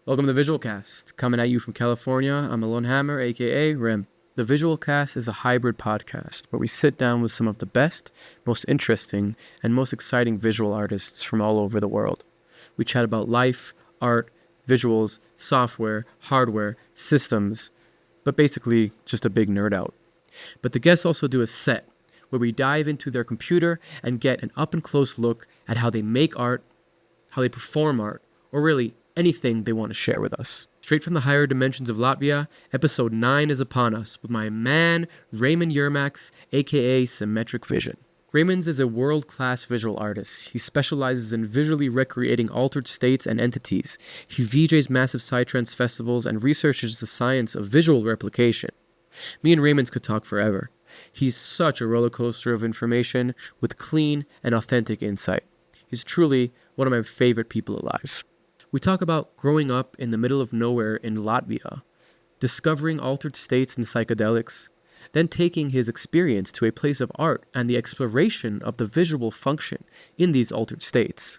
Welcome to the Visual Cast. Coming at you from California, I'm Alon Hammer, aka Rim. The Visual Cast is a hybrid podcast where we sit down with some of the best, most interesting, and most exciting visual artists from all over the world. We chat about life, art, visuals, software, hardware, systems, but basically just a big nerd out. But the guests also do a set where we dive into their computer and get an up and close look at how they make art, how they perform art, or really anything they want to share with us. Straight from the higher dimensions of Latvia, episode 9 is upon us with my man, Raymond Yermax, aka Symmetric Vision. Raymond is a world-class visual artist. He specializes in visually recreating altered states and entities. He VJs massive psytrance festivals and researches the science of visual replication. Me and Raymond could talk forever. He's such a roller coaster of information with clean and authentic insight. He's truly one of my favorite people alive. We talk about growing up in the middle of nowhere in Latvia, discovering altered states and psychedelics, then taking his experience to a place of art and the exploration of the visual function in these altered states.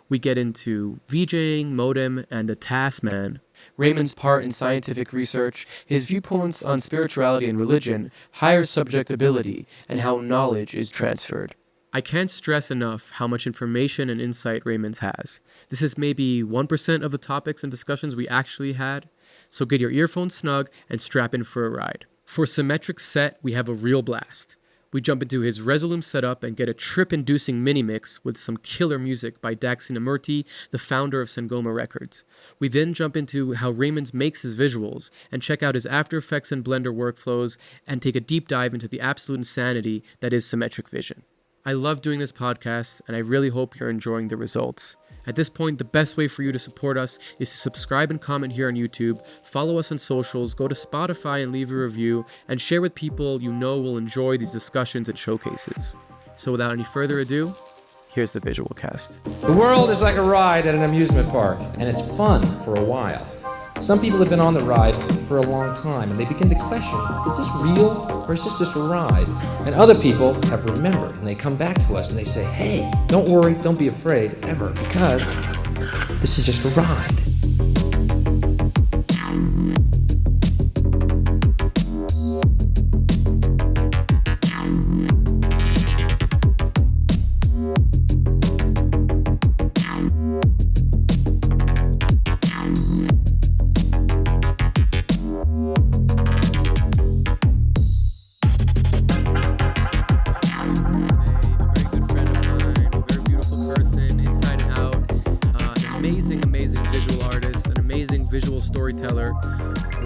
We get into VJing, modem, and the Taskman, Raymond's part in scientific research, his viewpoints on spirituality and religion, higher subjectability, and how knowledge is transferred. I can't stress enough how much information and insight Raymond has. This is maybe 1% of the topics and discussions we actually had, so get your earphones snug and strap in for a ride. For Symmetric Set, we have a real blast. We jump into his Resolume setup and get a trip-inducing mini-mix with some killer music by Daxinamurti, the founder of Sangoma Records. We then jump into how Raymond makes his visuals and check out his After Effects and Blender workflows and take a deep dive into the absolute insanity that is Symmetric Vision. I love doing this podcast, and I really hope you're enjoying the results. At this point, the best way for you to support us is to subscribe and comment here on YouTube, follow us on socials, go to Spotify and leave a review, and share with people you know will enjoy these discussions and showcases. So without any further ado, here's the Visual Cast. The world is like a ride at an amusement park, and it's fun for a while. Some people have been on the ride for a long time, and they begin to question, is this real or is this just a ride? And other people have remembered, and they come back to us and they say, hey, don't worry, don't be afraid, ever, because this is just a ride.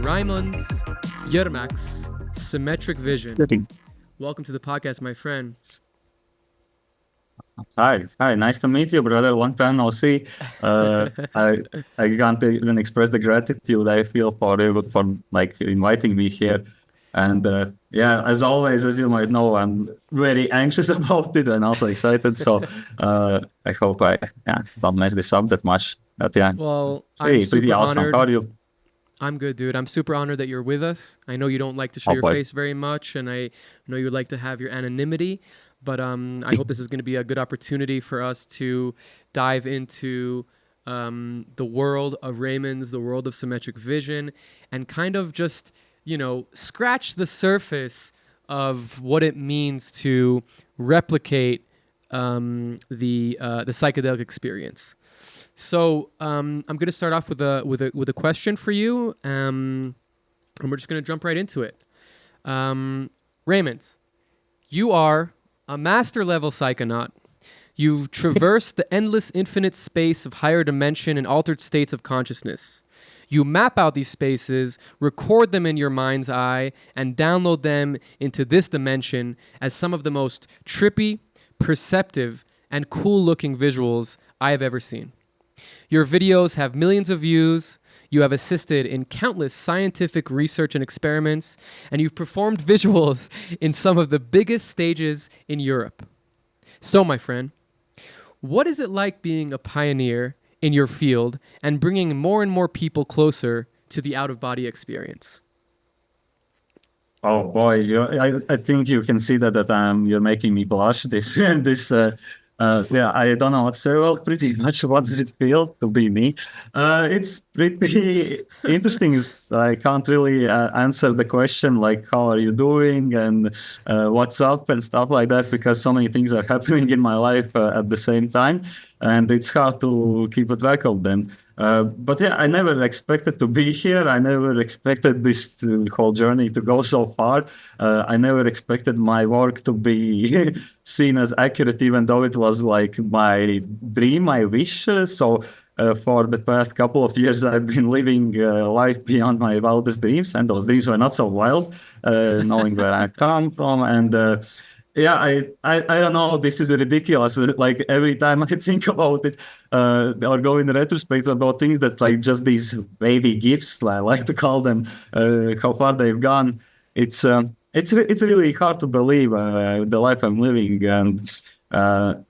Raymond Yermax, Symmetric Vision. Welcome to the podcast, my friend. Hi, nice to meet you, brother. Long time no see. I can't even express the gratitude I feel for you for like inviting me here. And as always, as you might know, I'm very anxious about it and also excited. So I hope I don't mess this up that much. But well, I'm super pretty awesome. honored. How are you? I'm good, dude. I'm super honored that you're with us. I know you don't like to show your face very much, and I know you would like to have your anonymity, but I hope this is going to be a good opportunity for us to dive into the world of Raymond's, the world of Symmetric Vision, and kind of just, scratch the surface of what it means to replicate the psychedelic experience. So I'm going to start off with a question for you, and we're just going to jump right into it. Raymond, you are a master-level psychonaut. You've traversed the endless infinite space of higher dimension and altered states of consciousness. You map out these spaces, record them in your mind's eye, and download them into this dimension as some of the most trippy, perceptive, and cool-looking visuals I have ever seen. Your videos have millions of views, you have assisted in countless scientific research and experiments, and you've performed visuals in some of the biggest stages in Europe. So, my friend, what is it like being a pioneer in your field and bringing more and more people closer to the out-of-body experience? Oh boy, I think you can see that you're making me blush. This Yeah, I don't know what to say. Well, pretty much what does it feel to be me? It's pretty interesting. I can't really answer the question like, how are you doing and what's up and stuff like that, because so many things are happening in my life at the same time. And it's hard to keep a track of them. But yeah, I never expected to be here. I never expected this whole journey to go so far. I never expected my work to be seen as accurate, even though it was like my dream, my wish. For the past couple of years, I've been living life beyond my wildest dreams, and those dreams were not so wild, knowing where I come from. And yeah, I don't know. This is ridiculous. Like every time I think about it, or go in retrospect about things that like just these baby gifts, I like to call them, how far they've gone. It's really hard to believe the life I'm living, and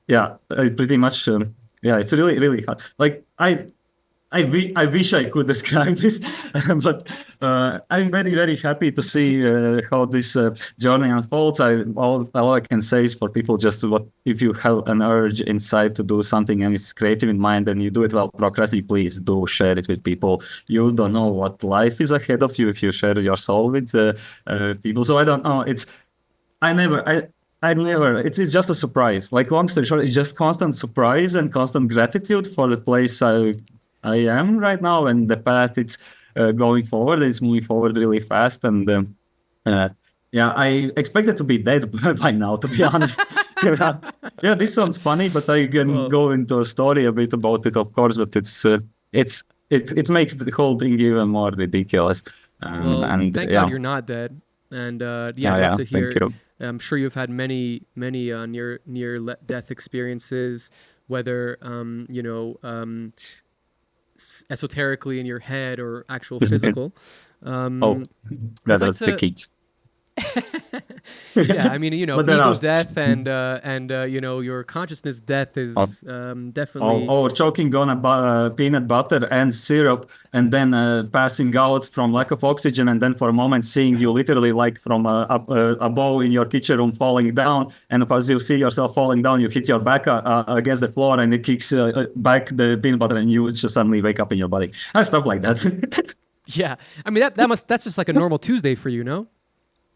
yeah, I pretty much yeah, it's really hard. Like I wish I could describe this, but I'm very happy to see how this journey unfolds. All I can say is for people, just what if you have an urge inside to do something and it's creative in mind and you do it well, procrastinate, please do share it with people. You don't know what life is ahead of you if you share your soul with people. So I don't know. I never, it's just a surprise. Like, long story short, it's just constant surprise and constant gratitude for the place I am right now, and the path it's going forward. It's moving forward really fast, and yeah, I expected to be dead by now, to be honest. Yeah, this sounds funny, but I can go into a story a bit about it, of course. But it makes the whole thing even more ridiculous. And thank God you're not dead. And yeah, I'd love to hear. Thank you. I'm sure you've had many near death experiences, whether you know, esoterically in your head or actual physical. That's tricky. Yeah, I mean, you know, ego's death and you know, your consciousness death is definitely. Or choking on a peanut butter and syrup, and then passing out from lack of oxygen, and then for a moment seeing you literally like from a bowl in your kitchen room falling down, and as you see yourself falling down, you hit your back against the floor, and it kicks back the peanut butter, and you just suddenly wake up in your body. And stuff like that. Yeah, I mean that's just like a normal Tuesday for you, no?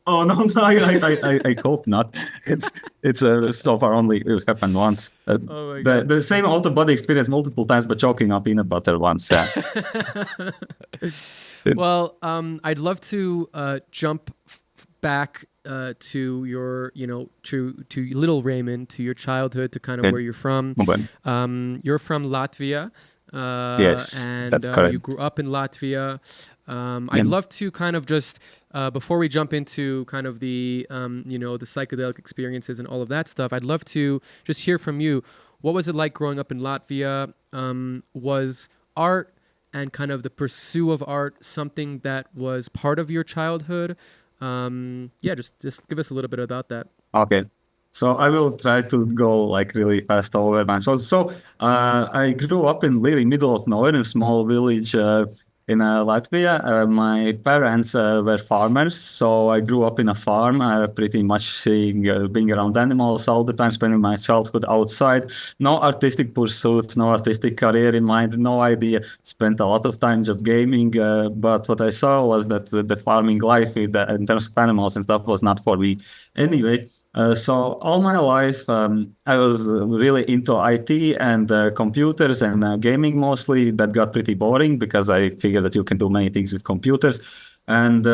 Oh no, I hope not. It's so far only it happened once. Oh my God. The same out of body experience multiple times, but choking on peanut butter once. Yeah. Well, I'd love to jump back to your, you know, to little Raymond, to your childhood, to kind of where you're from. You're from Latvia. Yes, and that's correct. You grew up in Latvia. I'd love to kind of just before we jump into kind of the you know, the psychedelic experiences and all of that stuff, I'd love to just hear from you. What was it like growing up in Latvia? Was art and kind of the pursuit of art something that was part of your childhood? Yeah, just give us a little bit about that. Okay. So I will try to go like really fast over my show. So I grew up in really middle of nowhere in a small village in Latvia. My parents were farmers, so I grew up in a farm, pretty much seeing, being around animals all the time, spending my childhood outside. No artistic pursuits, no artistic career in mind, no idea. Spent a lot of time just gaming, but what I saw was that the farming life in terms of animals and stuff was not for me. Anyway, so all my life, I was really into IT and computers and gaming mostly. That got pretty boring because I figured that you can do many things with computers. And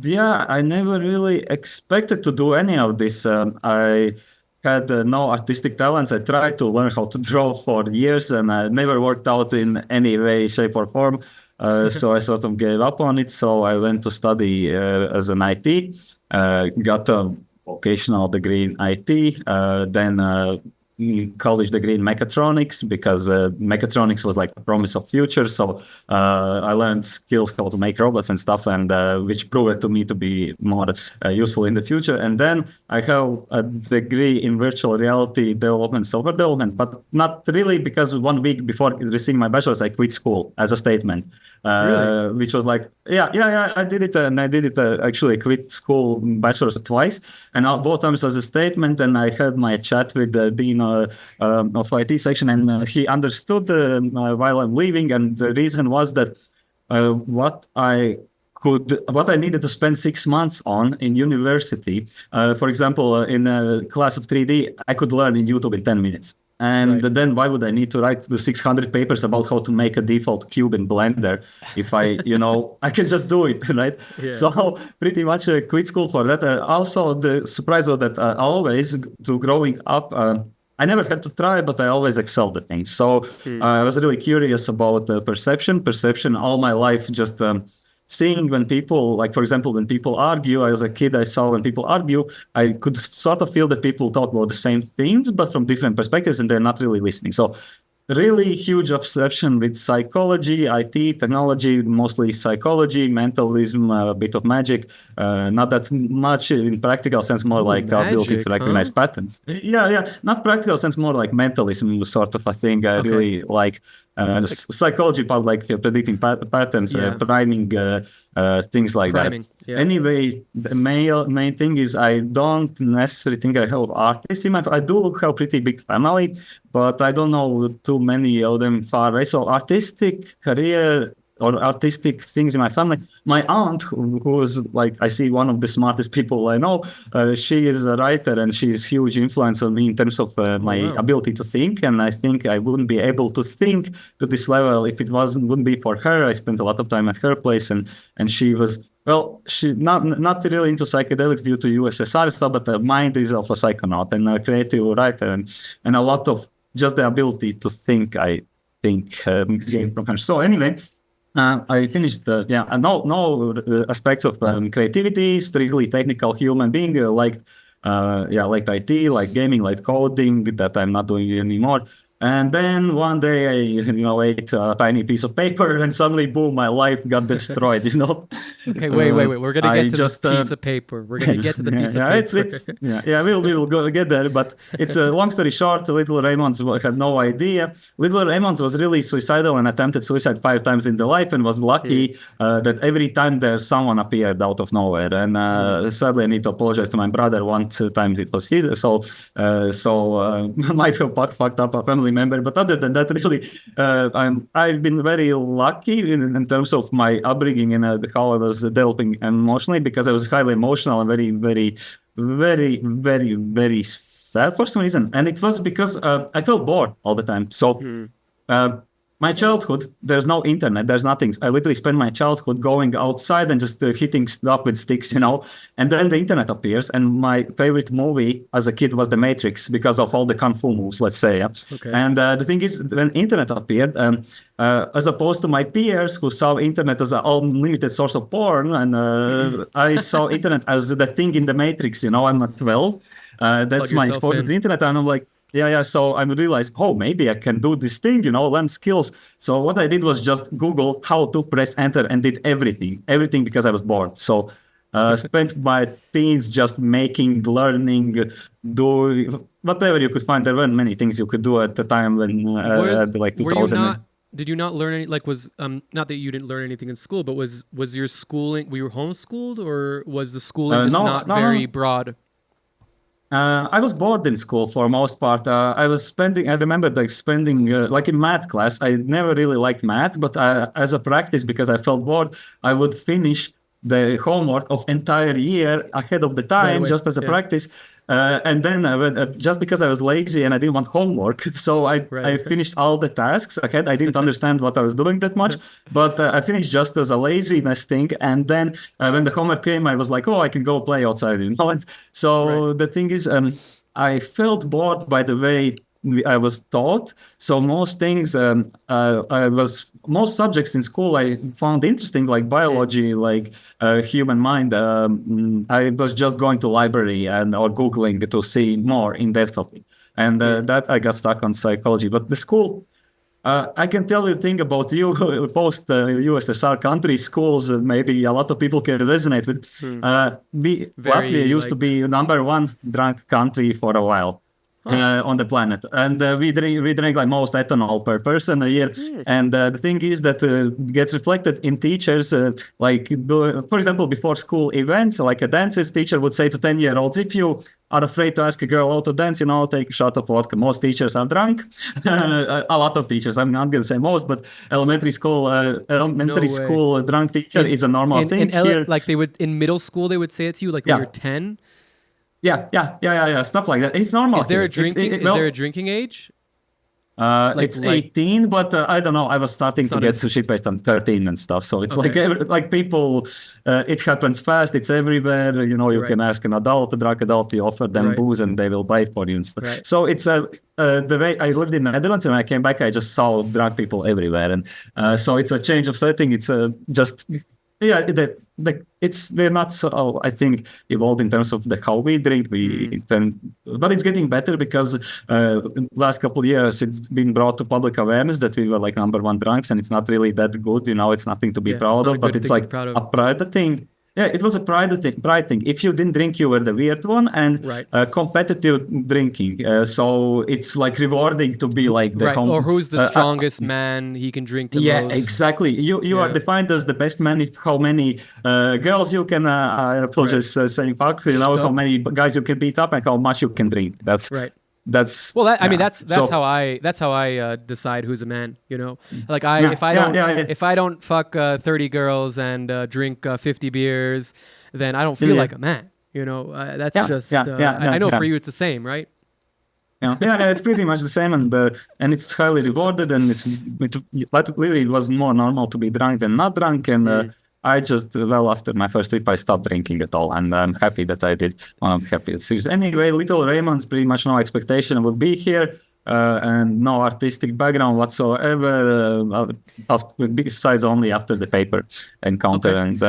yeah, I never really expected to do any of this. I had no artistic talents. I tried to learn how to draw for years, and I never worked out in any way, shape, or form. So I sort of gave up on it. So I went to study as an IT, got a vocational degree in IT, then college degree in mechatronics, because mechatronics was like the promise of future. So I learned skills how to make robots and stuff, and which proved to me to be more useful in the future. And then I have a degree in virtual reality development, software development, but not really, because 1 week before receiving my bachelor's, I quit school as a statement. which was like, yeah, I did it, and I did it. Actually, I quit school, bachelor's twice, and both times was a statement. And I had my chat with the dean of IT section, and he understood while I'm leaving, and the reason was that what I needed to spend 6 months on in university. For example, in a class of 3D, I could learn in YouTube in 10 minutes. And then why would I need to write the 600 papers about how to make a default cube in Blender if I can just do it, right? Yeah. So pretty much quit school for that. Also, the surprise was that always, to growing up, I never had to try, but I always excelled at things. So I was really curious about perception. Perception all my life, just seeing when people, like, for example, when people argue. As a kid, I saw when people argue, I could sort of feel that people talk about the same things, but from different perspectives, and they're not really listening. So really huge obsession with psychology, IT, technology, mostly psychology, mentalism, a bit of magic, not that much in practical sense, more like ability to recognize patterns. Yeah, not practical sense, more like mentalism sort of a thing. I really like psychology part, like predicting patterns, priming, things like that. Yeah. Anyway, the main thing is I don't necessarily think I have artists in my I do have a pretty big family, but I don't know too many of them far away. So artistic career or artistic things in my family. My aunt, who is like, I see one of the smartest people I know, she is a writer, and she's a huge influence on me in terms of my ability to think. And I think I wouldn't be able to think to this level if it wouldn't be for her. I spent a lot of time at her place, and she was, well, she not really into psychedelics due to USSR stuff, but the mind is of a psychonaut and a creative writer, and a lot of just the ability to think, I think, came from her. So anyway, I finished no aspects of creativity, strictly technical human being, like IT, like gaming, like coding, that I'm not doing anymore. And then one day I ate a tiny piece of paper, and suddenly, boom, my life got destroyed, Okay, wait. We're going to get to this piece of paper. We're going to get to the piece of paper. We'll go get there. But it's a long story short, Little Raymond had no idea. Little Raymond was really suicidal and attempted suicide 5 times in the life, and was lucky that every time there's someone appeared out of nowhere. And sadly, I need to apologize to my brother. One time it was his, so might have fucked up a family member, but other than that, really, I've been very lucky in terms of my upbringing and how I was developing emotionally, because I was highly emotional and very, very, very, very, very sad for some reason. And it was because I felt bored all the time. So my childhood, there's no internet, there's nothing. I literally spent my childhood going outside and just hitting stuff with sticks, and then the internet appears. And my favorite movie as a kid was The Matrix, because of all the kung fu moves, let's say. Okay. And the thing is, when internet appeared, as opposed to my peers who saw internet as an unlimited source of porn, and I saw internet as the thing in The Matrix. I'm at 12. That's my exposure to the internet, and I'm like, so I realized, maybe I can do this thing, learn skills. So what I did was just Google how to press enter, and did everything because I was bored. So spent my teens just making, learning, doing whatever you could find. There weren't many things you could do at the time when like 2000. Did you not learn any, like, was not that you didn't learn anything in school, but was your schooling, were you homeschooled, or was the schooling just very broad? I was bored in school for most part. I remember spending, like in math class, I never really liked math, but as a practice, because I felt bored, I would finish the homework of entire year ahead of the time, just as a practice. And then just because I was lazy and I didn't want homework, so I finished all the tasks ahead. I didn't understand what I was doing that much, but I finished just as a laziness thing. And then when the homework came, I was like, I can go play outside. And so the thing is, I felt bored by the way I was taught. So most things, most subjects in school I found interesting, like biology, like human mind. I was just going to library or Googling to see more in depth of it. And that I got stuck on psychology. But the school, I can tell you a thing about you, post USSR country schools, maybe a lot of people can resonate with. Latvia used to be #1 drunk country for a while. on the planet, and we drink like most ethanol per person a year. And the thing is that gets reflected in teachers, for example, before school events, like a dances teacher would say to 10-year-olds, if you are afraid to ask a girl out to dance, take a shot of vodka. Most teachers are drunk. A lot of teachers, I'm not going to say most, but elementary school drunk teacher is a normal thing here. Like in middle school, they would say it to you, like when you're 10. Yeah, stuff like that. It's normal. Is there here. a drinking? Is there a drinking age? It's 18, but I don't know. I was starting to get to shit based on 13 and stuff. So it's like people, it happens fast. It's everywhere. You can ask an adult, a drug adult, you offer them booze and they will buy for you and stuff. Right. So it's the way I lived in the Netherlands, and when I came back, I just saw drunk people everywhere. And so it's a change of setting. It's just... Yeah, we're not so, I think, evolved in terms of how we drink. But it's getting better because last couple of years it's been brought to public awareness that we were like number one drunks, and it's not really that good. It's nothing to be proud of, but it's like a pride thing. Yeah, it was a pride thing. If you didn't drink, you were the weird one, and competitive drinking. So it's like rewarding to be like the or who's the strongest man? He can drink the most. Yeah, exactly. You are defined as the best man if how many girls you can saying fuck. How many guys you can beat up and how much you can drink. That's right. That's how I decide who's a man. Like if I don't fuck 30 girls and drink 50 beers, then I don't feel like a man. That's I know for you it's the same, right? Yeah, it's pretty much the same, and it's highly rewarded, and it was more normal to be drunk than not drunk, and I just, after my first trip, I stopped drinking at all, and I'm happy that I did. I'm happy. Anyway, Little Raymond's pretty much no expectation would be here, and no artistic background whatsoever, besides only after the paper encounter. And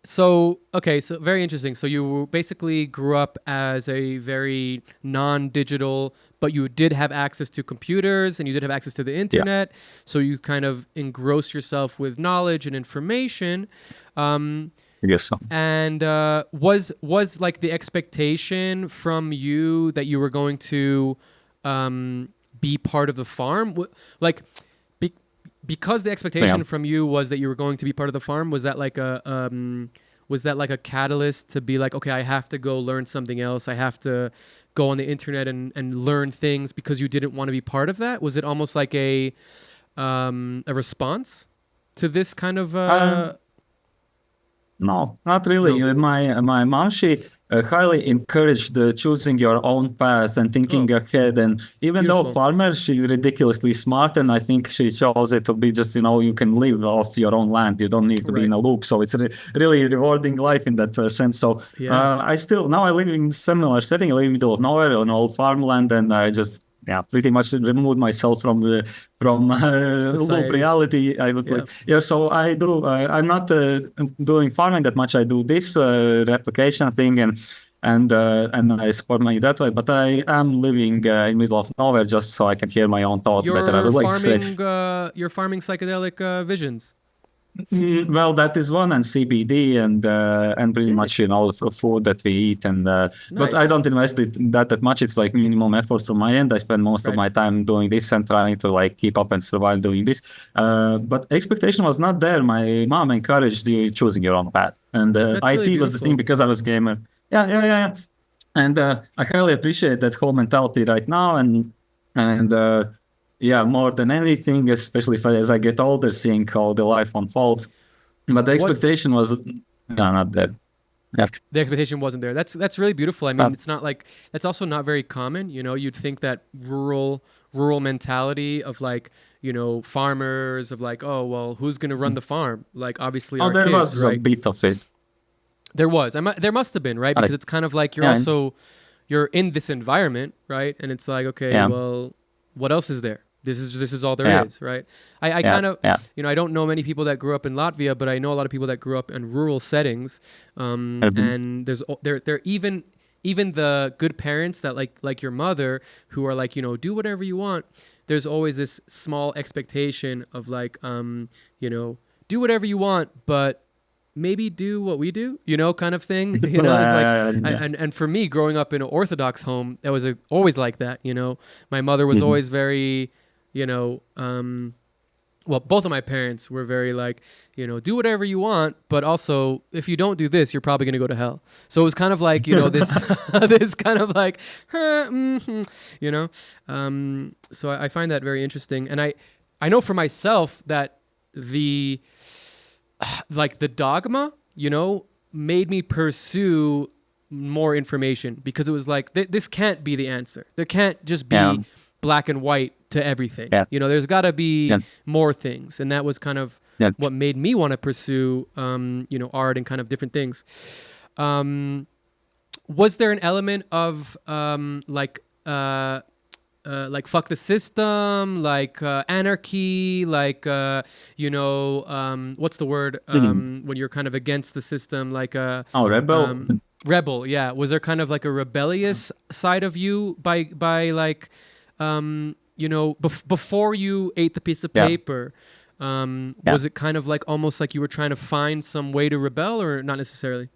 So very interesting. So you basically grew up as a very non-digital, but you did have access to computers and you did have access to the internet. Yeah. So you kind of engross yourself with knowledge and information. I guess so. And was like the expectation from you that you were going to be part of the farm? Because the expectation from you was that you were going to be part of the farm, was that like a catalyst to be like, okay, I have to go learn something else. I have to go on the internet and learn things because you didn't want to be part of that? Was it almost like a response to this kind of? No, not really. No. My mom, she highly encouraged choosing your own path and thinking ahead. And even though farmer, she's ridiculously smart, and I think she chose it to be just, you can live off your own land. You don't need to be in a loop. So it's really rewarding life in that sense. So now I live in similar setting. I live in the middle of nowhere on old farmland, and I just pretty much removed myself from loop reality. I would so I do. I'm not doing farming that much. I do this replication thing, and I support money that way. But I am living in the middle of nowhere just so I can hear my own thoughts better. I would like to say you're farming psychedelic visions. Well, that is one, and CBD and pretty much the food that we eat, and but I don't invest in that much. It's like minimum effort from my end. I spend most of my time doing this and trying to like keep up and survive doing this. But expectation was not there. My mom encouraged you choosing your own path, and IT really was the thing because I was a gamer. Yeah. And I highly appreciate that whole mentality right now, and more than anything, especially as I get older, seeing how the life unfolds. But the expectation was not there. Yeah. The expectation wasn't there. That's really beautiful. I mean, it's not like, that's also not very common. You'd think that rural mentality of like, farmers of like, oh, well, who's going to run the farm? Like, obviously our there kids, was a bit of it. There was. There must have been, right? Because it's kind of like you're in this environment, right? And it's like, okay, well, what else is there? This is all there is, right? I kind of, I don't know many people that grew up in Latvia, but I know a lot of people that grew up in rural settings. And there even the good parents that like your mother who are like, do whatever you want. There's always this small expectation of like, do whatever you want, but maybe do what we do, kind of thing. It's like, Yeah. and for me, growing up in an Orthodox home, it was always like that. My mother was always very, well, both of my parents were very like, do whatever you want, but also if you don't do this, you're probably going to go to hell. So it was kind of like, this, this kind of like, so I find that very interesting. And I know for myself that the dogma, made me pursue more information, because it was like, this can't be the answer. There can't just be black and white to everything. Yeah. There's got to be more things. And that was kind of what made me want to pursue, art and kind of different things. Was there an element of like fuck the system, like anarchy, like what's the word when you're kind of against the system, like Rebel. Rebel, yeah. Was there kind of like a rebellious side of you by like before you ate the piece of paper? Was it kind of like almost like you were trying to find some way to rebel, or not necessarily?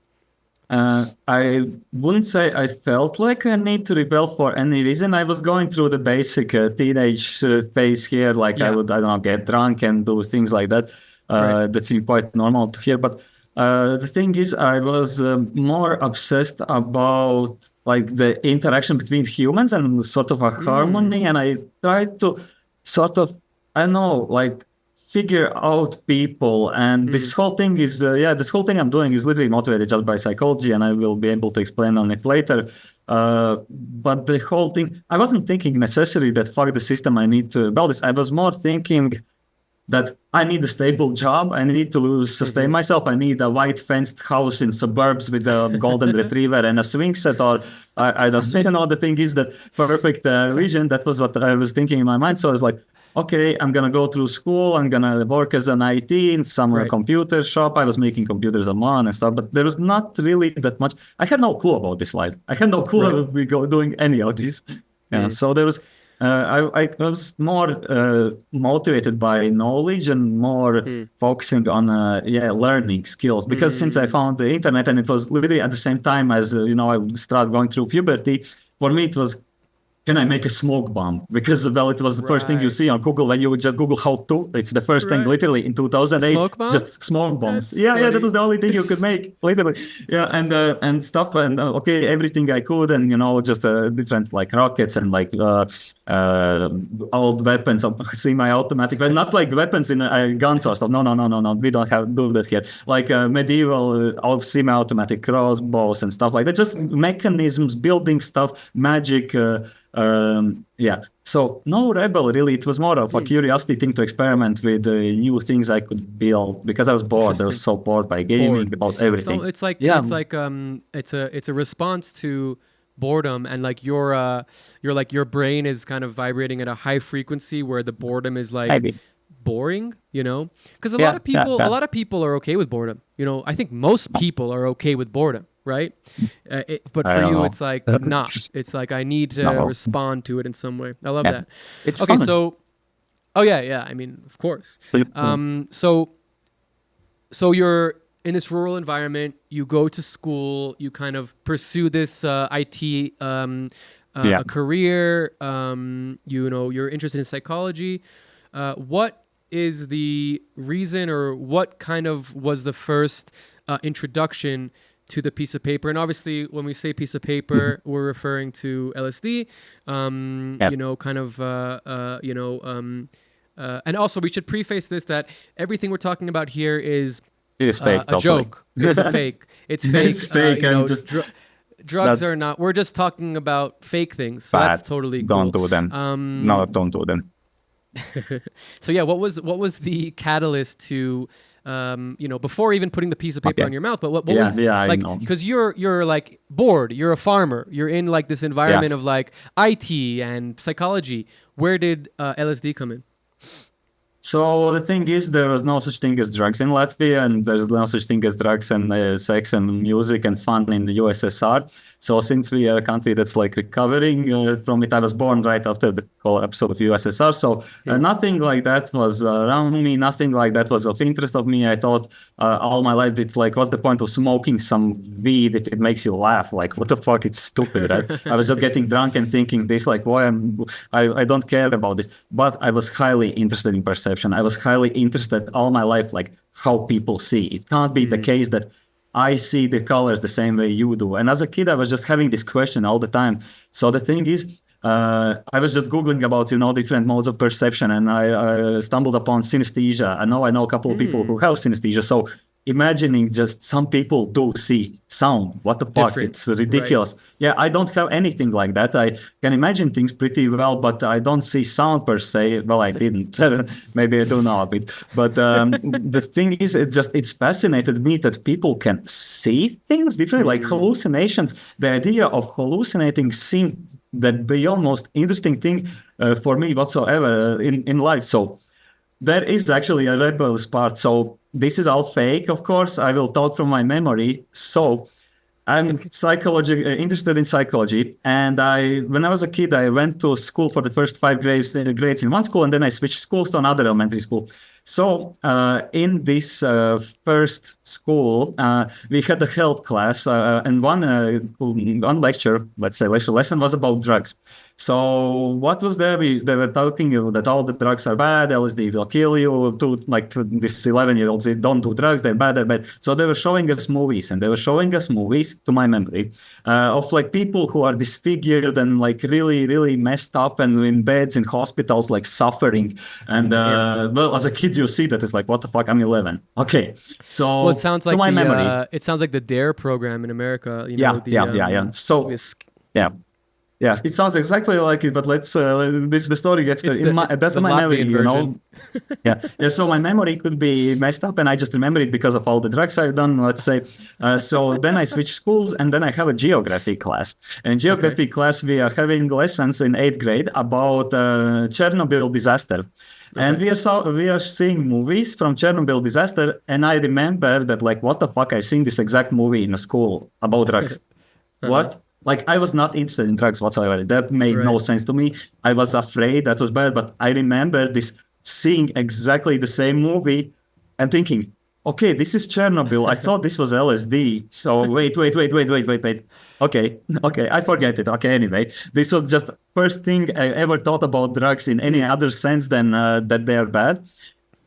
I wouldn't say I felt like I need to rebel for any reason. I was going through the basic teenage phase here, like I don't know, get drunk and do things like that. That seemed quite normal to hear. But the thing is, I was more obsessed about like the interaction between humans and sort of a harmony. And I tried to sort of, I don't know, like figure out people. And this whole thing is, this whole thing I'm doing is literally motivated just by psychology, and I will be able to explain on it later. But the whole thing, I wasn't thinking necessarily that fuck the system, I need to rebel this. I was more thinking that I need a stable job, I need to sustain myself, I need a white fenced house in suburbs with a golden retriever and a swing set, or I don't know. The thing is that perfect vision, that was what I was thinking in my mind. So I was like, okay, I'm going to go through school, I'm going to work as an IT in some computer shop. I was making computers on one and stuff, but there was not really that much. I had no clue about this life. I had no clue we go doing any of this. Yeah, so there was, I was more motivated by knowledge and more focusing on learning skills, because since I found the internet, and it was literally at the same time as I started going through puberty, for me it was, can I make a smoke bomb? Because, well, it was the first thing you see on Google when you would just Google how to. It's the first thing, literally, in 2008. Smoke bombs? Just smoke bombs. That was the only thing you could make, literally. Yeah, and stuff, and everything I could, and, just different, like, rockets and, like, old weapons, semi-automatic, but not like weapons in guns or stuff. No. We don't do that here. Like medieval semi-automatic crossbows and stuff like that. Just mechanisms, building stuff, magic. So no rebel really. It was more of a curiosity thing to experiment with new things I could build, because I was bored. I was so bored by gaming, about everything. So it's like it's a response to boredom, and like your brain is kind of vibrating at a high frequency where the boredom is like boring, because a lot of people are okay with boredom. I think most people are okay with boredom, right? But for you, it's like not. It's like I need to respond to it in some way. I love that. It's okay. fun. So, I mean, of course. So you're in this rural environment. You go to school. You kind of pursue this IT a career. You're interested in psychology. What is the reason, or what kind of was the first introduction to the piece of paper? And obviously, when we say piece of paper, we're referring to LSD. And also, we should preface this that everything we're talking about here is fake, a joke. It's a fake. It's fake. It's fake, drugs are not. We're just talking about fake things. So that's totally cool. Don't do them. No, don't do them. So what was the catalyst to before even putting the piece of paper on your mouth, but what was like, because you're like bored, you're a farmer, you're in like this environment of like IT and psychology. Where did LSD come in? So the thing is, there was no such thing as drugs in Latvia, and there's no such thing as drugs and sex and music and fun in the USSR. So since we are a country that's like recovering from it, I was born right after the collapse of the USSR. So nothing like that was around me. Nothing like that was of interest of me. I thought all my life, it's like, what's the point of smoking some weed if it makes you laugh? Like, what the fuck? It's stupid, right? I was just getting drunk and thinking this, like, why I don't care about this. But I was highly interested in perception. I was highly interested all my life, like how people see. It can't be the case that I see the colors the same way you do. And as a kid, I was just having this question all the time. So the thing is, I was just Googling about, different modes of perception, and I stumbled upon synesthesia. I know a couple of people who have synesthesia. So imagining just some people do see sound. What the fuck? Different, It's ridiculous. right. Yeah, I don't have anything like that. I can imagine things pretty well, but I don't see sound per se. Well, I didn't. Maybe I do now a bit. But the thing is, it's fascinated me that people can see things differently, like hallucinations. The idea of hallucinating seemed that beyond most interesting thing for me whatsoever in life. So there is actually a rebellious part. So this is all fake, of course. I will talk from my memory. So I'm interested in psychology, and when I was a kid, I went to school for the first 5 grades in one school, and then I switched schools to another elementary school. So in this first school, we had a health class, and one lecture, let's say lecture lesson, was about drugs. So what was there? They were talking that all the drugs are bad, LSD will kill you. To this 11-year-olds, they don't do drugs, they're bad, they're bad. So they were showing us movies, and they were showing us movies, to my memory, of like people who are disfigured and like really, really messed up and in beds in hospitals, like suffering. And well, as a kid, you see that it's like, what the fuck? I'm 11. Okay, so Well, it sounds like to my memory, it sounds like the DARE program in America. yeah. So yeah. Yes, it sounds exactly like it, but that's the story gets It's that's the my memory, Latvian version. yeah. So my memory could be messed up, and I just remember it because of all the drugs I've done, let's say. So then I switched schools, and then I have a geography class. And geography class, we are having lessons in 8th grade about Chernobyl disaster. And we are seeing movies from Chernobyl disaster, and I remember that, like, what the fuck, I've seen this exact movie in a school about drugs. What? Like, I was not interested in drugs whatsoever. That made no sense to me. I was afraid that was bad, but I remember seeing exactly the same movie and thinking, okay, this is Chernobyl. I thought this was LSD. So wait. Okay, I forget it. Okay, anyway, this was just first thing I ever thought about drugs in any other sense than that they are bad.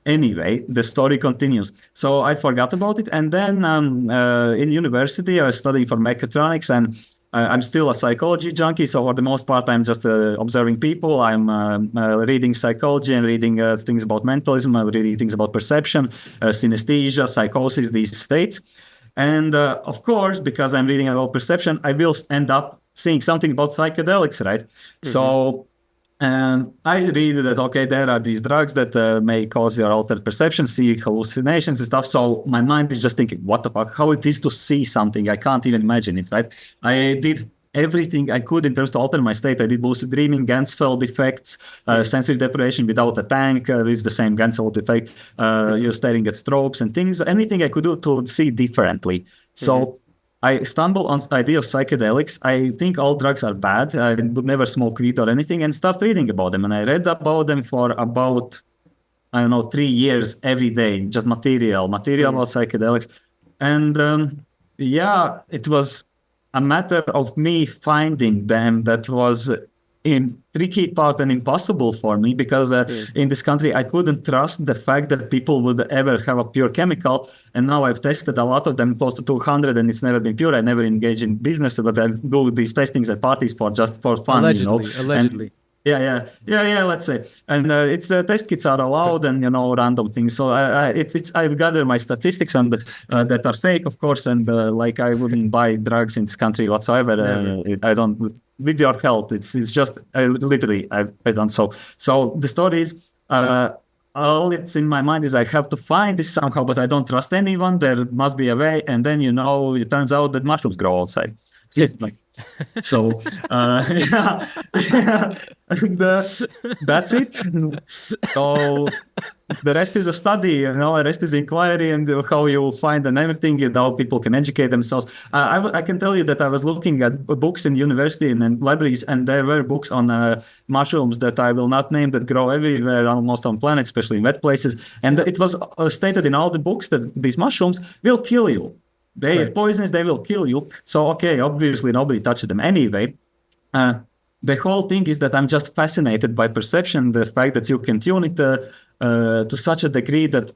Anyway, the story continues. So I forgot about it. And then in university, I was studying for mechatronics, and I'm still a psychology junkie. So for the most part, I'm just observing people. I'm reading psychology and reading things about mentalism. I'm reading things about perception, synesthesia, psychosis, these states. And of course, because I'm reading about perception, I will end up seeing something about psychedelics, right? So and I read that, okay, there are these drugs that may cause your altered perception, see hallucinations and stuff. So my mind is just thinking, what the fuck, how it is to see something? I can't even imagine it, right? I did everything I could in terms to alter my state. I did lucid dreaming, Ganzfeld effects, sensory deprivation without a tank is the same Ganzfeld effect. You're staring at strobes and things, anything I could do to see differently. So I stumbled on the idea of psychedelics. I think all drugs are bad. I would never smoke weed or anything, and started reading about them. And I read about them for about, 3 years every day, just material about psychedelics. And it was a matter of me finding them that was in tricky part and impossible for me, because in this country I couldn't trust the fact that people would ever have a pure chemical. And now I've tested a lot of them, close to 200, and it's never been pure. I never engage in business, but I do these testings at parties for fun. Allegedly. Let's say, and it's test kits are allowed, and random things. So I gather my statistics and that are fake, of course, and like I wouldn't buy drugs in this country whatsoever. I don't. With your help, it's just literally I don't. So the story is. All it's in my mind is I have to find this somehow, but I don't trust anyone. There must be a way, and then it turns out that mushrooms grow outside. So and, that's it. So the rest is a study, the rest is inquiry and how you find and everything, and how people can educate themselves. I can tell you that I was looking at books in university and libraries, and there were books on mushrooms that I will not name that grow everywhere, almost on planet, especially in wet places. And it was stated in all the books that these mushrooms will kill you. They are poisonous, they will kill you. So, okay, obviously nobody touches them anyway. The whole thing is that I'm just fascinated by perception, the fact that you can tune it to such a degree that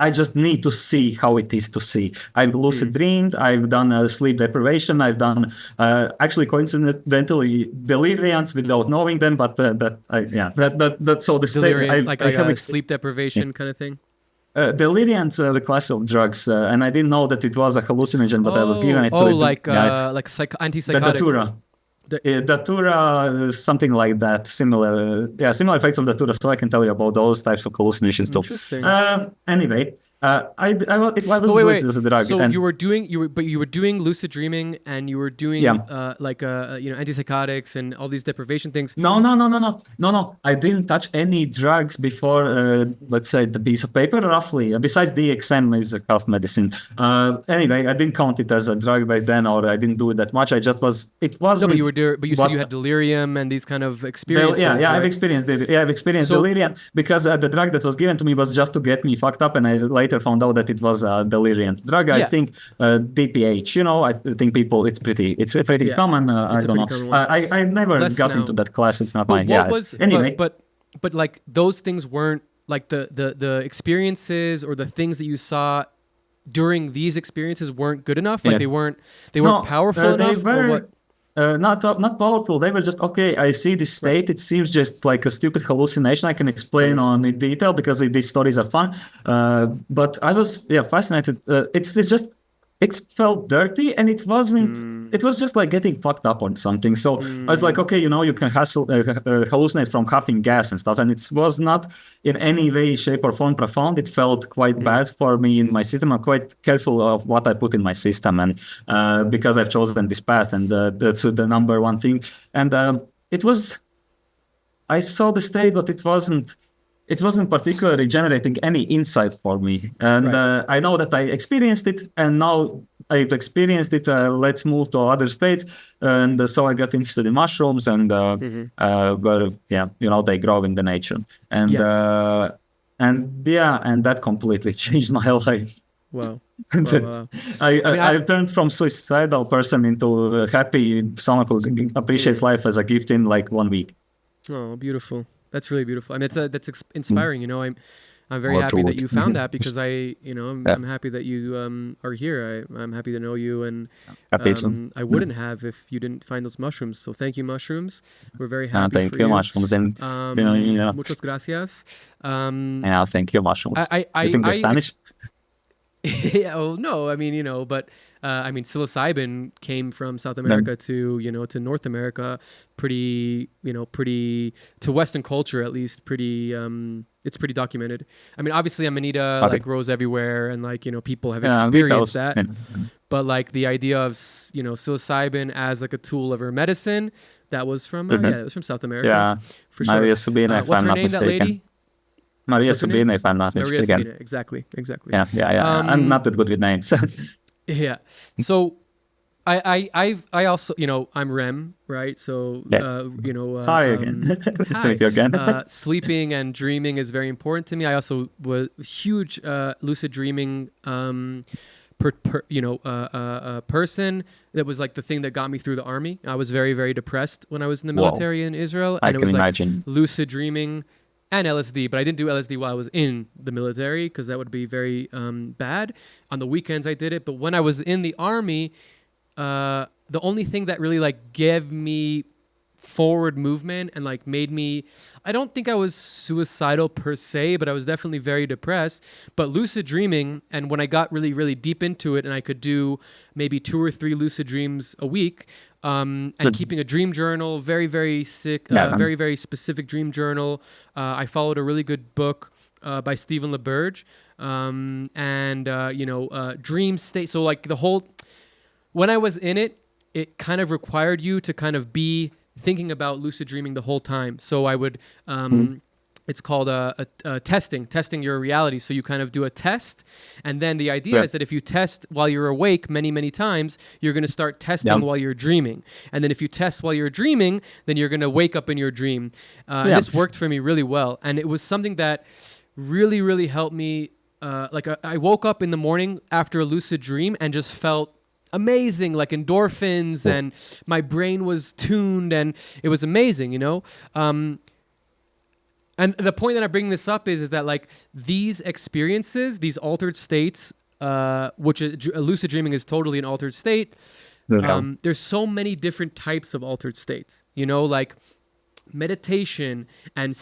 I just need to see how it is to see. I've lucid dreamed, I've done sleep deprivation, I've done actually coincidentally deliriums without knowing them, but that's so the Delirium, state. like a sleep deprivation kind of thing. Deliriums are a class of drugs, and I didn't know that it was a hallucinogen, but I was given it. Like The antipsychotic. datura. Datura, something like that, similar effects of datura. So I can tell you about those types of hallucinations too. Interesting. Anyway, it was wait. good as a drug. So and you were doing lucid dreaming, and you were doing antipsychotics and all these deprivation things. No. I didn't touch any drugs before, let's say, the piece of paper, roughly. Besides DXM is a cough medicine. Anyway, I didn't count it as a drug back then, or I didn't do it that much. It was. No, but you said you had delirium and these kind of experiences. Right? I've experienced delirium because the drug that was given to me was just to get me fucked up, and I later found out that it was a delirium drug. I think DPH. I think people. It's pretty common. I don't know. I never got into that class. It's not mine. Anyway, but like those things weren't like the experiences or the things that you saw during these experiences weren't good enough. Like they weren't powerful enough. Or what? Not powerful. They were just okay. I see this state. It seems just like a stupid hallucination. I can explain on in detail because these stories are fun. But I was fascinated. It felt dirty, and it wasn't. It was just like getting fucked up on something. So I was like, okay, you can hallucinate from coughing gas and stuff, and it was not in any way, shape, or form profound. It felt quite bad for me in my system. I'm quite careful of what I put in my system, and because I've chosen this path, and that's the number one thing. And it was. I saw the state, but it wasn't particularly generating any insight for me. And I know that I experienced it, and now I've experienced it. Let's move to other states. And so I got interested in mushrooms, and they grow in the nature. And and that completely changed my life. Wow. I turned from suicidal person into a happy someone who appreciates life as a gift in like 1 week. Oh, beautiful. That's really beautiful. I mean, that's inspiring. I'm very happy that you found that because I'm happy that you are here. I'm happy to know you, and I wouldn't have if you didn't find those mushrooms. So thank you, mushrooms. We're very happy. Thank you, mushrooms, and muchas gracias. Thank you, mushrooms. You think they're Spanish? No. I mean, but psilocybin came from South America to North America, pretty to Western culture at least, pretty. It's pretty documented. I mean, obviously, Amanita grows everywhere, and people have experienced that. But like the idea of psilocybin as like a tool of her medicine, that was from it was from South America. Yeah, for sure. Maria Sabina, what's her name? That lady. Maria Sabina, if I'm not mistaken. Maria Sabina, exactly. Yeah. I'm not that good with names. Yeah. So I also, I'm Rem, right? So, hi again. Nice to meet you again. Sleeping and dreaming is very important to me. I also was huge lucid dreaming person. That was like the thing that got me through the army. I was very, very depressed when I was in the military in Israel. And it was like lucid dreaming and LSD, but I didn't do LSD while I was in the military because that would be very bad. On the weekends I did it, but when I was in the army, the only thing that really like gave me forward movement and like made me, I don't think I was suicidal per se, but I was definitely very depressed. But lucid dreaming, and when I got really, really deep into it, and I could do maybe 2 or 3 lucid dreams a week, and keeping a dream journal, very, very very, very specific dream journal. I followed a really good book by Stephen LaBerge, dream state. So like when I was in it, it kind of required you to kind of be thinking about lucid dreaming the whole time. So I would, it's called testing your reality. So you kind of do a test, and then the idea is that if you test while you're awake many times, you're going to start testing while you're dreaming, and then if you test while you're dreaming, then you're going to wake up in your dream. And this worked for me really well, and it was something that really helped me. I woke up in the morning after a lucid dream and just felt amazing, like endorphins, and my brain was tuned, and it was amazing, you know. And the point that I bring this up is that like these experiences, these altered states, which lucid dreaming is totally an altered state. There's so many different types of altered states, you know, like meditation and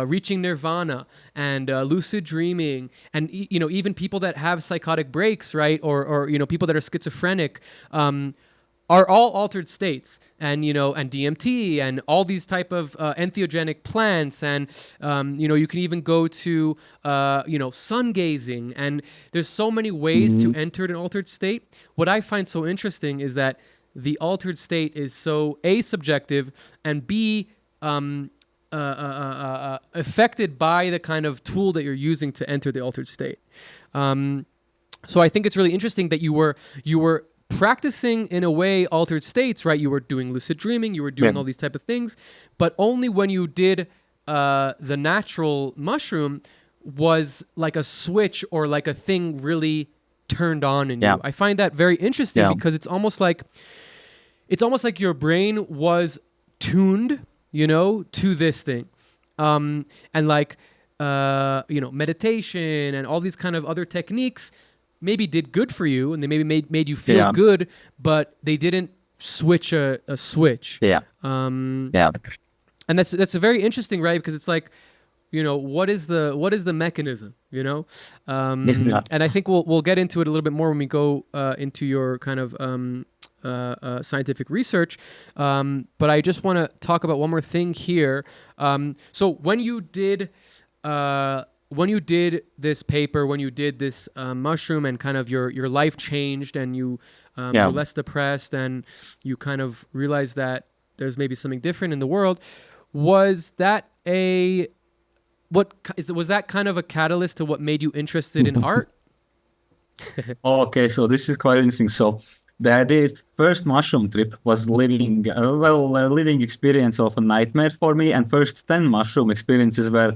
reaching nirvana and lucid dreaming, and even people that have psychotic breaks, right, or people that are schizophrenic, are all altered states, and and DMT and all these type of entheogenic plants, and you can even go to sun gazing, and there's so many ways to enter an altered state. What I find so interesting is that the altered state is so A, subjective, and B, affected by the kind of tool that you're using to enter the altered state. So I think it's really interesting that you were practicing in a way altered states, right? You were doing lucid dreaming, you were doing all these type of things, but only when you did the natural mushroom was like a switch, or like a thing really turned on in you. I find that very interesting because it's almost like your brain was tuned, to this thing. And like, meditation and all these kind of other techniques maybe did good for you, and they maybe made you feel good, but they didn't switch a switch. And that's very interesting, right? Because it's like, what is the mechanism, and I think we'll get into it a little bit more when we go into your kind of scientific research, but I just want to talk about one more thing here. So when you did this paper, when you did this mushroom, and kind of your life changed, and you were less depressed, and you kind of realized that there's maybe something different in the world, was that kind of a catalyst to what made you interested in art? Okay, so this is quite interesting. So the idea is, first mushroom trip was living experience of a nightmare for me, and first 10 mushroom experiences were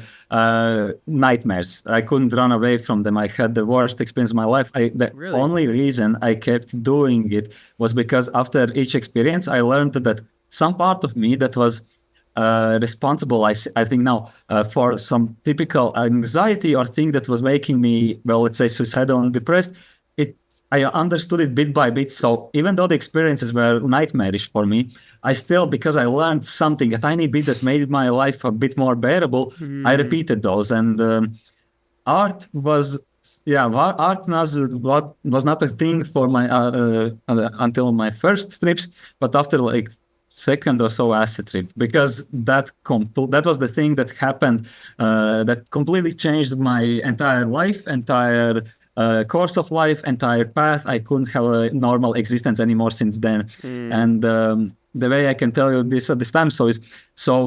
nightmares. I couldn't run away from them. I had the worst experience of my life. The only reason I kept doing it was because after each experience, I learned that some part of me that was responsible, I think now, for some typical anxiety or thing that was making me, let's say, suicidal and depressed, I understood it bit by bit. So even though the experiences were nightmarish for me, I still, because I learned something, a tiny bit that made my life a bit more bearable, I repeated those. And art was not a thing for my until my first trips, but after like second or so acid trip, because that was the thing that happened that completely changed my entire life, entire course of life, entire path. I couldn't have a normal existence anymore since then. And the way I can tell you this at this time, so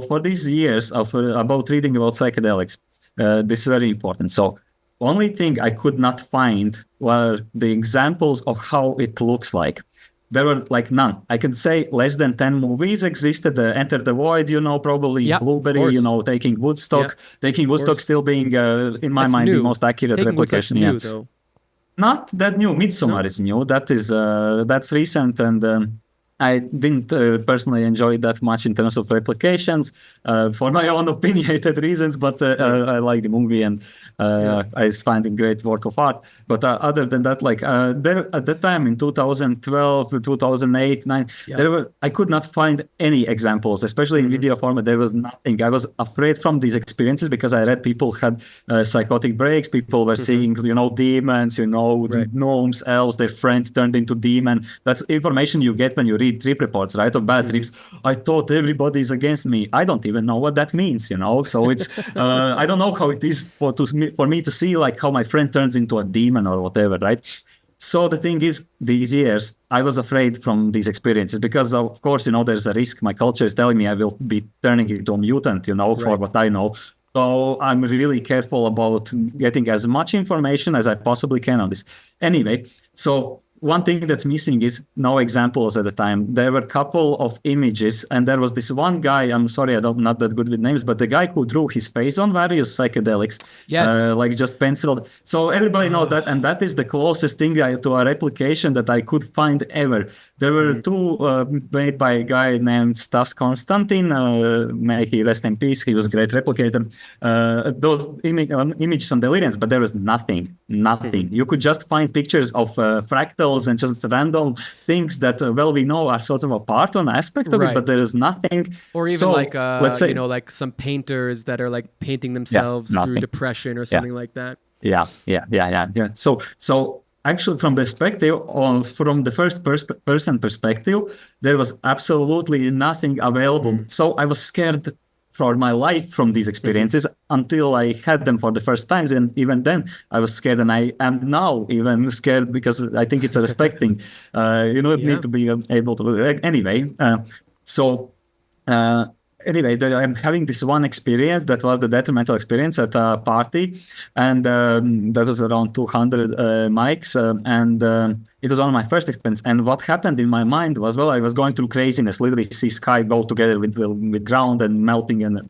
for these years of about reading about psychedelics, this is very important. So only thing I could not find were the examples of how it looks like. There were like none. I can say less than 10 movies existed. Enter the Void, probably Blueberry, Taking Woodstock. Taking Woodstock still being, in my mind, the most accurate replication yet. Though. Not that new. Midsommar is new. That's recent, and I didn't personally enjoy that much in terms of replications for my own opinionated reasons, but I like the movie, and I find it a great work of art. But other than that, like there at that time in 2012, 2008, 2009, I could not find any examples, especially in video format. There was nothing. I was afraid from these experiences because I read people had psychotic breaks. People were seeing, demons, gnomes, elves. Their friend turned into demon. That's information you get when you read trip reports, right, of bad trips. I thought everybody is against me. I don't even know what that means, So it's I don't know how it is for me to see like how my friend turns into a demon or whatever, right? So the thing is, these years I was afraid from these experiences because, of course, there's a risk. My culture is telling me I will be turning into a mutant, for what I know. So I'm really careful about getting as much information as I possibly can on this. Anyway, so one thing that's missing is no examples at the time. There were a couple of images, and there was this one guy. I'm sorry, I'm not that good with names, but the guy who drew his face on various psychedelics, Yes. like just penciled. So everybody knows that, and that is the closest thing to a replication that I could find ever. There were two made by a guy named Stas Konstantin. May he rest in peace. He was a great replicator. Those images on Delirians, but there was nothing. You could just find pictures of fractals and just random things that, well, we know are sort of a part or an aspect of Right. it, but there is nothing. Or even So, like, let's say, you know, like some painters that are like painting themselves through nothing. depression or something like that. Yeah. So actually, from the first person perspective, there was absolutely nothing available. So I was scared for my life from these experiences until I had them for the first times, and even then I was scared, and I am now even scared because I think it's a respect thing. Need to be able to anyway. Anyway, I'm having this one experience that was the detrimental experience at a party, and that was around 200 mics, and it was one of my first experiences. And what happened in my mind was, well, I was going through craziness, literally see sky go together with ground and melting and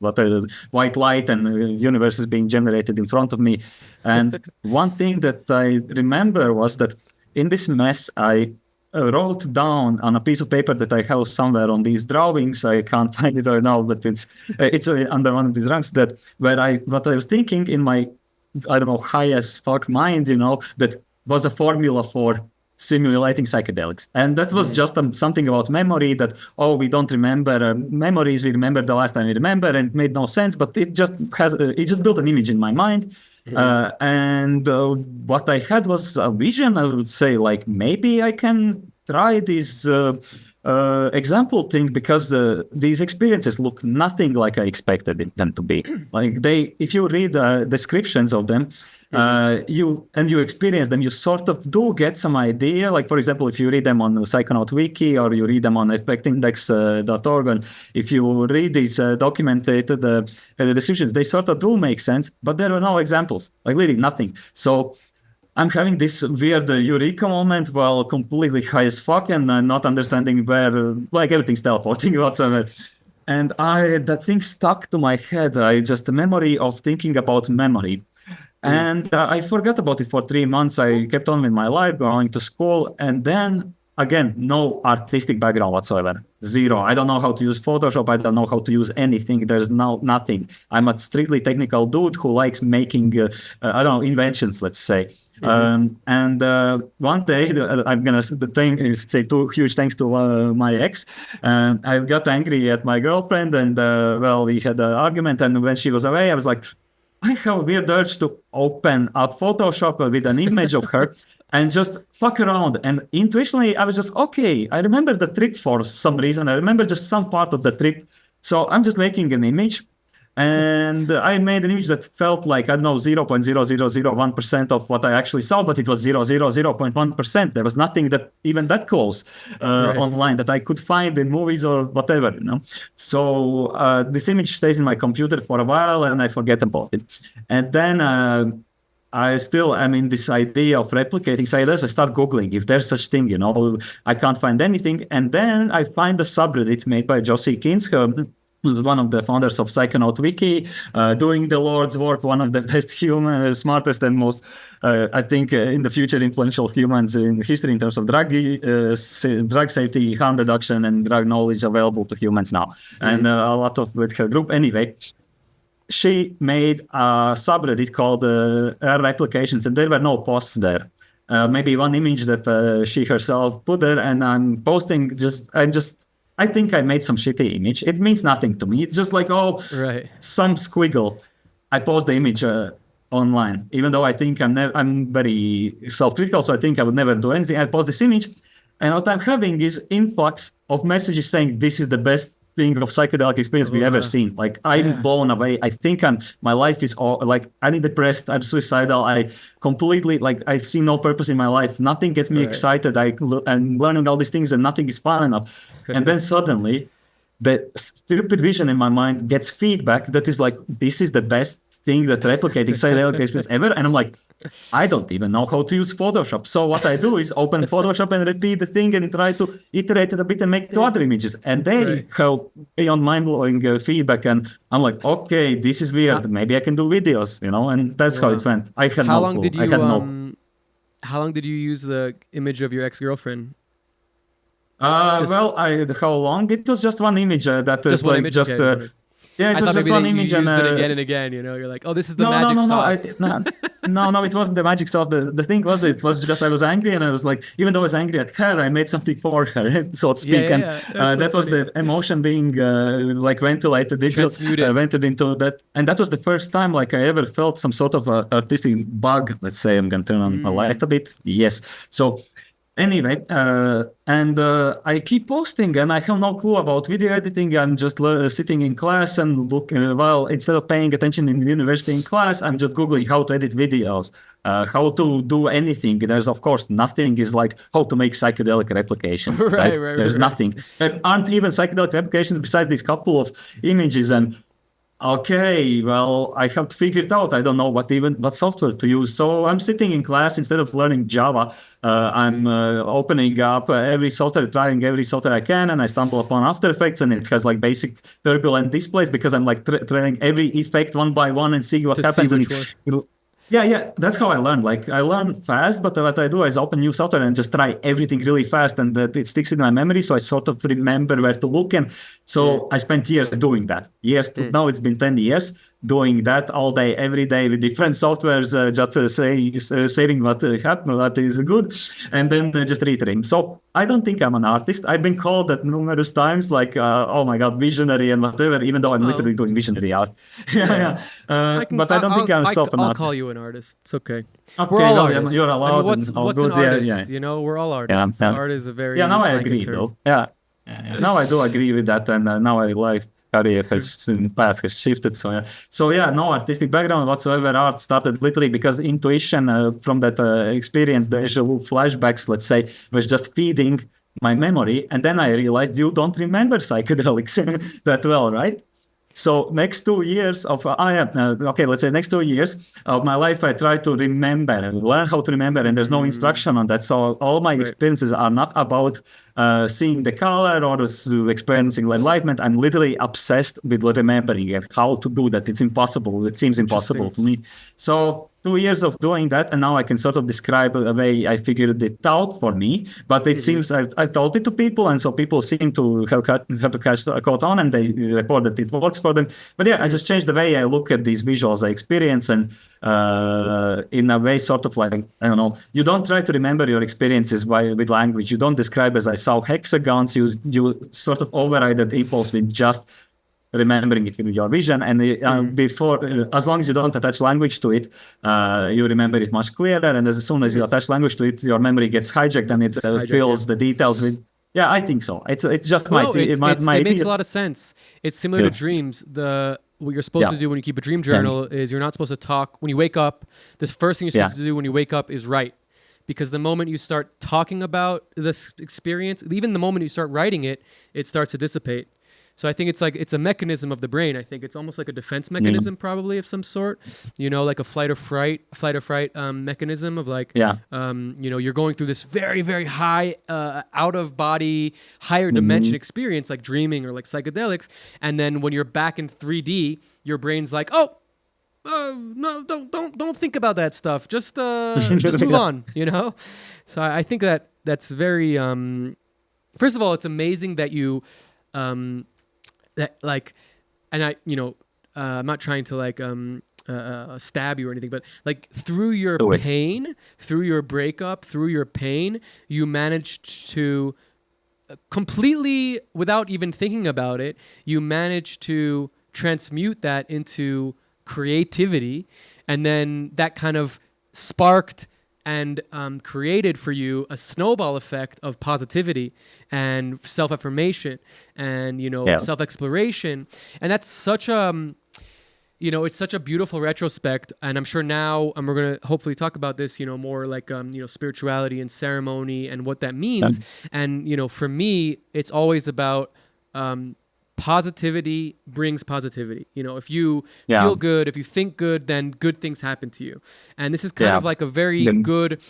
white light, and universe is being generated in front of me. And one thing that I remember was that in this mess, I wrote down on a piece of paper that I have somewhere on these drawings. I can't find it right now, but it's under one of these ranks that what I was thinking in my, I don't know, high as fuck mind, that was a formula for simulating psychedelics. And that was just something about memory that, we don't remember memories. We remember the last time we remember, and it made no sense, but it just built an image in my mind. And what I had was a vision. I would say, like, maybe I can try this example thing, because these experiences look nothing like I expected them to be. Like if you read descriptions of them, you experience them, you sort of do get some idea. Like, for example, if you read them on the Psychonaut Wiki, or you read them on effectindex.org, and if you read these documented descriptions, they sort of do make sense, but there are no examples, like really nothing. So I'm having this weird eureka moment while completely high as fuck and not understanding where, like, everything's teleporting whatsoever. And that thing stuck to my head. The memory of thinking about memory. And I forgot about it for 3 months. I kept on with my life, going to school, and then again, no artistic background whatsoever. Zero. I don't know how to use Photoshop. I don't know how to use anything. There's nothing. I'm a strictly technical dude who likes making, inventions, let's say. And one day, I'm gonna say two huge thanks to my ex. I got angry at my girlfriend, and we had an argument. And when she was away, I was like, I have a weird urge to open up Photoshop with an image of her and just fuck around. And intuitionally, I was just, okay, I remember the trip for some reason. I remember just some part of the trip. So I'm just making an image. And I made an image that felt like, I don't know, 0.0001% of what I actually saw, but it was 0.1%. There was nothing even that close online that I could find in movies or whatever, So this image stays in my computer for a while, and I forget about it. And then I still am in this idea of replicating psychedelics. I start Googling if there's such thing, I can't find anything. And then I find a subreddit made by Josie Kinsk, who's one of the founders of Psychonaut Wiki, doing the Lord's work, one of the best smartest and most, I think, in the future, influential humans in history in terms of drug safety, harm reduction, and drug knowledge available to humans now. And a lot of with her group. Anyway, she made a subreddit called Replications, and there were no posts there. Maybe one image that she herself put there, and I'm posting I think I made some shitty image. It means nothing to me. It's just like, some squiggle. I post the image online, even though I think I'm very self-critical, so I think I would never do anything. I post this image, and what I'm having is influx of messages saying this is the best thing of psychedelic experience we've ever seen. Like, I'm blown away. I think my life is all, like, I'm depressed, I'm suicidal, I completely, like, I see no purpose in my life. Nothing gets me excited. I'm learning all these things and nothing is fun enough. And then suddenly the stupid vision in my mind gets feedback that is like, this is the best thing that replicating psychedelic experience ever. And I'm like, I don't even know how to use Photoshop. So what I do is open Photoshop and repeat the thing and try to iterate it a bit and make two other images. And they have beyond mind-blowing feedback. And I'm like, okay, this is weird. Maybe I can do videos, and that's how it went. I had How no long clue. did you I had no. how long did you use the image of your ex-girlfriend? Well, how long? It was just one image that is Just one like image? just. Okay, Yeah, I it was thought just maybe one that you image used and it again and again. You're like, oh, this is the no, magic no, sauce. no, it wasn't the magic sauce. The thing was, it was just I was angry, and I was like, even though I was angry at her, I made something for her, so to speak. And That's so that was funny. the emotion being like ventilated, Transmuted. vented into that, and that was the first time like I ever felt some sort of artistic bug. Let's say I'm gonna turn on a light a bit. Yes, so. Anyway, I keep posting, and I have no clue about video editing. I'm just sitting in class and instead of paying attention in university in class, I'm just Googling how to edit videos, how to do anything. There's, of course, nothing is like how to make psychedelic replications, right? There's nothing. There aren't even psychedelic replications besides these couple of images. And okay, well, I have to figure it out. I don't know what software to use. So I'm sitting in class instead of learning Java. I'm opening up every software, trying every software I can, and I stumble upon After Effects, and it has like basic turbulent displays because I'm like trying every effect one by one and seeing what happens. Yeah, that's how I learn. Like I learn fast, but what I do is open new software and just try everything really fast, and it sticks in my memory. So I sort of remember where to look, and so I spent years doing that. Now it's been 10 years doing that all day, every day with different softwares, just saying what happened, what is good, and then just reiterating. So I don't think I'm an artist. I've been called that numerous times, like oh my god, visionary and whatever. Even though I'm literally doing visionary art. yeah. But I don't think I'm self an I'll artist. call you an artist. It's okay. Okay, We're all well, artists. you're allowed. what's and all an good. artist? Yeah. We're all artists. Yeah. Art is a very Now I blanket agree term. though. Yeah. Now I do agree with that, and now I life career has in the past has shifted. So yeah, no artistic background whatsoever. Art started literally because intuition from that experience, the deja vu flashbacks, let's say, was just feeding my memory, and then I realized you don't remember psychedelics that well, right? So next 2 years of next 2 years of my life, I try to learn how to remember, and there's no instruction on that. So all my experiences are not about seeing the color or experiencing enlightenment. I'm literally obsessed with remembering and how to do that. It's impossible. It seems impossible to me. So 2 years of doing that, and now I can sort of describe a way I figured it out for me. But it seems I've told it to people, and so people seem to have to catch caught on, and they report that it works for them. But yeah, I just changed the way I look at these visuals I experience, and in a way, sort of like, I don't know, you don't try to remember your experiences with language. You don't describe as I saw hexagons. You sort of override that impulse with just remembering it with your vision, and as long as you don't attach language to it, you remember it much clearer, and as soon as you attach language to it, your memory gets hijacked, and it fills the details with. Yeah, I think so. It's just it makes a lot of sense. It's similar to dreams. What you're supposed to do when you keep a dream journal is you're not supposed to talk when you wake up. This first thing you're supposed to do when you wake up is write. Because the moment you start talking about this experience, even the moment you start writing it, it starts to dissipate. So I think it's a mechanism of the brain. I think it's almost like a defense mechanism, probably of some sort. Like a flight or fright mechanism of like, you're going through this very, very high, out of body, higher dimension experience, like dreaming or like psychedelics. And then when you're back in 3D, your brain's like, no, don't think about that stuff. Just move on. So I think that's very. First of all, it's amazing that you. That like, and I'm not trying to like stab you or anything, but like through your pain, through your breakup, through your pain, you managed to completely, without even thinking about it, you managed to transmute that into creativity, and then that kind of sparked and created for you a snowball effect of positivity and self-affirmation and, self-exploration. And that's such it's such a beautiful retrospect. And I'm sure now, and we're going to hopefully talk about this, more like, spirituality and ceremony and what that means. And, for me, it's always about positivity brings positivity. You know, if you Yeah. feel good, if you think good, then good things happen to you. And this is kind of like a very Then- good.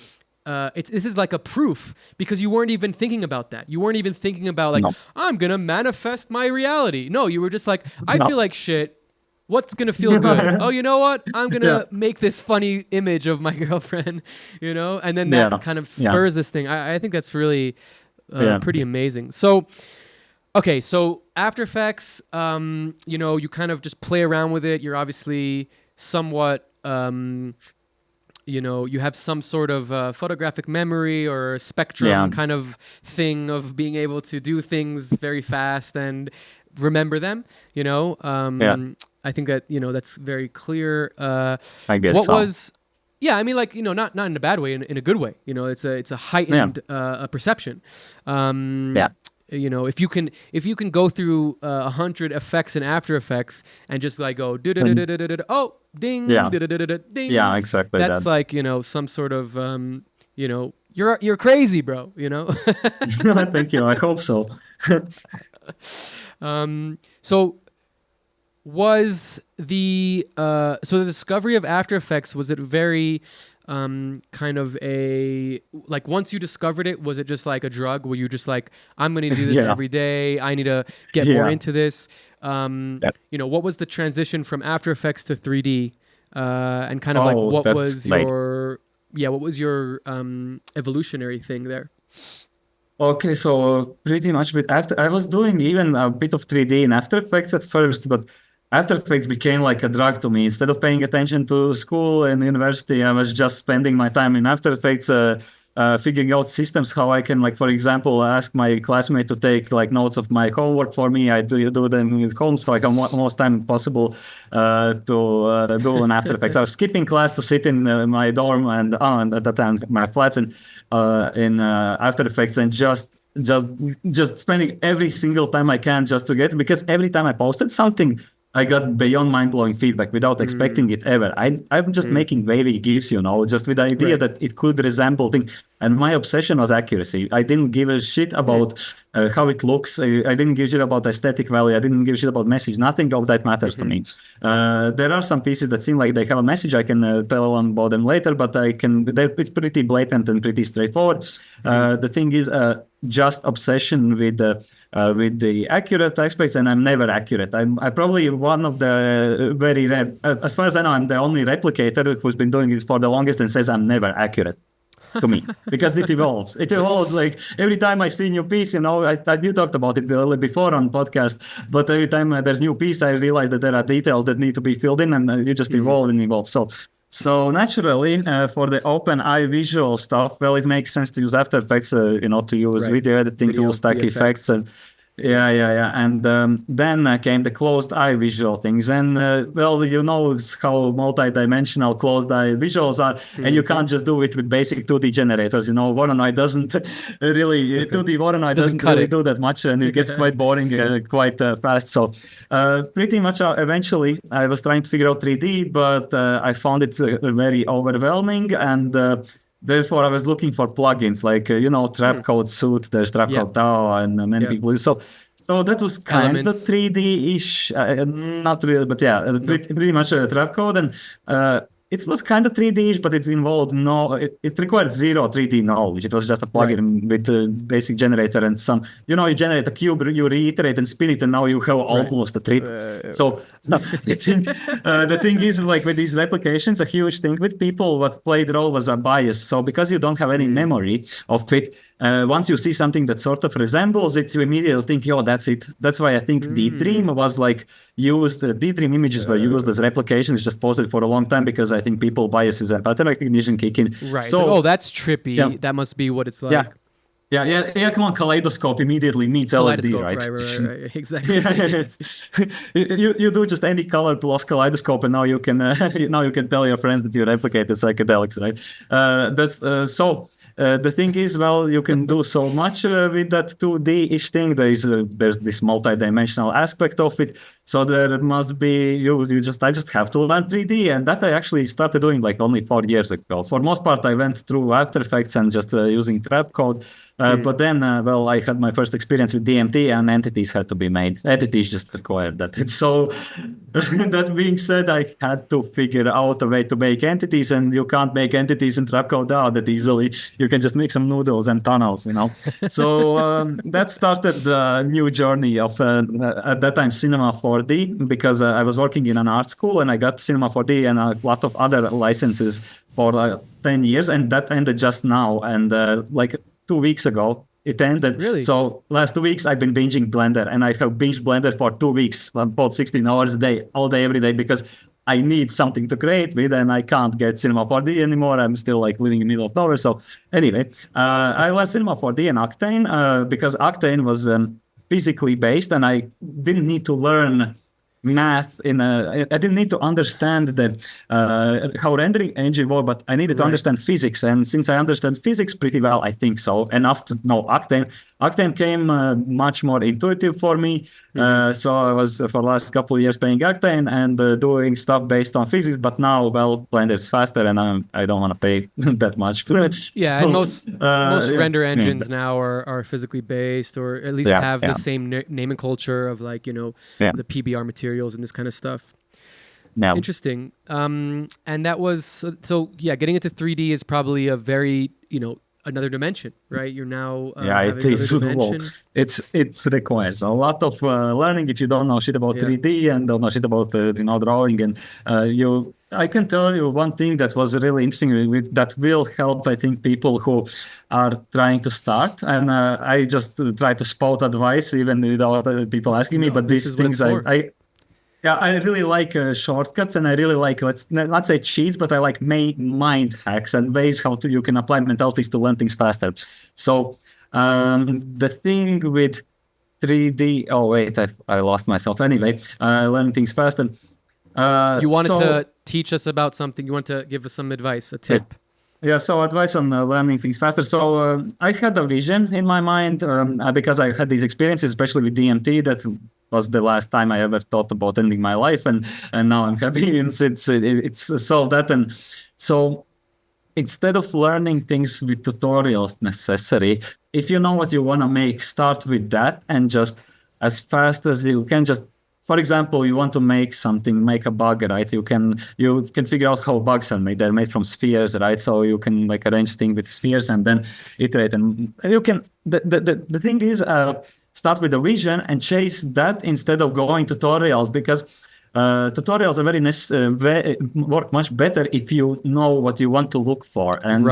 This is like a proof because you weren't even thinking about that. You weren't even thinking about like No. I'm gonna manifest my reality. No, you were just like I No. feel like shit. What's gonna feel good? Oh, you know what? I'm gonna Yeah. make this funny image of my girlfriend, you know, and then that Yeah. kind of Yeah. spurs this thing. I think that's really Yeah. pretty amazing. So, okay, so After Effects, you know, you kind of just play around with it. You're obviously somewhat, you know, you have some sort of photographic memory or spectrum Yeah. kind of thing of being able to do things very fast and remember them, you know. Yeah. I think that, you know, that's very clear. I guess What so. was... Yeah, I mean, like, you know, not in a bad way, in a good way. You know, it's a heightened perception. Yeah. You know, if you can go through 100 effects in After Effects and just like go oh ding Yeah. ding, Yeah, exactly that's that. like, you know, some sort of you know, you're crazy, bro. You know. Thank you. I hope so. So was the discovery of After Effects, was it very kind of a, like, once you discovered it, was it just like a drug? Were you just like, I'm going to do this Yeah. every day, I need to get more Yeah. into this? You know, what was the transition from After Effects to 3D? And kind of like, Oh, what that's was like- your evolutionary thing there? Okay, so pretty much after I was doing even a bit of 3D in After Effects at first, but After Effects became like a drug to me. Instead of paying attention to school and university, I was just spending my time in After Effects, figuring out systems, how I can, like, for example, ask my classmate to take like notes of my homework for me. I do them with home, so I can most time possible to do in After Effects. I was skipping class to sit in my dorm and at that time my flat in After Effects and just spending every single time I can just to get, because every time I posted something, I got beyond mind-blowing feedback without expecting it ever. I'm just making wavy GIFs, you know, just with the idea Right. that it could resemble things. And my obsession was accuracy. I didn't give a shit about how it looks. I didn't give a shit about aesthetic value. I didn't give a shit about message. Nothing of that matters to me. There are some pieces that seem like they have a message. I can tell on about them later, but it's pretty blatant and pretty straightforward. The thing is, just obsession with the accurate aspects, and I'm never accurate. I'm probably one of the very rare, as far as I know, I'm the only replicator who's been doing this for the longest and says I'm never accurate. To me, because it evolves. It evolves, like every time I see a new piece, you know, you talked about it before on podcast, but every time there's new piece, I realize that there are details that need to be filled in, and you just evolve and evolve. So naturally, for the open eye visual stuff, well, it makes sense to use After Effects, you know, to use Right. video editing Video tools, stack VFX. effects, and and then came the closed eye visual things, and well, you know how multi-dimensional closed eye visuals are, and you can't just do it with basic 2D generators. You know, Voronoi doesn't really 2D Voronoi doesn't cut really it. do that much, and it gets quite boring quite fast. So pretty much eventually I was trying to figure out 3D, but I found it very overwhelming, and therefore I was looking for plugins like you know, Trapcode Suite, there's Trapcode Tao, and many Yeah. people. So that was kind of Elements. 3D-ish, not really, but yeah, pretty much Trapcode, and it was kind of 3D-ish, but it involved it required zero 3D knowledge. It was just a plugin with a basic generator and some, you know, you generate a cube, you reiterate and spin it, and now you have almost a 3D. So the thing is, like with these replications, a huge thing with people, what played role was a bias. So because you don't have any memory of it, once you see something that sort of resembles it, you immediately think, yo, that's it. That's why I think D-Dream was like used, D-Dream images were used as replications, just posted for a long time, because I think people biases and pattern recognition kick in. Right. So, It's like, oh, that's trippy. Yeah. That must be what it's like. Yeah, come on, Kaleidoscope immediately meets LSD, Kaleidoscope, right? right. Exactly. You do just any color plus kaleidoscope, and now you can tell your friends that you replicate the psychedelics, right? The thing is, well, you can do so much with that 2D-ish thing. There's this multi-dimensional aspect of it. So there must be I just have to learn 3D, and that I actually started doing like only 4 years ago. For most part, I went through After Effects and just using Trapcode. But then, well, I had my first experience with DMT, and entities had to be made. Entities just required that. So, that being said, I had to figure out a way to make entities, and you can't make entities in Trapcode DAO that easily. You can just make some noodles and tunnels, So that started the new journey of at that time Cinema 4D, because I was working in an art school and I got Cinema 4D and a lot of other licenses for 10 years, and that ended just now. And like 2 weeks ago, it ended. Really? So last 2 weeks, I've been binging Blender, and I have binged Blender for 2 weeks, about 16 hours a day, all day, every day, because I need something to create with, and I can't get Cinema 4D anymore. I'm still like living in the middle of nowhere. So anyway, I left Cinema 4D and Octane because Octane was physically based, and I didn't need to learn math I didn't need to understand how rendering engine worked, but I needed to understand physics. And since I understand physics pretty well, I think so enough to know Octane. Octane came much more intuitive for me. So I was for the last couple of years playing Octane and doing stuff based on physics. But now, well, Blender is faster, and I don't want to pay that much for it. Yeah, So, and most render yeah. engines now are physically based, or at least have the same name and culture of like the PBR materials and this kind of stuff. Now, Interesting. And that was so yeah. Getting into 3D is probably a very another dimension, right? You're now it is. Well, it requires a lot of learning if you don't know shit about 3D and don't know shit about drawing. And I can tell you one thing that was really interesting that will help, I think, people who are trying to start. And I just try to spout advice even without people asking me. But these things I really like shortcuts, and I really like, let's not say cheats, but I like mind hacks and ways how you can apply mentalities to learn things faster. So the thing with 3D, oh wait, I lost myself. Anyway, learning things faster. You wanted to teach us about something. You want to give us some advice, a tip. Yeah, so advice on learning things faster. So I had a vision in my mind because I had these experiences, especially with DMT, that was the last time I ever thought about ending my life, and now I'm happy. It's solved that. And so instead of learning things with tutorials necessary, if you know what you want to make, start with that, and just as fast as you can, just, for example, you want to make something, make a bug, right? You can figure out how bugs are made. They're made from spheres, right? So you can like arrange things with spheres and then iterate. And you can, the thing is, start with a vision and chase that instead of going tutorials, because tutorials are work much better if you know what you want to look for. And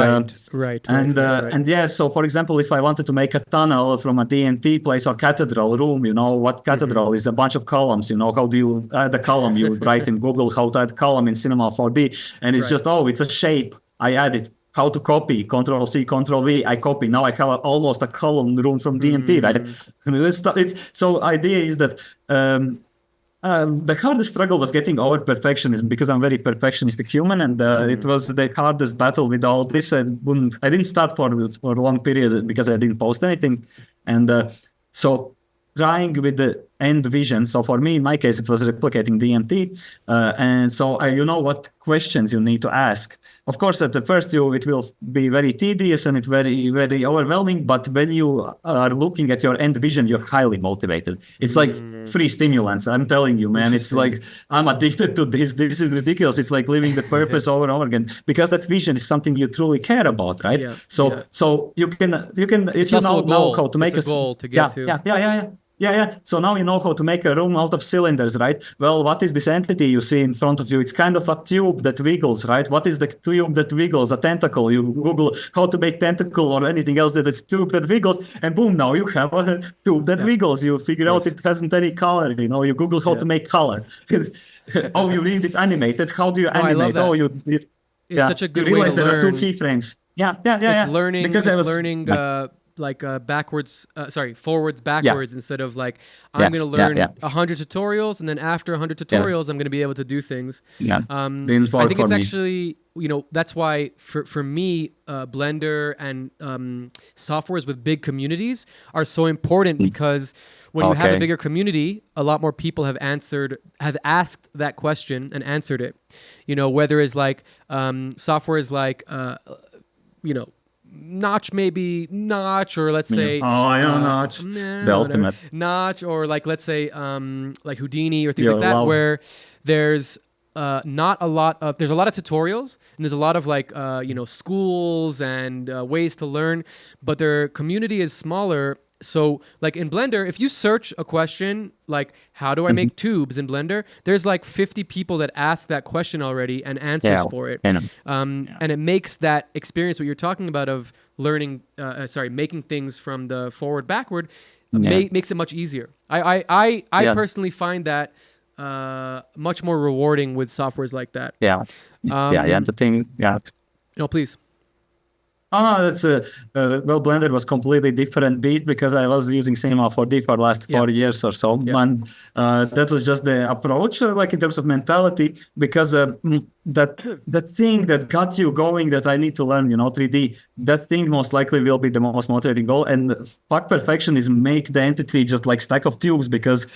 right. And yeah, so for example, if I wanted to make a tunnel from a DMT place or cathedral room, what cathedral is a bunch of columns. How do you add a column? You write in Google how to add a column in Cinema 4D, and it's just it's a shape. I add it. How to copy, Control-C, Control-V, I copy. Now I have almost a column room from DMT, right? So idea is that the hardest struggle was getting over perfectionism, because I'm very perfectionistic human, and it was the hardest battle with all this. I didn't start for a long period because I didn't post anything. And so trying with the end vision. So for me, in my case, it was replicating DMT. And so what questions you need to ask. Of course, at the first it will be very tedious and it's very, very overwhelming. But when you are looking at your end vision, you're highly motivated. It's like free stimulants. I'm telling you, man, it's like, I'm addicted to this. This is ridiculous. It's like living the purpose over and over again, because that vision is something you truly care about, right? Yeah. So you can, if you know how to make a goal to get to. Yeah. So now you know how to make a room out of cylinders, right? Well, what is this entity you see in front of you? It's kind of a tube that wiggles, right? What is the tube that wiggles? A tentacle. You Google how to make tentacle or anything else that is tube that wiggles, and boom, now you have a tube that wiggles. You figure out it hasn't any color. You Google how to make color. Oh, you need it animated. How do you animate? I love that. It's such a good way to learn. There are two keyframes. Yeah. It's learning. Because it's learning. Forwards, backwards, instead of like, I'm going to learn 100 tutorials, and then after 100 tutorials, I'm going to be able to do things. Yeah. I think it's actually, that's why for me, Blender and softwares with big communities are so important, because when you have a bigger community, a lot more people have asked that question and answered it. Whether it's like software is like, Notch, maybe Notch, or let's say I know Notch, nah, the whatever. ultimate. Notch, or like let's say like Houdini or things Your like that, love. where there's not a lot of there's a lot of tutorials and there's a lot of like schools and ways to learn, but their community is smaller. So like in Blender, if you search a question like how do I make tubes in Blender, there's like 50 people that ask that question already and answers for it. I know. And it makes that experience what you're talking about of learning making things from the forward backward makes it much easier. I personally find that much more rewarding with softwares like that. And the thing, No, please. Oh, no, that's well, Blender was completely different beast because I was using Cinema 4D for the last 4 years or so, and that was just the approach, like in terms of mentality, because that thing that got you going, that I need to learn, 3D, that thing most likely will be the most motivating goal. And fuck perfection is make the entity just like stack of tubes, because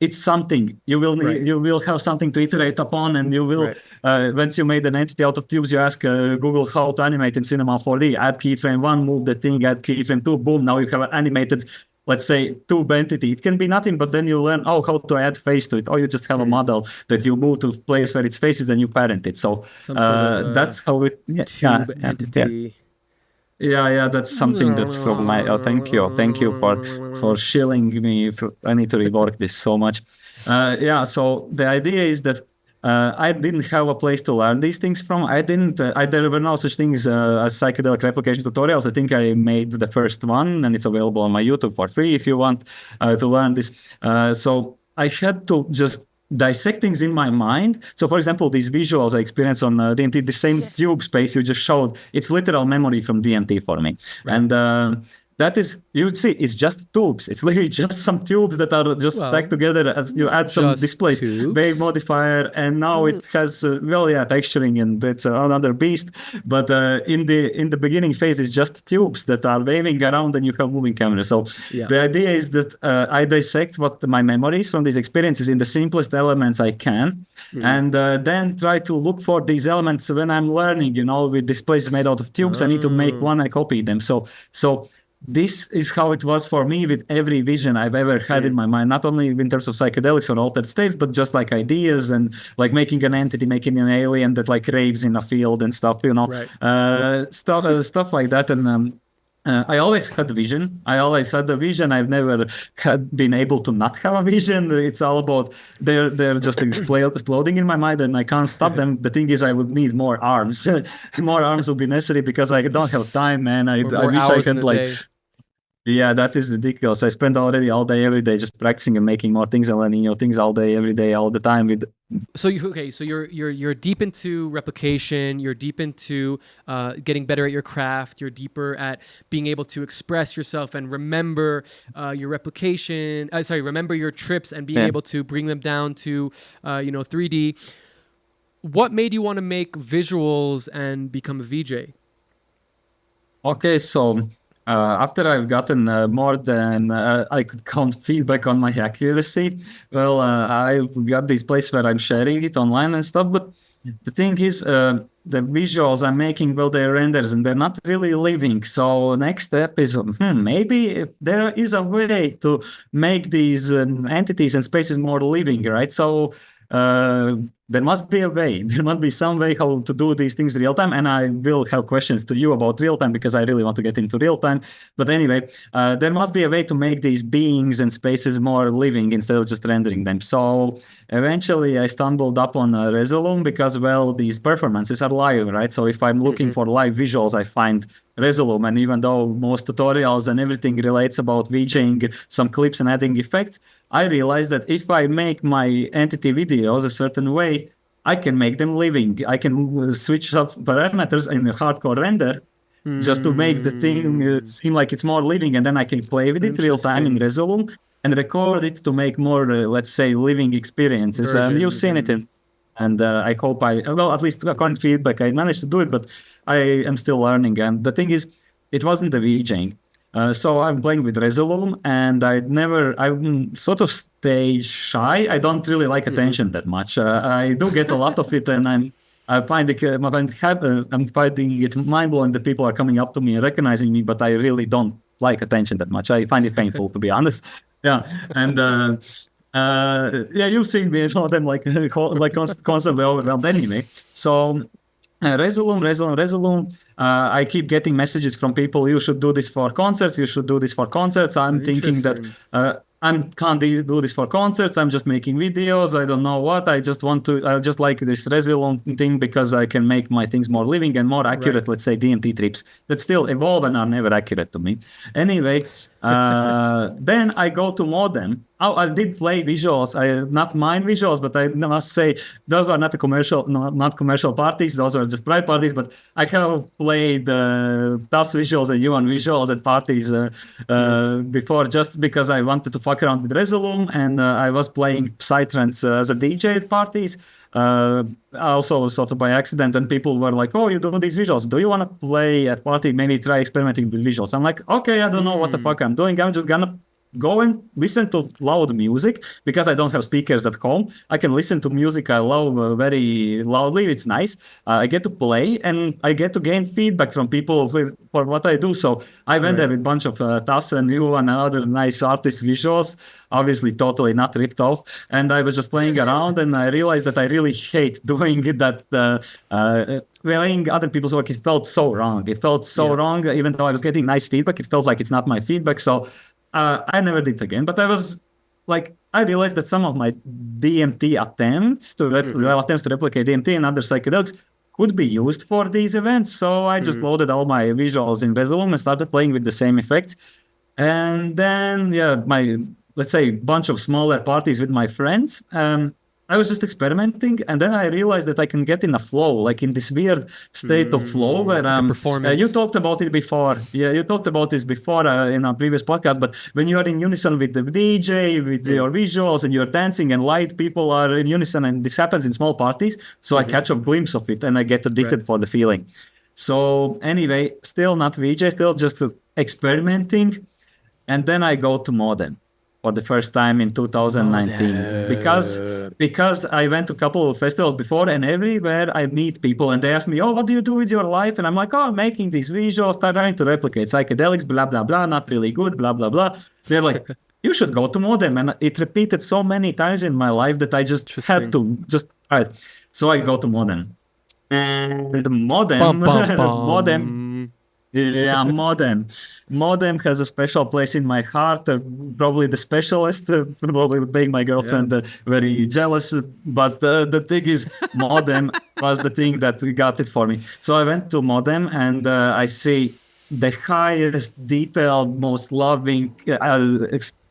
it's something you will need, you will have something to iterate upon, and you will once you made an entity out of tubes, you ask Google how to animate in Cinema 4D, add keyframe 1, move the thing, add keyframe 2, boom, now you have an animated, let's say, tube entity. It can be nothing, but then you learn how to add face to it, or you just have a model that you move to a place where its face is and you parent it. So that's how it tube entity. Yeah, that's something that's from my. Thank you for shilling me. I need to rework this so much. So the idea is that I didn't have a place to learn these things from. There were no such things as psychedelic replication tutorials. I think I made the first one, and it's available on my YouTube for free if you want to learn this. So I had to just dissect things in my mind. So, for example, these visuals I experienced on DMT, the same tube space you just showed, it's literal memory from DMT for me. And that is, you would see, it's just tubes. It's literally just some tubes that are just stacked together as you add some displays, wave modifier, and now it has, texturing, and it's another beast. But in the beginning phase, it's just tubes that are waving around and you have moving cameras. So the idea is that I dissect what my memories from these experiences in the simplest elements I can, and then try to look for these elements when I'm learning, with displays made out of tubes. I need to make one, I copy them. So this is how it was for me with every vision I've ever had in my mind, not only in terms of psychedelics or altered states, but just like ideas and like making an entity, making an alien that like raves in a field and stuff, stuff like that. And I always had vision. I've never had been able to not have a vision. It's all about they're just exploding in my mind, and I can't stop them. The thing is, I would need more arms. More arms would be necessary because I don't have time, man. I wish I had like. Yeah, that is ridiculous. I spend already all day, every day, just practicing and making more things and learning new things all day, every day, all the time. So you're deep into replication. You're deep into getting better at your craft. You're deeper at being able to express yourself and remember your replication. Remember your trips and being able to bring them down to 3D. What made you want to make visuals and become a VJ? Okay, so. After I've gotten more than I could count feedback on my accuracy, I got this place where I'm sharing it online and stuff. But the thing is, the visuals I'm making, they're renders and they're not really living. So next step is maybe if there is a way to make these entities and spaces more living, right? So there must be a way. There must be some way how to do these things real time. And I will have questions to you about real time because I really want to get into real time. But anyway, there must be a way to make these beings and spaces more living instead of just rendering them. So eventually I stumbled up on Resolume because, these performances are live, right? So if I'm looking for live visuals, I find Resolume. And even though most tutorials and everything relates about VJing some clips and adding effects, I realized that if I make my entity videos a certain way, I can make them living. I can switch up parameters in a hardcore render just to make the thing seem like it's more living, and then I can play with it real time in Resolume and record it to make more, let's say, living experiences. And you've seen it and I hope at least according to feedback, I managed to do it, but I am still learning. And the thing is, it wasn't the VJing. So I'm playing with Resolume, and I'm sort of stage shy. I don't really like attention that much. I do get a lot of it, and I'm finding it mind blowing that people are coming up to me and recognizing me, but I really don't like attention that much. I find it painful, to be honest. Yeah, and yeah, you've seen me, some of them constantly overwhelmed anyway. So Resolume. I keep getting messages from people. You should do this for concerts. You should do this for concerts. I'm thinking that I can't do this for concerts. I'm just making videos. I don't know what. I just like this Resolume thing because I can make my things more living and more accurate. Right. Let's say DMT trips that still evolve and are never accurate to me. Anyway, then I go to Modem. I did play visuals. Not mine visuals, but I must say those are not commercial parties. Those are just private parties. But I have played TAS visuals and Yuan visuals at parties before, just because I wanted to fuck around with Resolume, and I was playing Psytrance as a DJ at parties. Also sort of by accident, and people were like, "Oh, you do these visuals. Do you want to play at party? Maybe try experimenting with visuals." I'm like, "Okay, I don't know what the fuck I'm doing. I'm just gonna go and listen to loud music because I don't have speakers at home. I can listen to music I love very loudly. It's nice. I get to play and I get to gain feedback from people for what I do." So I went there with a bunch of TAS and you and other nice artist visuals, obviously totally not ripped off. And I was just playing around, and I realized that I really hate doing that. Playing other people's work, it felt so wrong. It felt so wrong, even though I was getting nice feedback. It felt like it's not my feedback. So I never did again, but I was like, I realized that some of my DMT attempts to replicate DMT and other psychedelics could be used for these events. So I just loaded all my visuals in Resolume and started playing with the same effects. And then, let's say, bunch of smaller parties with my friends. I was just experimenting, and then I realized that I can get in a flow, like in this weird state of flow where performance. You talked about it before. Yeah, you talked about this before in our previous podcast. But when you are in unison with the DJ, with your visuals, and you're dancing, and light people are in unison, and this happens in small parties, so I catch a glimpse of it, and I get addicted for the feeling. So anyway, still not VJ, still just experimenting, and then I go to Modem for the first time in 2019 because I went to a couple of festivals before, and everywhere I meet people and they ask me, "Oh, what do you do with your life?" And I'm like, "Oh, I'm making these visuals, trying to replicate psychedelics, blah, blah, blah, not really good, blah, blah, blah." They're like, "You should go to Modem." And it repeated so many times in my life that I just had to just try it. So I go to Modem. And Modem. Yeah, Modem has a special place in my heart. Probably the specialist, probably would make my girlfriend very jealous. But the thing is, Modem was the thing that got it for me. So I went to Modem, and I see the highest detailed, most loving expressions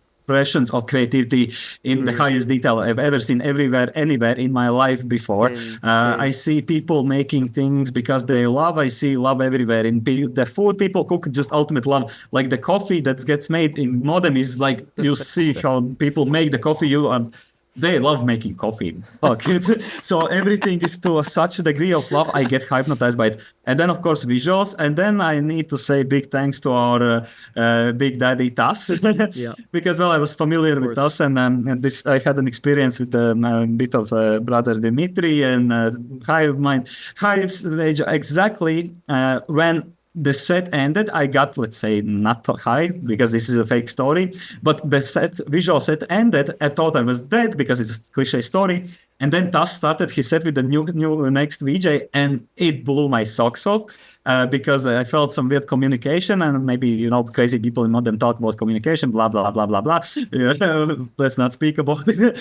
of creativity in the highest detail I've ever seen everywhere, anywhere in my life before. I see people making things because they love. I see love everywhere. In the food people cook, just ultimate love. Like the coffee that gets made in Modem is like, you see how people make the coffee. They love making coffee. So everything is to such a degree of love. I get hypnotized by it. And then, of course, visuals. And then I need to say big thanks to our big daddy TAS. Because, I was familiar with TAS, and I had an experience with a bit of brother Dimitri and Hive Mind. Hive Stage, exactly when the set ended, I got, let's say, not high because this is a fake story, but the visual set ended. I thought I was dead because it's a cliche story. And then TAS started his set with the new next VJ, and it blew my socks off because I felt some weird communication, and maybe, crazy people in Modem talk about communication, blah, blah, blah, blah, blah. Let's not speak about it.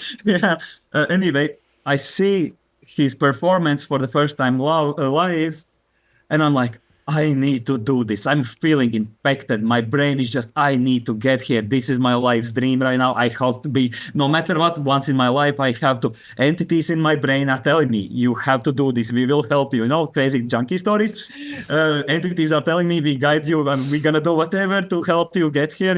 Anyway, I see his performance for the first time live, and I'm like, I need to do this. I'm feeling infected. My brain is just, I need to get here. This is my life's dream right now. I have to be, no matter what, once in my life, I have to. Entities in my brain are telling me, you have to do this. We will help you. Crazy junkie stories. Entities are telling me, we guide you, and we're going to do whatever to help you get here,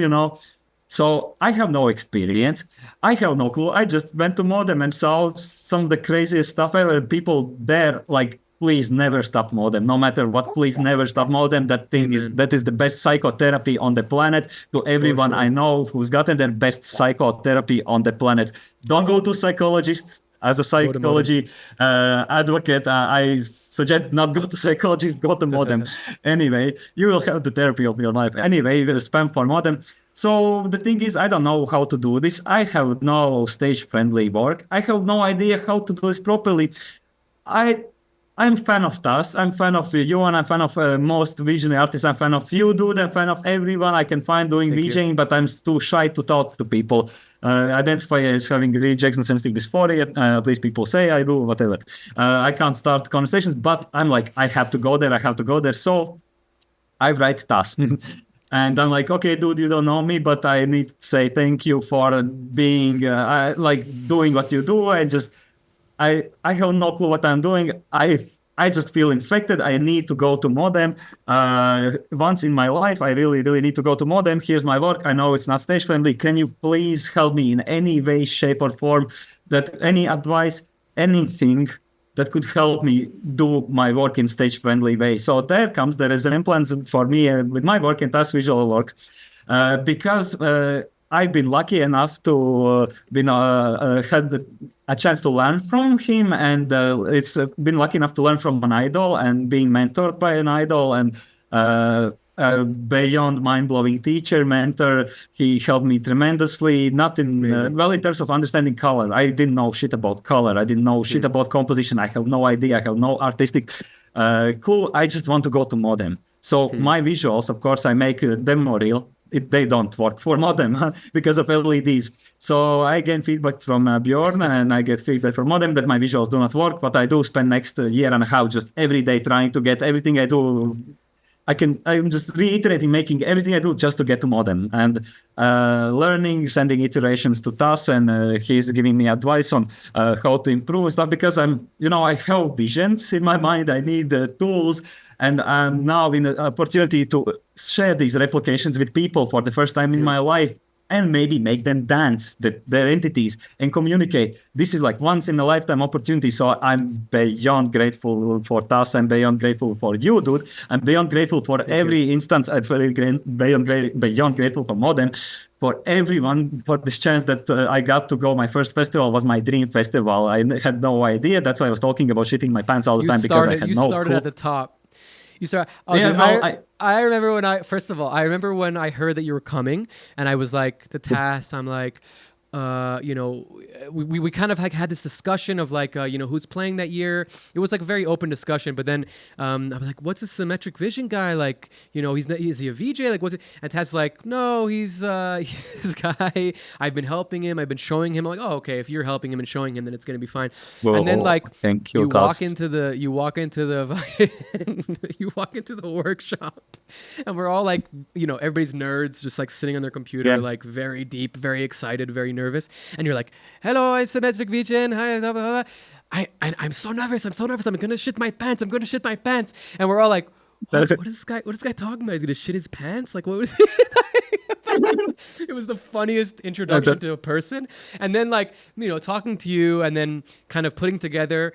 So I have no experience. I have no clue. I just went to Modem and saw some of the craziest stuff ever. People there, like, please never stop Modem. No matter what, please never stop Modem. That is the best psychotherapy on the planet. To everyone I know who's gotten their best psychotherapy on the planet. Don't go to psychologists. as a to modem. psychology advocate, I suggest not go to psychologist, go to modem. Anyway, you will have the therapy of your life. Anyway, you will spam for modem. So the thing is, I don't know how to do this. I have no stage-friendly work. I have no idea how to do this properly. I'm fan of Tas. I'm fan of you, and I'm fan of most visionary artists. I'm fan of you, dude. I'm fan of everyone I can find doing Thank you. VJing, but I'm too shy to talk to people. Identify as having rejection sensitive dysphoria. At least people say I do, whatever. I can't start conversations, but I'm like, I have to go there. I have to go there. So I write Tas. And I'm like, okay, dude, you don't know me, but I need to say thank you for being doing what you do. I have no clue what I'm doing. I just feel infected. I need to go to modem. Once in my life, I really, really need to go to modem. Here's my work. I know it's not stage friendly. Can you please help me in any way, shape, or form? That any advice, anything that could help me do my work in stage friendly way. So there comes the resemblance for me with my work in Tas Visual Works, because I've been lucky enough to had a chance to learn from him, and it's been lucky enough to learn from an idol and being mentored by an idol, and beyond mind-blowing teacher, mentor. He helped me tremendously, not in in terms of understanding color. I didn't know shit about color. I didn't know shit about composition. I have no idea. I have no artistic clue. I just want to go to modem. So my visuals, of course, I make demo reel. They don't work for modem because of LEDs. So I get feedback from Bjorn, and I get feedback from modem that my visuals do not work. But I do spend next year and a half just every day trying to get everything I do. I'm just reiterating, making everything I do just to get to modem, and learning, sending iterations to Tas, and he's giving me advice on how to improve stuff, because I have visions in my mind. I need tools, and I'm now in the opportunity to share these replications with people for the first time in my life, and maybe make them dance, their entities, and communicate. This is like once in a lifetime opportunity. So I'm beyond grateful for Tas. I'm beyond grateful for you, dude. I'm beyond grateful for every instance. I'm beyond grateful for modem, for everyone, for this chance that I got to go. My first festival was my dream festival. I had no idea. That's why I was talking about shitting my pants all the time, because I had no started clue. at the top. You start. Oh, Yeah, dude, no, I remember when I remember when I heard that you were coming, and I was like, the TAS. I'm like, we kind of like had this discussion of like, who's playing that year. It was like a very open discussion. But then I was like, what's a Symmetric Vision guy? Like, is he a VJ? Like, what's it? And Taz like, no, he's this guy. I've been helping him. I've been showing him. I'm like, oh, okay. If you're helping him and showing him, then it's gonna be fine. And then like, thank you, you Tas. walk into the you walk into the workshop, and we're all like, everybody's nerds, just like sitting on their computer, like very deep, very excited, very nervous. And you're like, hello, I'm Symmetric Vision. Hi, blah, blah, blah. I'm so nervous. I'm gonna shit my pants. And we're all like, what is this guy talking about? He's gonna shit his pants? Like, what was he it was the funniest introduction to a person. And then like, talking to you, and then kind of putting together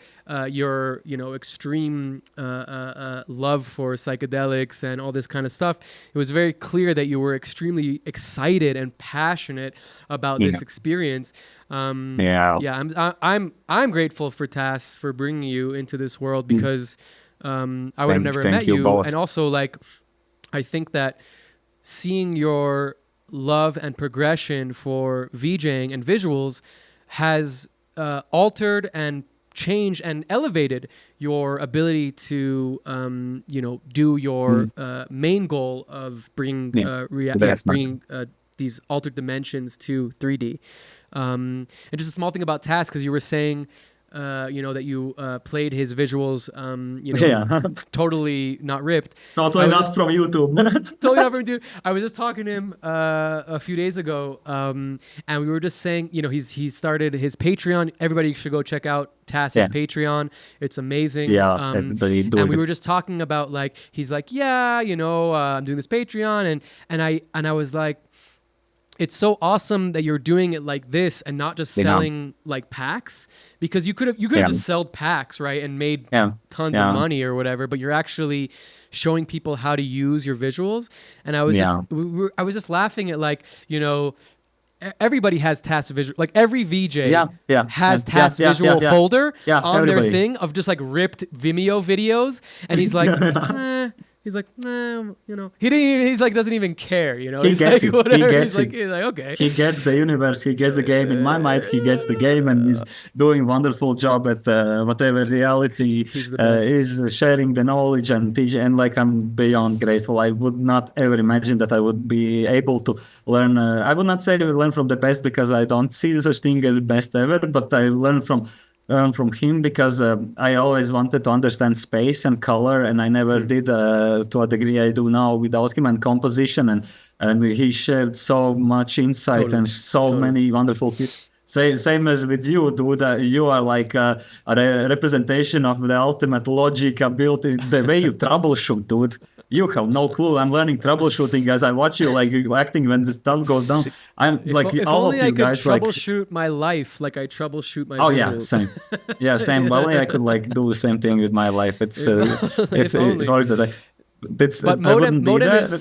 your, extreme love for psychedelics and all this kind of stuff. It was very clear that you were extremely excited and passionate about this experience. I'm grateful for Tas for bringing you into this world, because I would have never met you. Both. And also, like, I think that seeing your love and progression for VJing and visuals has altered and changed and elevated your ability to, do your main goal of bringing these altered dimensions to 3D. And just a small thing about Tas, because you were saying, that you played his visuals, totally not ripped. Totally not from YouTube. Totally not from YouTube. I was just talking to him a few days ago, and we were just saying, he started his Patreon. Everybody should go check out TAS's Patreon. It's amazing. And we were just talking about, like, he's like, I'm doing this Patreon, and I was like, it's so awesome that you're doing it like this and not just selling like packs, because you could have just sold packs, right, and made tons of money or whatever, but you're actually showing people how to use your visuals. And I was I was just laughing at, like, everybody has task visual, like every VJ Yeah, has yeah, task yeah, visual yeah. folder Yeah, on everybody. their thing of just like ripped Vimeo videos, and he's like, he's like, nah, you know, he's like doesn't even care, you know. He He's gets like, it. whatever. He gets He's like, okay. He gets the universe. He gets the game. In my mind, he gets the game, and he's doing wonderful job at whatever reality. He's the best. He's sharing the knowledge and teaching. And like I'm beyond grateful. I would not ever imagine that I would be able to learn. I would not say to learn from the best because I don't see such thing as best ever. But I learn from him because I always wanted to understand space and color, and I never did to a degree I do now without him, and composition, and he shared so much insight Totally. and so many wonderful people. Same as with you, dude. You are like a representation of the ultimate logic ability. The way you troubleshoot, dude. You have no clue. I'm learning troubleshooting as I watch you, like you acting when the stuff goes down. I'm like If all only of you I could guys, like. troubleshoot my life like I troubleshoot my Oh yeah, visuals. same. Yeah, same. Well, I could like do the same thing with my life. It's only. always that it's. But I wouldn't be Modem there. is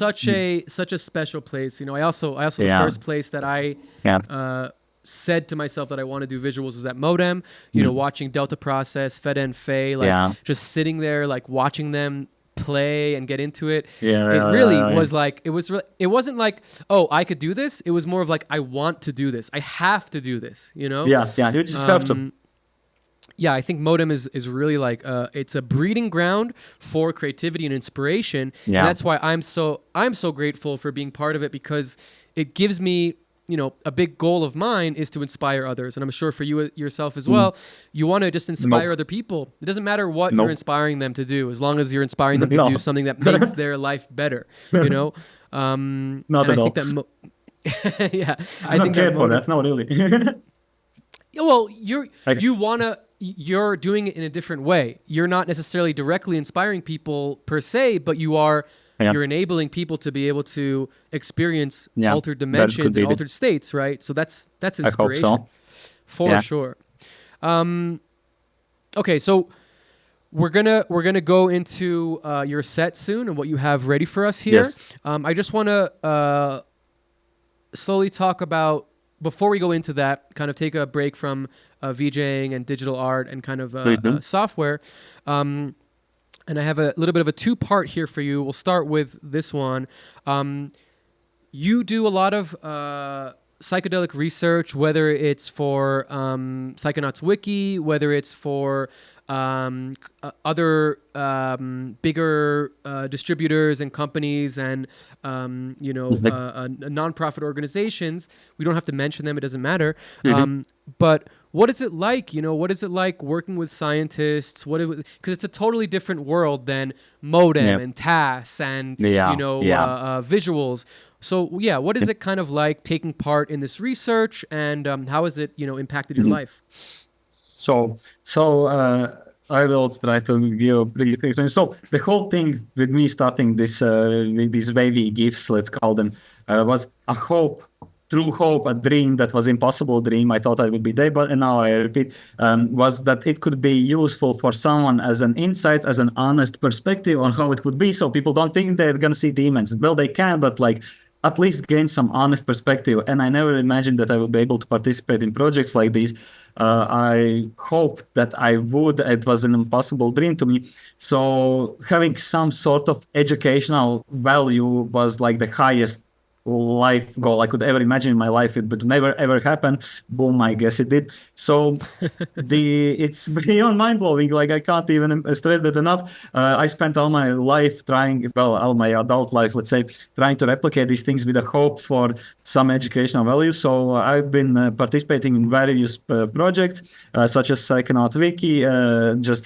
such a special place. You know, I also Yeah. the first place that I Yeah. said to myself that I want to do visuals was at Modem. You know, watching Delta Process, Fed and Faye, like Yeah. just sitting there, like watching them play and get into it. Yeah, It really yeah. was like it wasn't like, oh, I could do this. It was more of like, I want to do this. I have to do this. You know? Yeah, yeah. You just have to. Yeah, I think Modem is really like it's a breeding ground for creativity and inspiration. Yeah. And that's why I'm so grateful for being part of it, because it gives me, you know, a big goal of mine is to inspire others, and I'm sure for you yourself as well. You want to just inspire Nope. other people. It doesn't matter what Nope. you're inspiring them to do, as long as you're inspiring them to No. do something that makes their life better. You know, Not and at I all. think that yeah, I don't think care that for Modem- that. No, really. Yeah, well, Like- you're doing it in a different way. You're not necessarily directly inspiring people per se, but you're enabling people to be able to experience Yeah, altered that could dimensions be and the- altered states, right? So that's I hope inspiration so. for Yeah. sure. Okay, so we're gonna go into your set soon and what you have ready for us here. Yes. I just want to slowly talk about, before we go into that, kind of take a break from VJing and digital art and kind of software. And I have a little bit of a two-part here for you. We'll start with this one. You do a lot of psychedelic research, whether it's for Psychonauts Wiki, whether it's for other bigger distributors and companies and nonprofit organizations. We don't have to mention them; it doesn't matter. But what is it like? You know, what is it like working with scientists? Because it's a totally different world than Modem and TAS and visuals. So yeah, what is it kind of like taking part in this research, and how has it impacted your life? So I will try to give a brief explanation. So the whole thing with me starting this these wavy gifts, let's call them, was a hope, true hope, a dream that was impossible dream. I thought I would be there, but now I repeat, was that it could be useful for someone as an insight, as an honest perspective on how it would be. So people don't think they're gonna see demons. Well, they can, but like at least gain some honest perspective. And I never imagined that I would be able to participate in projects like these. I hoped that I would. It was an impossible dream to me. So having some sort of educational value was like the highest life goal I could ever imagine in my life. It would never ever happen. Boom, I guess it did. So it's beyond mind-blowing. Like I can't even stress that enough. I spent all my life all my adult life, let's say, trying to replicate these things with a hope for some educational value. So I've been participating in various projects such as Psychonaut Wiki, just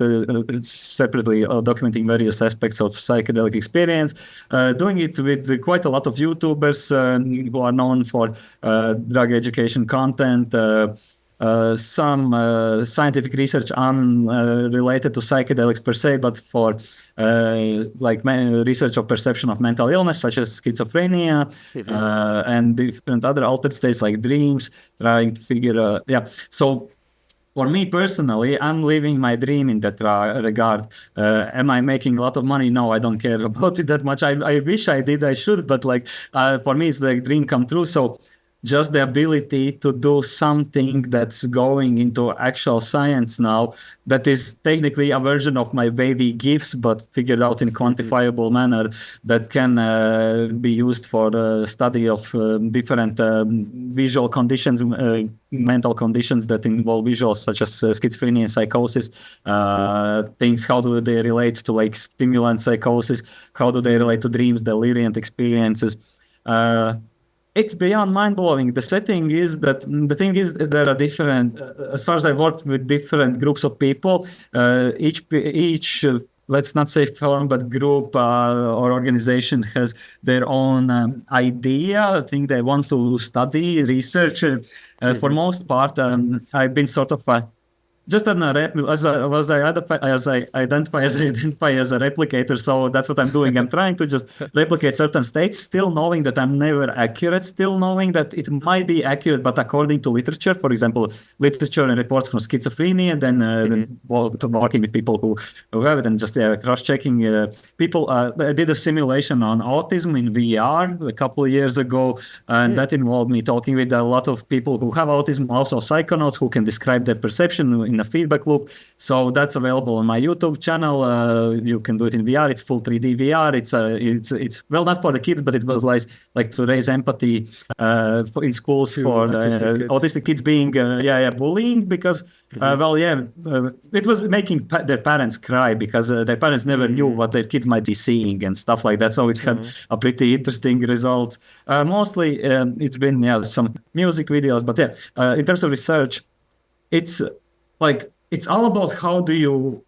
separately documenting various aspects of psychedelic experience, doing it with quite a lot of YouTubers who are known for drug education content, some scientific research related to psychedelics per se, but for research of perception of mental illness, such as schizophrenia, and different other altered states like dreams, trying to figure So for me personally, I'm living my dream in that regard. Am I making a lot of money? No, I don't care about it that much. I wish I did, I should, but for me, it's like dream come true. So just the ability to do something that's going into actual science now, that is technically a version of my wavy GIFs, but figured out in quantifiable manner, that can be used for the study of different visual conditions, mental conditions that involve visuals, such as schizophrenia and psychosis. Things, how do they relate to like stimulant psychosis? How do they relate to dreams, delirium experiences? It's beyond mind-blowing. The thing is that there are different, as far as I've worked with different groups of people, each let's not say firm, but group or organization has their own idea, thing they want to study, research. For most part, I've been sort of just as I identify as a replicator. So that's what I'm doing. I'm trying to just replicate certain states, still knowing that I'm never accurate, still knowing that it might be accurate, but according to literature, for example, literature and reports from schizophrenia, and then working with people who have it, and just cross-checking people. I did a simulation on autism in VR a couple of years ago, and that involved me talking with a lot of people who have autism, also psychonauts who can describe their perception in a feedback loop. So that's available on my YouTube channel. You can do it in VR. It's full 3D VR. It's well, not for the kids, but it was like to raise empathy in schools for autistic kids being bullying, because it was making their parents cry, because their parents never knew what their kids might be seeing and stuff like that. So it had a pretty interesting result. Mostly it's been some music videos, but in terms of research, it's all about how do you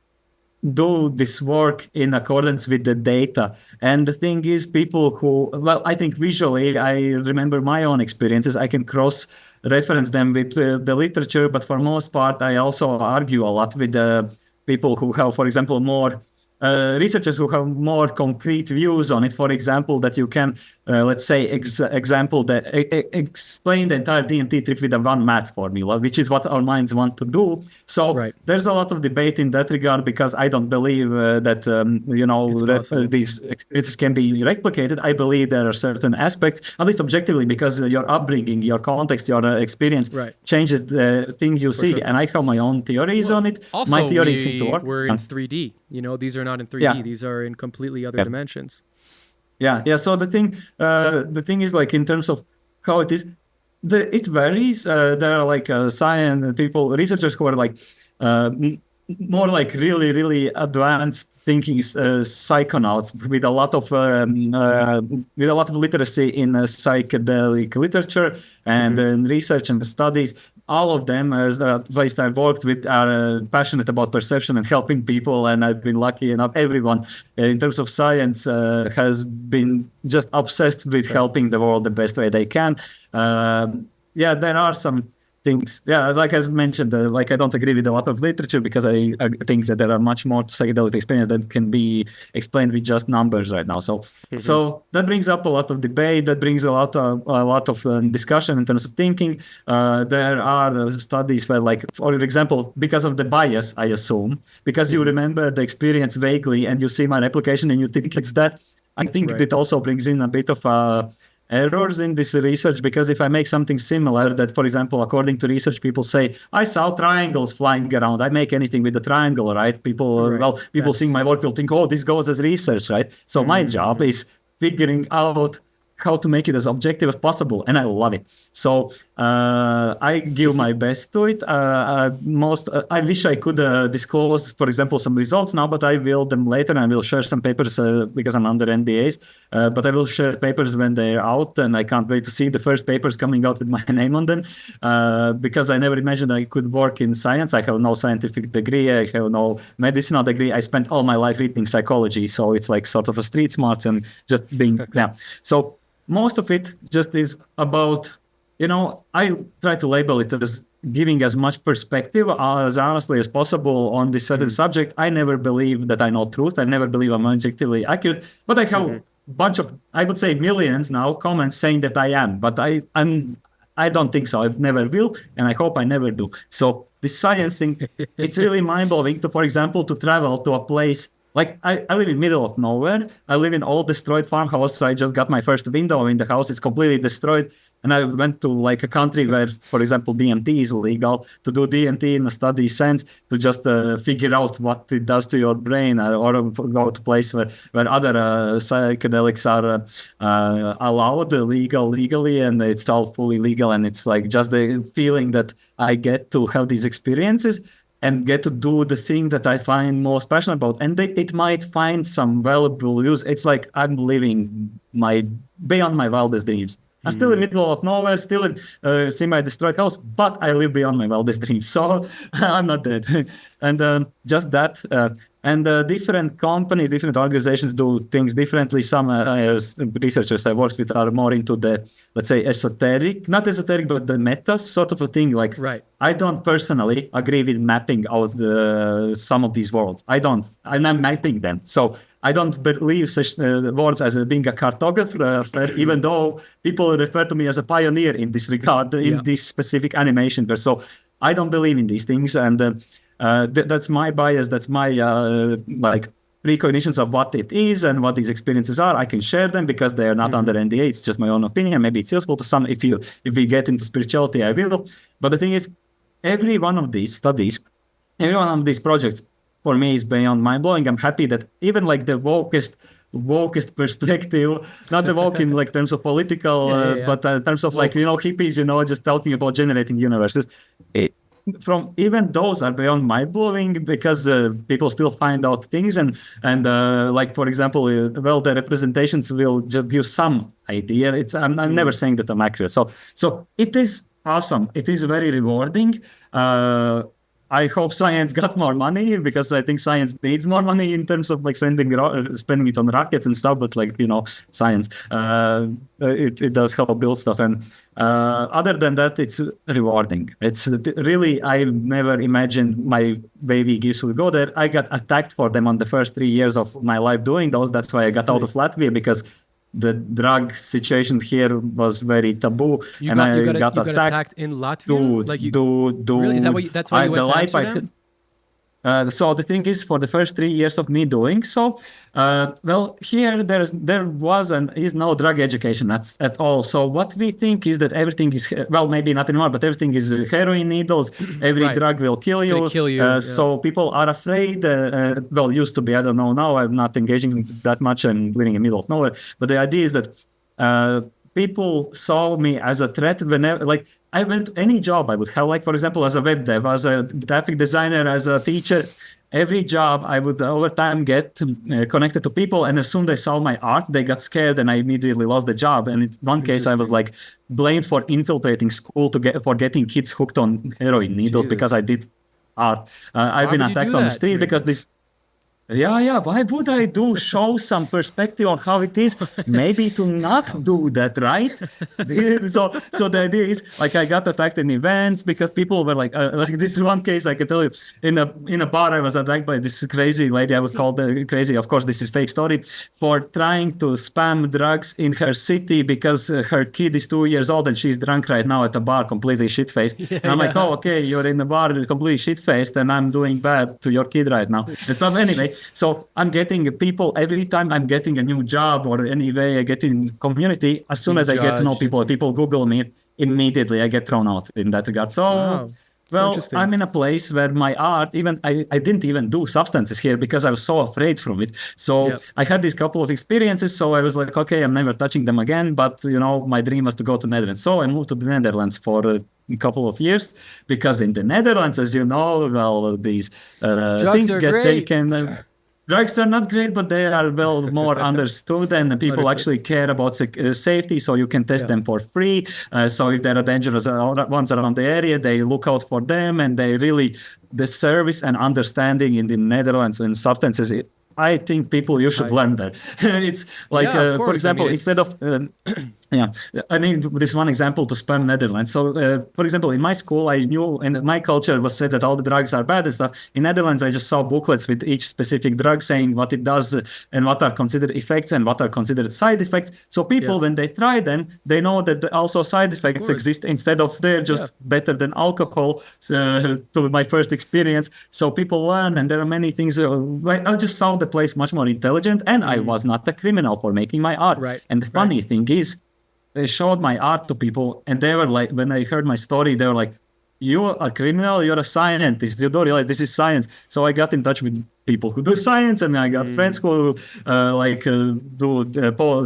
do this work in accordance with the data. And the thing is, people who, I think visually, I remember my own experiences. I can cross-reference them with the literature, but for most part, I also argue a lot with the people who have, for example, more researchers who have more concrete views on it. For example, that you can, let's say, explain the entire DMT trip with a one math formula, which is what our minds want to do. So there's a lot of debate in that regard, because I don't believe that these experiences can be replicated. I believe there are certain aspects, at least objectively, because your upbringing, your context, your experience changes the things you see. And I have my own theories on it. Also, my theories seem to work. We're in 3D. These are not in 3D. These are in completely other dimensions. So the thing is, like, in terms of how it is, it varies. There are like science people, researchers who are like more like really, really advanced thinking psychonauts with a lot of literacy in psychedelic literature and research and studies. All of them, as at least I've worked with, are passionate about perception and helping people, and I've been lucky enough. Everyone, in terms of science, has been just obsessed with helping the world the best way they can. There are some things. Like I mentioned, I don't agree with a lot of literature, because I think that there are much more to psychedelic experience that can be explained with just numbers right now. So that brings up a lot of debate. That brings a lot of discussion in terms of thinking. There are studies where, like, for example, because of the bias, I assume, because you remember the experience vaguely and you see my replication and you think it's that. I think it also brings in a bit of errors in this research, because if I make something similar, that, for example, according to research, people say, I saw triangles flying around, I make anything with the triangle, right? People seeing my work will think, oh, this goes as research, right? So my job is figuring out how to make it as objective as possible, and I love it. So I give my best to it. I wish I could disclose, for example, some results now, but I will them later, and I will share some papers because I'm under NDAs. But I will share papers when they're out, and I can't wait to see the first papers coming out with my name on them, because I never imagined I could work in science. I have no scientific degree. I have no medicinal degree. I spent all my life reading psychology, so it's like sort of a street smart and just being So most of it just is about, I try to label it as giving as much perspective as honestly as possible on this certain subject. I never believe that I know truth. I never believe I'm objectively accurate, but I have a bunch of, I would say millions now, comments saying that I am, but I don't think so. I never will, and I hope I never do. So this science thing, it's really mind-blowing to, for example, to travel to a place. Like, I live in the middle of nowhere. I live in all destroyed farmhouse. So I just got my first window in the house. It's completely destroyed. and I went to like a country where, for example, DMT is illegal, to do DMT in a study sense, to just figure out what it does to your brain, or go to place where other psychedelics are allowed legally, and it's all fully legal, and it's like just the feeling that I get to have these experiences and get to do the thing that I find most passionate about. And it might find some valuable use. It's like I'm living beyond my wildest dreams. I'm still in the middle of nowhere, still in a semi-destroyed house, but I live beyond my wildest dreams. So I'm not dead. And just that. And different companies, different organizations do things differently. Some researchers I worked with are more into the, let's say, esoteric, not esoteric, but the meta sort of a thing. Like, Right. I don't personally agree with mapping out some of these worlds. I don't, and I'm mapping them. So I don't believe such words as being a cartographer, even though people refer to me as a pioneer in this regard, in this specific animation. So I don't believe in these things, and that's my bias. That's my like precognitions of what it is and what these experiences are. I can share them because they are not under NDA. It's just my own opinion. Maybe it's useful to some. If we get into spirituality, I will. But the thing is, every one of these studies, every one of these projects, for me, is beyond mind-blowing. I'm happy that even like the wokest perspective, not the woke in like terms of political, but in terms of like, hippies, just talking about generating universes. From even those are beyond mind-blowing because people still find out things and like, for example, the representations will just give some idea. I'm never saying that I'm accurate. So it is awesome. It is very rewarding. I hope science got more money because I think science needs more money in terms of like spending it on rockets and stuff. But like, science, it does help build stuff. And other than that, it's rewarding. It's really, I never imagined my baby geese would go there. I got attacked for them on the first 3 years of my life doing those. That's why I got out of Latvia, because the drug situation here was very taboo, I got attacked in Latvia. Really? Is that that's why you went to Amsterdam? So the thing is, for the first 3 years of me doing so, here there was and is no drug education at all. So what we think is that everything is, maybe not anymore, but everything is heroin needles. Every drug will kill you. So people are afraid. Used to be. I don't know now. I'm not engaging that much. I'm living in the middle of nowhere. But the idea is that people saw me as a threat whenever, like, I went to any job I would have, like, for example, as a web dev, as a graphic designer, as a teacher, every job I would over time get connected to people. And as soon as they saw my art, they got scared and I immediately lost the job. And in one case, I was like blamed for infiltrating school for getting kids hooked on heroin needles because I did art. I've been attacked on the street because this. Yeah. Why would I show some perspective on how it is? Maybe to not do that, right? So the idea is, like, I got attacked in events because people were like this is one case I can tell you. In a bar, I was attacked by this crazy lady. I was called crazy. Of course, this is fake story, for trying to spam drugs in her city because her kid is 2 years old and she's drunk right now at a bar, completely shit-faced. And I'm like, oh, okay, you're in the bar, completely shit-faced, and I'm doing bad to your kid right now. And stuff anyway. So I'm getting people every time I'm getting a new job or any way I get in community. As soon as I get to know people Google me, immediately I get thrown out in that regard. So, I'm in a place where my art, even I didn't even do substances here because I was so afraid from it. So I had these couple of experiences. So I was like, okay, I'm never touching them again. But my dream was to go to Netherlands. So I moved to the Netherlands for a couple of years because in the Netherlands, as you know, these things get taken. Drugs are not great, but they are more understood, and people actually care about safety, so you can test them for free. So if there are dangerous ones around the area, they look out for them, and the service and understanding in the Netherlands in substances, I think you should learn that. It's like, for example, instead of... I need this one example to spam Netherlands. So, for example, in my school, I knew, and my culture was said that all the drugs are bad and stuff. In Netherlands, I just saw booklets with each specific drug saying what it does and what are considered effects and what are considered side effects. So people, when they try them, they know that also side effects exist instead of they're just better than alcohol, to my first experience. So people learn, and there are many things. I just saw the place much more intelligent, and I was not a criminal for making my art. Right. And the funny thing is, I showed my art to people, and they were like, when they heard my story, they were like, "You're a criminal. You're a scientist. You don't realize this is science." So I got in touch with people who do science, and I got friends who do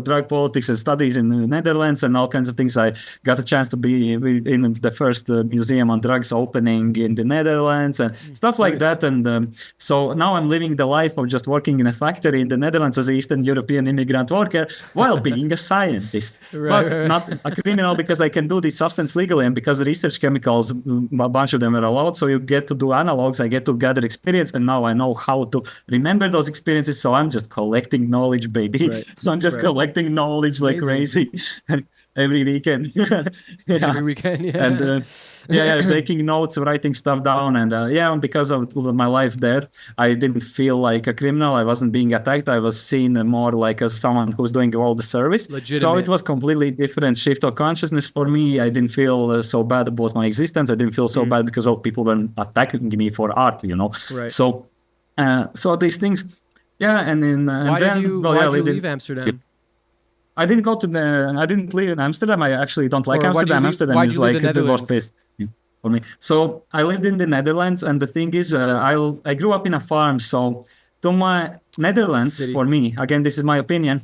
drug politics and studies in the Netherlands and all kinds of things. I got a chance to be in the first museum on drugs opening in the Netherlands and stuff like Nice. that. And so now I'm living the life of just working in a factory in the Netherlands as an Eastern European immigrant worker while being a scientist, but not a criminal, because I can do the substance legally, and because research chemicals, a bunch of them are allowed. So you get to do analogs. I get to gather experience, and now I know how to remember those experiences. So I'm just collecting knowledge, baby. Right. I'm just Right. collecting knowledge like Amazing. crazy every weekend. Every weekend, yeah. And taking notes, writing stuff down, and because of my life there, I didn't feel like a criminal. I wasn't being attacked. I was seen more like as someone who's doing all the service. So Legitimate. it was completely different shift of consciousness for me. I didn't feel so bad about my existence. I didn't feel so bad because all people were attacking me for art, Right. So these things, and then Why did you leave Amsterdam? I didn't go to I didn't live in Amsterdam. I actually don't like Or why'd you Amsterdam. leave- Amsterdam why'd is you leave like the the worst Netherlands? place for me. So I lived in the Netherlands, and the thing is, I grew up in a farm. So to my Netherlands, City. for me, again, this is my opinion,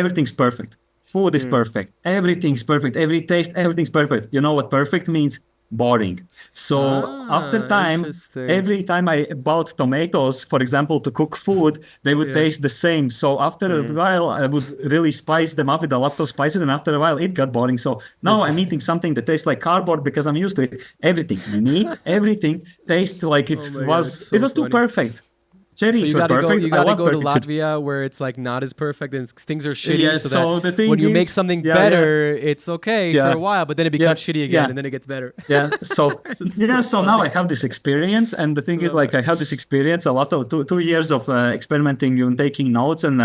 everything's perfect. Food is perfect. Everything's perfect. Every taste, everything's perfect. You know what perfect means? Boring. So after time, interesting. every time I bought tomatoes, for example, to cook food, they would taste the same. So after a while, I would really spice them up with a lot of spices, and after a while, it got boring. So now I'm eating something that tastes like cardboard because I'm used to it. Everything, meat, everything tastes like it Oh my God, was. it's so It was too funny. perfect. So Cherries you are gotta perfect. go. You I gotta love go to perfect cherries. Latvia where it's like not as perfect and things are shitty. Yes, so so that the thing when you make is- something yeah, better, it's okay Yeah. for a while, but then it becomes shitty again, yeah. and then it gets better. Yeah. So now I have this experience, and the thing is, like, I have this experience, a lot of 2 years of experimenting and taking notes and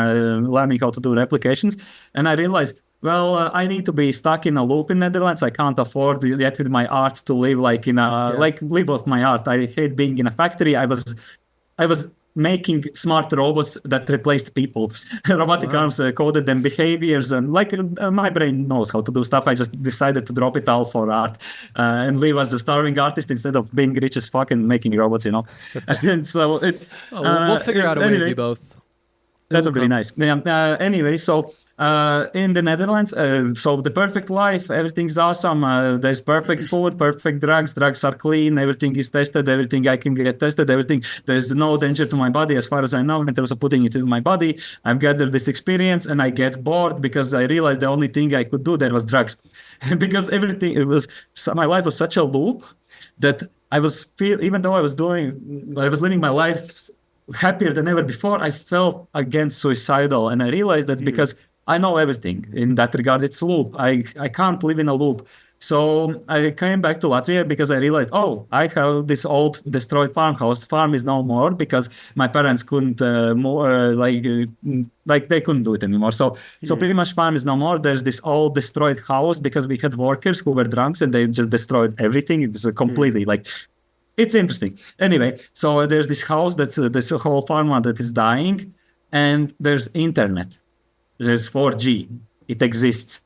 learning how to do replications, and I realized, well, I need to be stuck in a loop in Netherlands. I can't afford yet with my art to live like in a live off my art. I hate being in a factory. I was making smart robots that replaced people. Robotic arms coded them behaviors, and like my brain knows how to do stuff. I just decided to drop it all for art and live as a starving artist instead of being rich as fuck and making robots. And so it's. We'll figure out a way to anyway, do both. that would be nice. Anyway, so in the Netherlands, so the perfect life, everything's awesome. There's perfect food, perfect drugs. Drugs are clean. Everything is tested. Everything I can get tested. Everything. There's no danger to my body as far as I know. In terms of putting it in my body, I've gathered this experience, and I get bored because I realized the only thing I could do there was drugs, because my life was such a loop that even though I was living my life happier than ever before, I felt again suicidal, and I realized that's because I know everything in that regard. It's loop. I can't live in a loop. So I came back to Latvia because I realized, I have this old destroyed farmhouse. Farm is no more because my parents couldn't like they couldn't do it anymore. So pretty much farm is no more. There's this old destroyed house because we had workers who were drunks and they just destroyed everything. It's completely like. It's interesting. Anyway, so there's this house that's this whole farmland that is dying, and there's internet. There's 4G. It exists.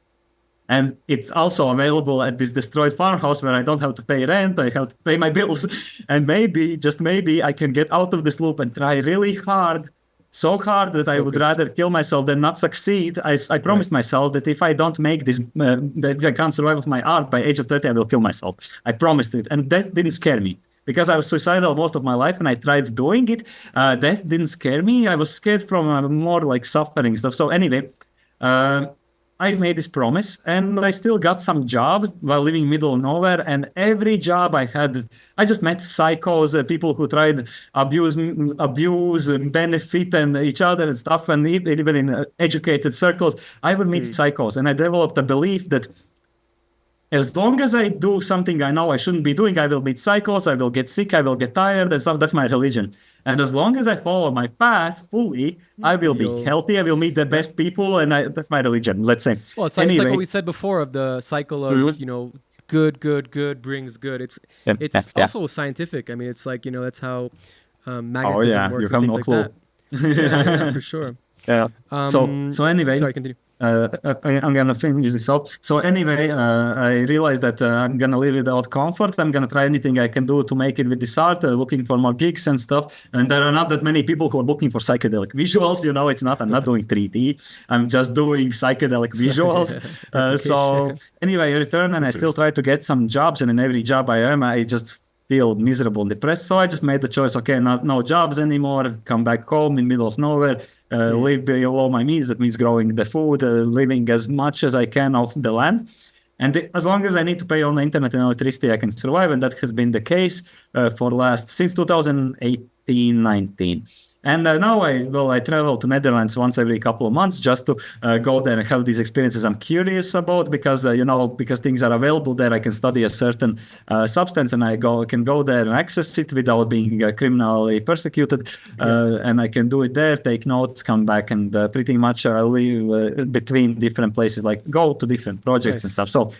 And it's also available at this destroyed farmhouse where I don't have to pay rent. I have to pay my bills. And maybe, just maybe, I can get out of this loop and try really hard, so hard that I would rather kill myself than not succeed. I promised myself that if I don't make this, that if I can't survive with my art by age of 30, I will kill myself. I promised it. And that didn't scare me. Because I was suicidal most of my life and I tried doing it, that didn't scare me. I was scared from more like suffering stuff. So anyway, I made this promise, and I still got some jobs while living in middle of nowhere. And every job I had, I just met psychos, people who tried abuse, and benefit and each other and stuff. And even in educated circles, I would meet psychos, and I developed a belief that as long as I do something I know I shouldn't be doing, I will meet psychos, I will get sick, I will get tired, and stuff. That's my religion. And as long as I follow my path fully, I will be healthy, I will meet the best people, and that's my religion, let's say. Well, it's like what we said before of the cycle of, good brings good. It's also scientific. I mean, it's like, that's how magnetism works you and have things no like clue. that. Yeah, for sure. Yeah. So anyway. Sorry, continue. I'm gonna finish this up. So anyway, I realized that I'm gonna live without comfort. I'm gonna try anything I can do to make it with this art, looking for more gigs and stuff. And there are not that many people who are looking for psychedelic visuals. You know, it's not. I'm not doing 3D. I'm just doing psychedelic visuals. So anyway, I return and I still try to get some jobs. And in every job I am, I just feel miserable and depressed. So I just made the choice, okay, no jobs anymore, come back home in middle of nowhere, live below my means. That means growing the food, living as much as I can off the land. And as long as I need to pay on the internet and electricity, I can survive. And that has been the case since 2018, 19. And now I travel to Netherlands once every couple of months just to go there and have these experiences I'm curious about because because things are available there. I can study a certain substance and can go there and access it without being criminally persecuted. And I can do it there, take notes, come back, and pretty much live between different places, like go to different projects and stuff. So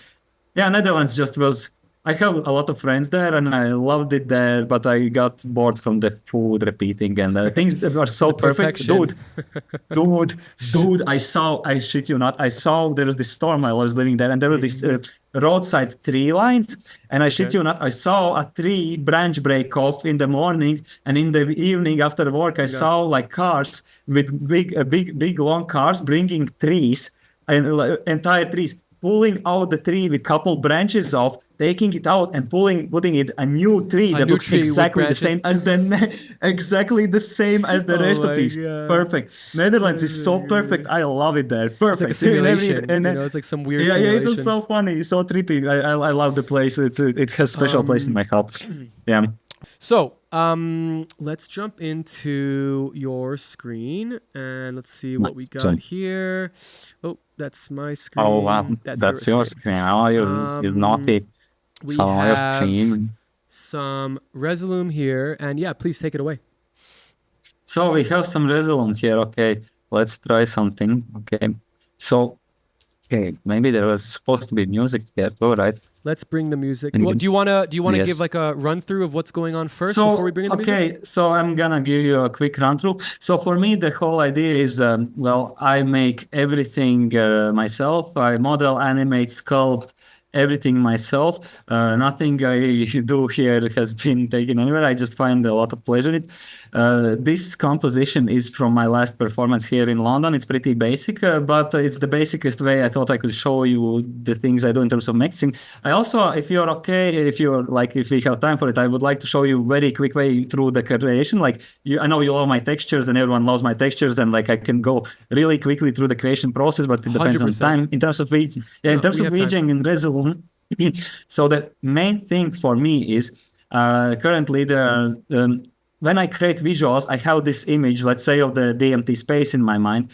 yeah, Netherlands just was. I have a lot of friends there and I loved it there, but I got bored from the food repeating and things that were so perfect. Dude, I shit you not, I saw there was this storm. I was living there and there were these roadside tree lines. And I shit you not, I saw a tree branch break off in the morning, and in the evening after work, I saw like cars with big long cars bringing trees and entire trees, pulling out the tree with couple branches off, taking it out and putting it a new tree that looks exactly the same as the rest of these. God. Perfect. Netherlands is so perfect. I love it there. Perfect. It's like a simulation. It's like some weird simulation. Yeah, it's so funny. It's so trippy. I love the place. It has special place in my heart. Yeah. So let's jump into your screen and let's see what we got here. Oh, that's my screen. Oh wow, that's your screen. Oh, you're naughty. We have some Resolume here, and yeah, please take it away. So we have some Resolume here. Okay, let's try something. Okay, so maybe there was supposed to be music here. All right. Let's bring the music. Well, do you wanna give like a run through of what's going on first before we bring in the music? Okay, so I'm gonna give you a quick run through. So for me, the whole idea is, I make everything myself. I model, animate, sculpt, everything myself. Nothing I do here has been taken anywhere. I just find a lot of pleasure in it. This composition is from my last performance here in London. It's pretty basic, but it's the basicest way I thought I could show you the things I do in terms of mixing. I also, if you're okay, if we have time for it, I would like to show you very quick way through the creation. Like I know you love my textures and everyone loves my textures, and like I can go really quickly through the creation process, but it depends 100%. On time. In terms of VJing, and Resolume. So the main thing for me is currently when I create visuals, I have this image, let's say, of the DMT space in my mind,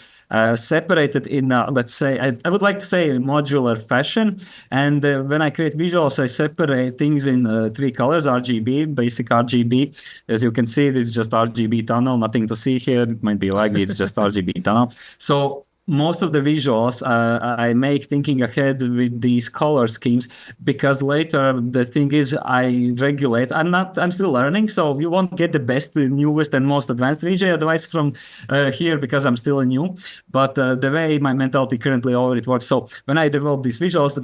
separated in, let's say, I would like to say modular fashion. And when I create visuals, I separate things in 3 colors, RGB, basic RGB. As you can see, this is just RGB tunnel, nothing to see here. It might be laggy, it's just RGB tunnel. So most of the visuals I make thinking ahead with these color schemes, because later the thing is I regulate. I'm still learning, so you won't get the best, the newest and most advanced VJ advice from here because I'm still new. But the way my mentality currently over it works. So when I develop these visuals,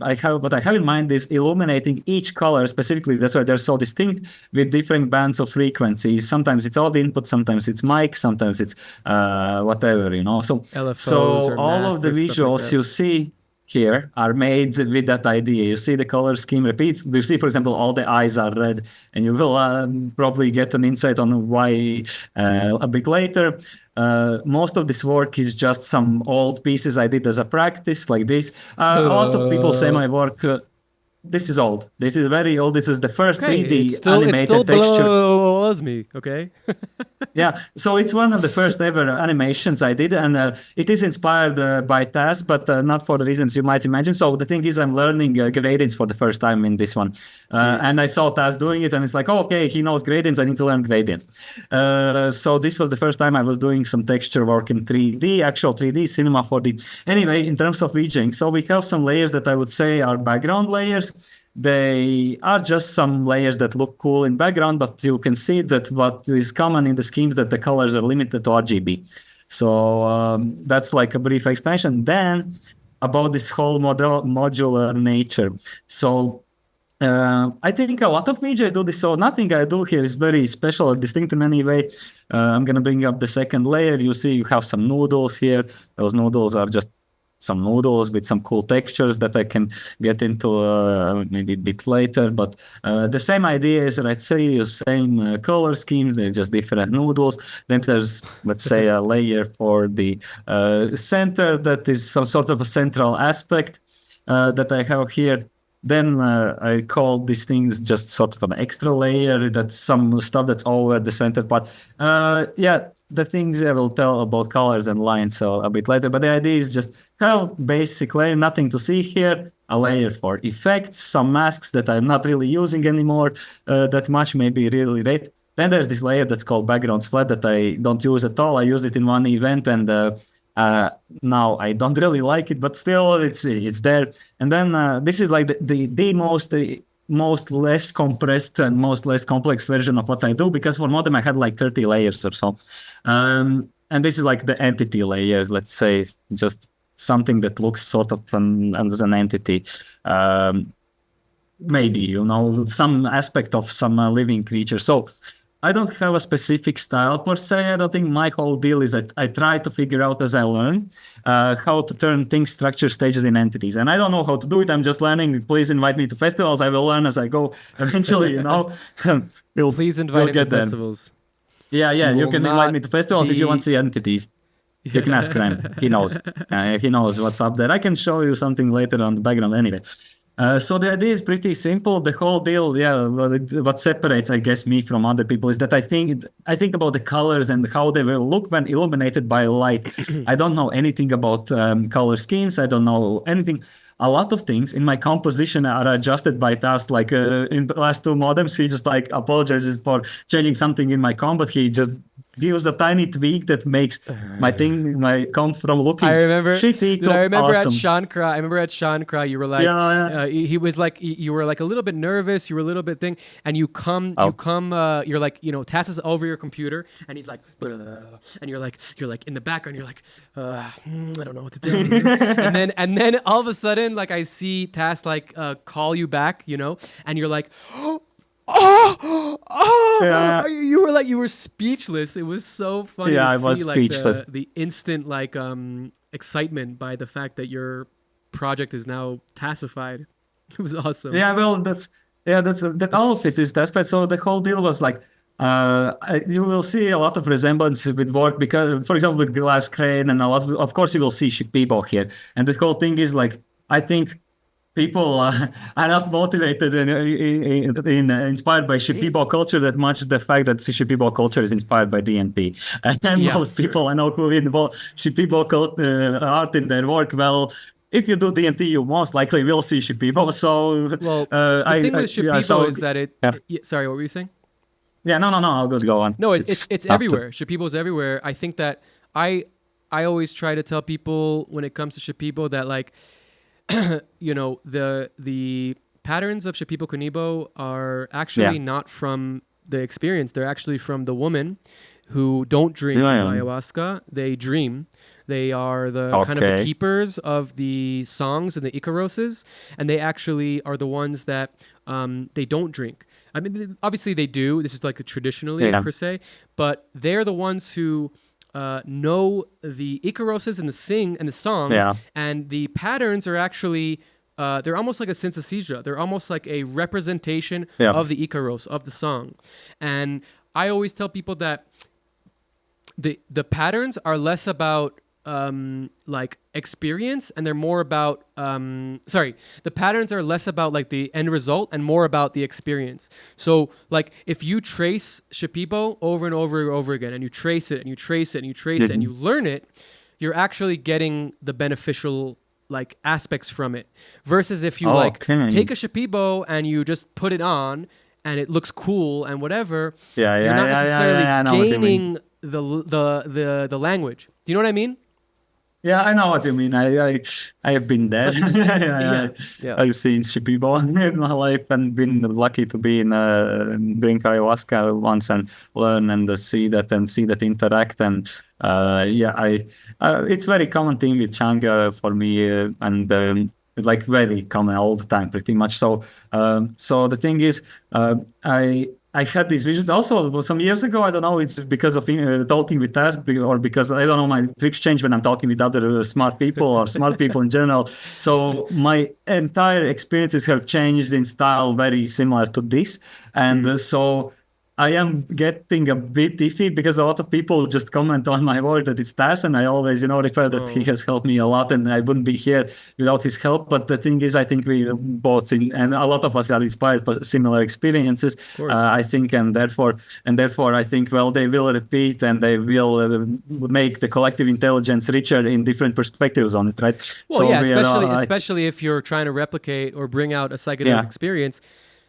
what I have in mind is illuminating each color specifically. That's why they're so distinct with different bands of frequencies. Sometimes it's all the input, sometimes it's mic, sometimes it's whatever, So LFOs. All of the visuals you see here are made with that idea. You see the color scheme repeats. You see, for example, all the eyes are red, and you will probably get an insight on why a bit later. Most of this work is just some old pieces I did as a practice, like this. A lot of people say my work. This is old. This is very old. This is the first 3D animated texture. Blows me, okay? Yeah, so it's one of the first ever animations I did, and it is inspired by Taz, but not for the reasons you might imagine. So the thing is, I'm learning gradients for the first time in this one. And I saw Taz doing it, and it's like, oh, okay, he knows gradients, I need to learn gradients. So this was the first time I was doing some texture work in 3D, actual 3D, Cinema 4D. Anyway, in terms of VJing, so we have some layers that I would say are background layers. They are just some layers that look cool in background, but you can see that what is common in the schemes that the colors are limited to RGB. So that's like a brief explanation. Then about this whole modular nature. So I think a lot of DJs do this, so nothing I do here is very special or distinct in any way. I'm gonna bring up the second layer. You see, you have some noodles here. Those noodles are just some noodles with some cool textures that I can get into maybe a bit later. But the same idea is, let's say, the same color schemes. They're just different noodles. Then there's, let's say, a layer for the center that is some sort of a central aspect that I have here. Then I call these things just sort of an extra layer. That's some stuff that's over the center part. Yeah, the things I will tell about colors and lines so a bit later. But the idea is just have basic layer, nothing to see here. A layer for effects, some masks that I'm not really using anymore that much, maybe really late. Then there's this layer that's called backgrounds flat that I don't use at all. I used it in one event and now I don't really like it, but still it's there. And then this is like the most less compressed and most less complex version of what I do, because for modem I had like 30 layers or so. And this is like the entity layer, let's say, just something that looks sort of as an entity. Maybe, some aspect of some living creature. So I don't have a specific style per se. I don't think my whole deal is that I try to figure out as I learn how to turn things, structure, stages in entities. And I don't know how to do it. I'm just learning. Please invite me to festivals. I will learn as I go. Eventually, Please invite him to festivals. Yeah. You can invite me to festivals if you want to see entities. You can ask Rem. He knows. He knows what's up there. I can show you something later on the background anyway. So the idea is pretty simple. The whole deal, what separates, I guess, me from other people is that I think about the colors and how they will look when illuminated by light. I don't know anything about color schemes. I don't know anything. A lot of things in my composition are adjusted by task. Like in the last two modems, he just like apologizes for changing something in my comp, but he just gives a tiny tweak that makes my comp from looking shitty to awesome. I remember at Shankra, you were like, he was like, you were like a little bit nervous, you were a little bit and you come, you're like, Tass is over your computer, and he's like, and you're like in the background, you're like, I don't know what to do. and then all of a sudden, like I see Tass like call you back, and you're like, yeah. You were speechless. It was so funny to I see was speechless. The instant excitement by the fact that your project is now Tassified. It was awesome. Yeah, well, that's all of it is Tassified. So the whole deal was like, you will see a lot of resemblance with work because, for example, with Glass Crane and of course, you will see Shipibo here. And the whole thing is like, I think people are not motivated and inspired by Shipibo culture that much as the fact that Shipibo culture is inspired by DNT. And most people I know who involve Shipibo art in their work, well, if you do DNT, you most likely will see Shipibo. So, the thing with Shipibo is that sorry, what were you saying? Yeah, no, I'll go on. No, it's everywhere. Shipibo's everywhere. I think that I always try to tell people when it comes to Shipibo that like, the patterns of Shipibo Kunibo are actually not from the experience. They're actually from the women who don't drink ayahuasca. They dream. They are the kind of the keepers of the songs and the Icaroses, and they actually are the ones that they don't drink. I mean, obviously they do. This is like traditionally per se, but they're the ones who know the Icaroses and the songs, and the patterns are actually they're almost like a synesthesia. They're almost like a representation of the Icaros, of the song. And I always tell people that the patterns are less about like experience, and they're more about the patterns are less about like the end result and more about the experience. So like if you trace Shipibo over and over and over again, and you trace it and you trace it and you trace it and you learn it, you're actually getting the beneficial like aspects from it, versus if you take a Shipibo and you just put it on and it looks cool and whatever, you're not necessarily gaining the language. Do you know what I mean? Yeah, I know what you mean. I have been there. Yeah. I've seen people in my life and been lucky to be in drink ayahuasca once and learn and see that interact and it's very common thing with Chang for me and like very common all the time pretty much. So the thing is I had these visions also some years ago. I don't know, it's because of talking with Task or because I don't know, my trips change when I'm talking with other smart people or smart people in general. So my entire experiences have changed in style very similar to this. And so I am getting a bit iffy because a lot of people just comment on my work that it's Tas, and I always, refer that he has helped me a lot, and I wouldn't be here without his help. But the thing is, I think we both, and a lot of us are inspired by similar experiences. I think, and therefore, I think, well, they will repeat and they will make the collective intelligence richer in different perspectives on it, right? Well, so yeah, especially if you're trying to replicate or bring out a psychedelic experience.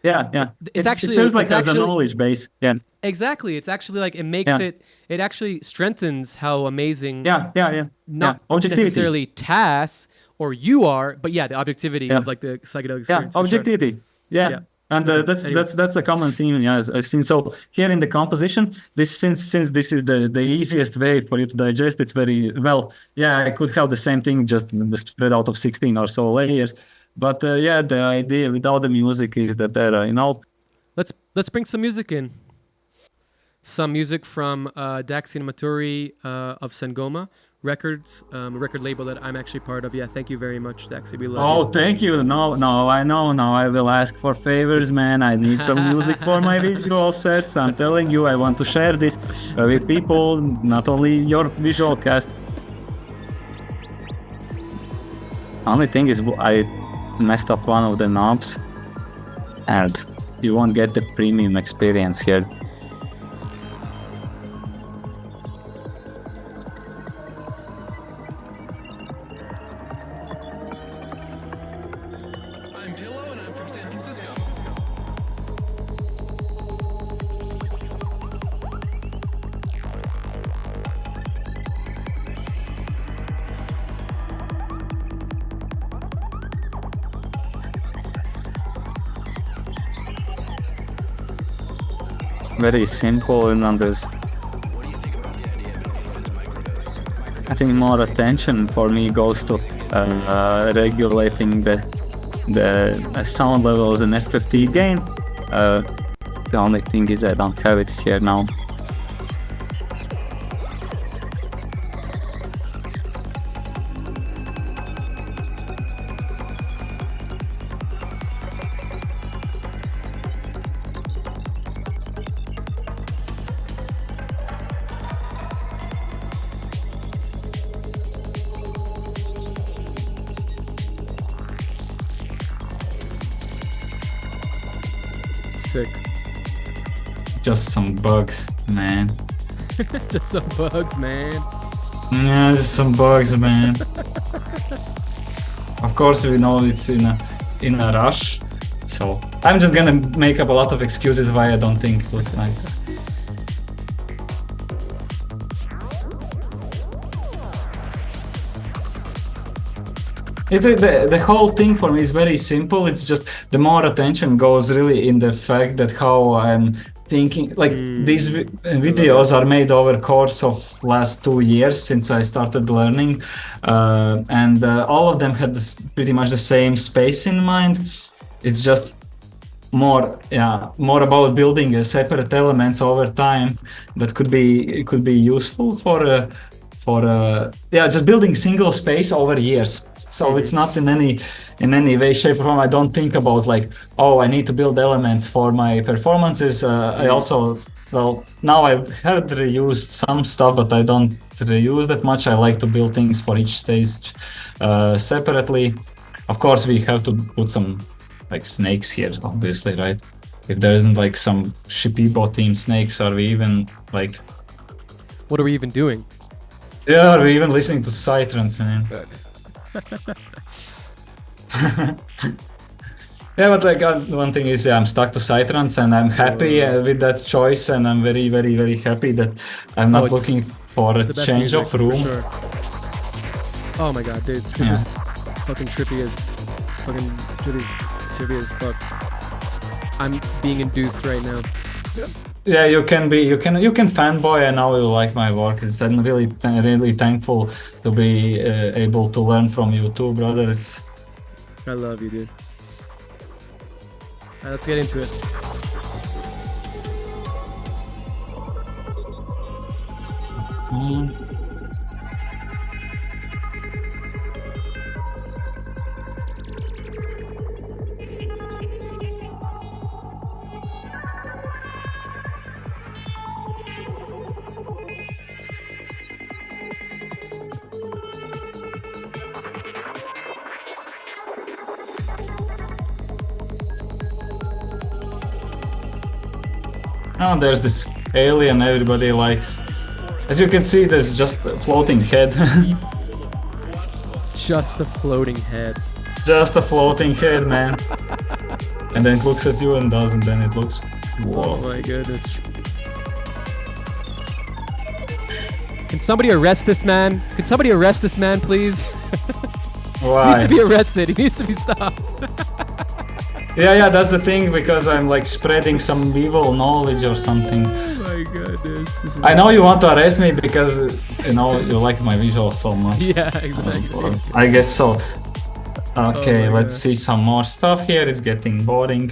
Yeah. It serves like as a knowledge base. Yeah. Exactly. It's actually like it makes it actually strengthens how amazing. Not necessarily Tas or you are, but the objectivity of like the psychedelic experience. Yeah, objectivity. Sure. Yeah. And that's a common theme. Yeah, I've seen. So here in the composition, since this is the easiest way for you to digest, it's very well. Yeah, I could have the same thing, just spread out of 16 or so layers. But the idea without the music is that Let's bring some music in. Some music from Daxine Maturi of Sangoma Records, a record label that I'm actually part of. Yeah, thank you very much, Daxie. We love you. Thank you. No, I know. Now I will ask for favors, man. I need some music for my visual sets. I'm telling you, I want to share this with people, not only your visual cast. Only thing is, I messed up one of the knobs and you won't get the premium experience here. I'm Pillow and I'm from San Francisco. Very simple, and there's, I think, more attention for me goes to regulating the sound levels and FFT gain. The only thing is I don't have it here now. Sick. Just some bugs, man. Just some bugs, man. Yeah, just some bugs, man. Of course, we know it's in a rush, so I'm just gonna make up a lot of excuses why I don't think it looks nice. The whole thing for me is very simple. It's just the more attention goes really in the fact that how I'm thinking, like these videos are made over the course of last 2 years since I started learning, and all of them had pretty much the same space in mind. It's just more about building separate elements over time that could be useful for just building single space over years. So it's not in any way, shape or form. I don't think about like, I need to build elements for my performances. I also, now I've had reused some stuff, but I don't reuse that much. I like to build things for each stage separately. Of course, we have to put some like snakes here, obviously, right? If there isn't like some Shipibo themed snakes, are we even like... What are we even doing? Yeah, are we even listening to Psytrance, man? Yeah, but like one thing is, I'm stuck to Psytrance and I'm happy with that choice, and I'm very, very, very happy that I'm not looking for a change of room. For sure. Oh my god, dude, this Yeah. is fucking trippy as fuck. I'm being induced right now. Yeah, you can fanboy. I know you like my work. I'm really thankful to be able to learn from you too, brother. It's I love you, dude. Alright, let's get into it. oh, there's this alien everybody likes. As you can see, there's just a floating head. Just a floating head. Just a floating head, man. And then it looks at you and doesn't. Then it looks. Oh Whoa. my goodness. Can somebody arrest this man? Can somebody arrest this man, please? He needs Why? to be arrested. He needs to be stopped. Yeah, that's the thing, because I'm like spreading some evil knowledge or something. Oh my goodness. This is I know you want to arrest me because you like my visuals so much. Yeah, exactly. I guess so. Okay, Oh my let's God. see some more stuff here. It's getting boring.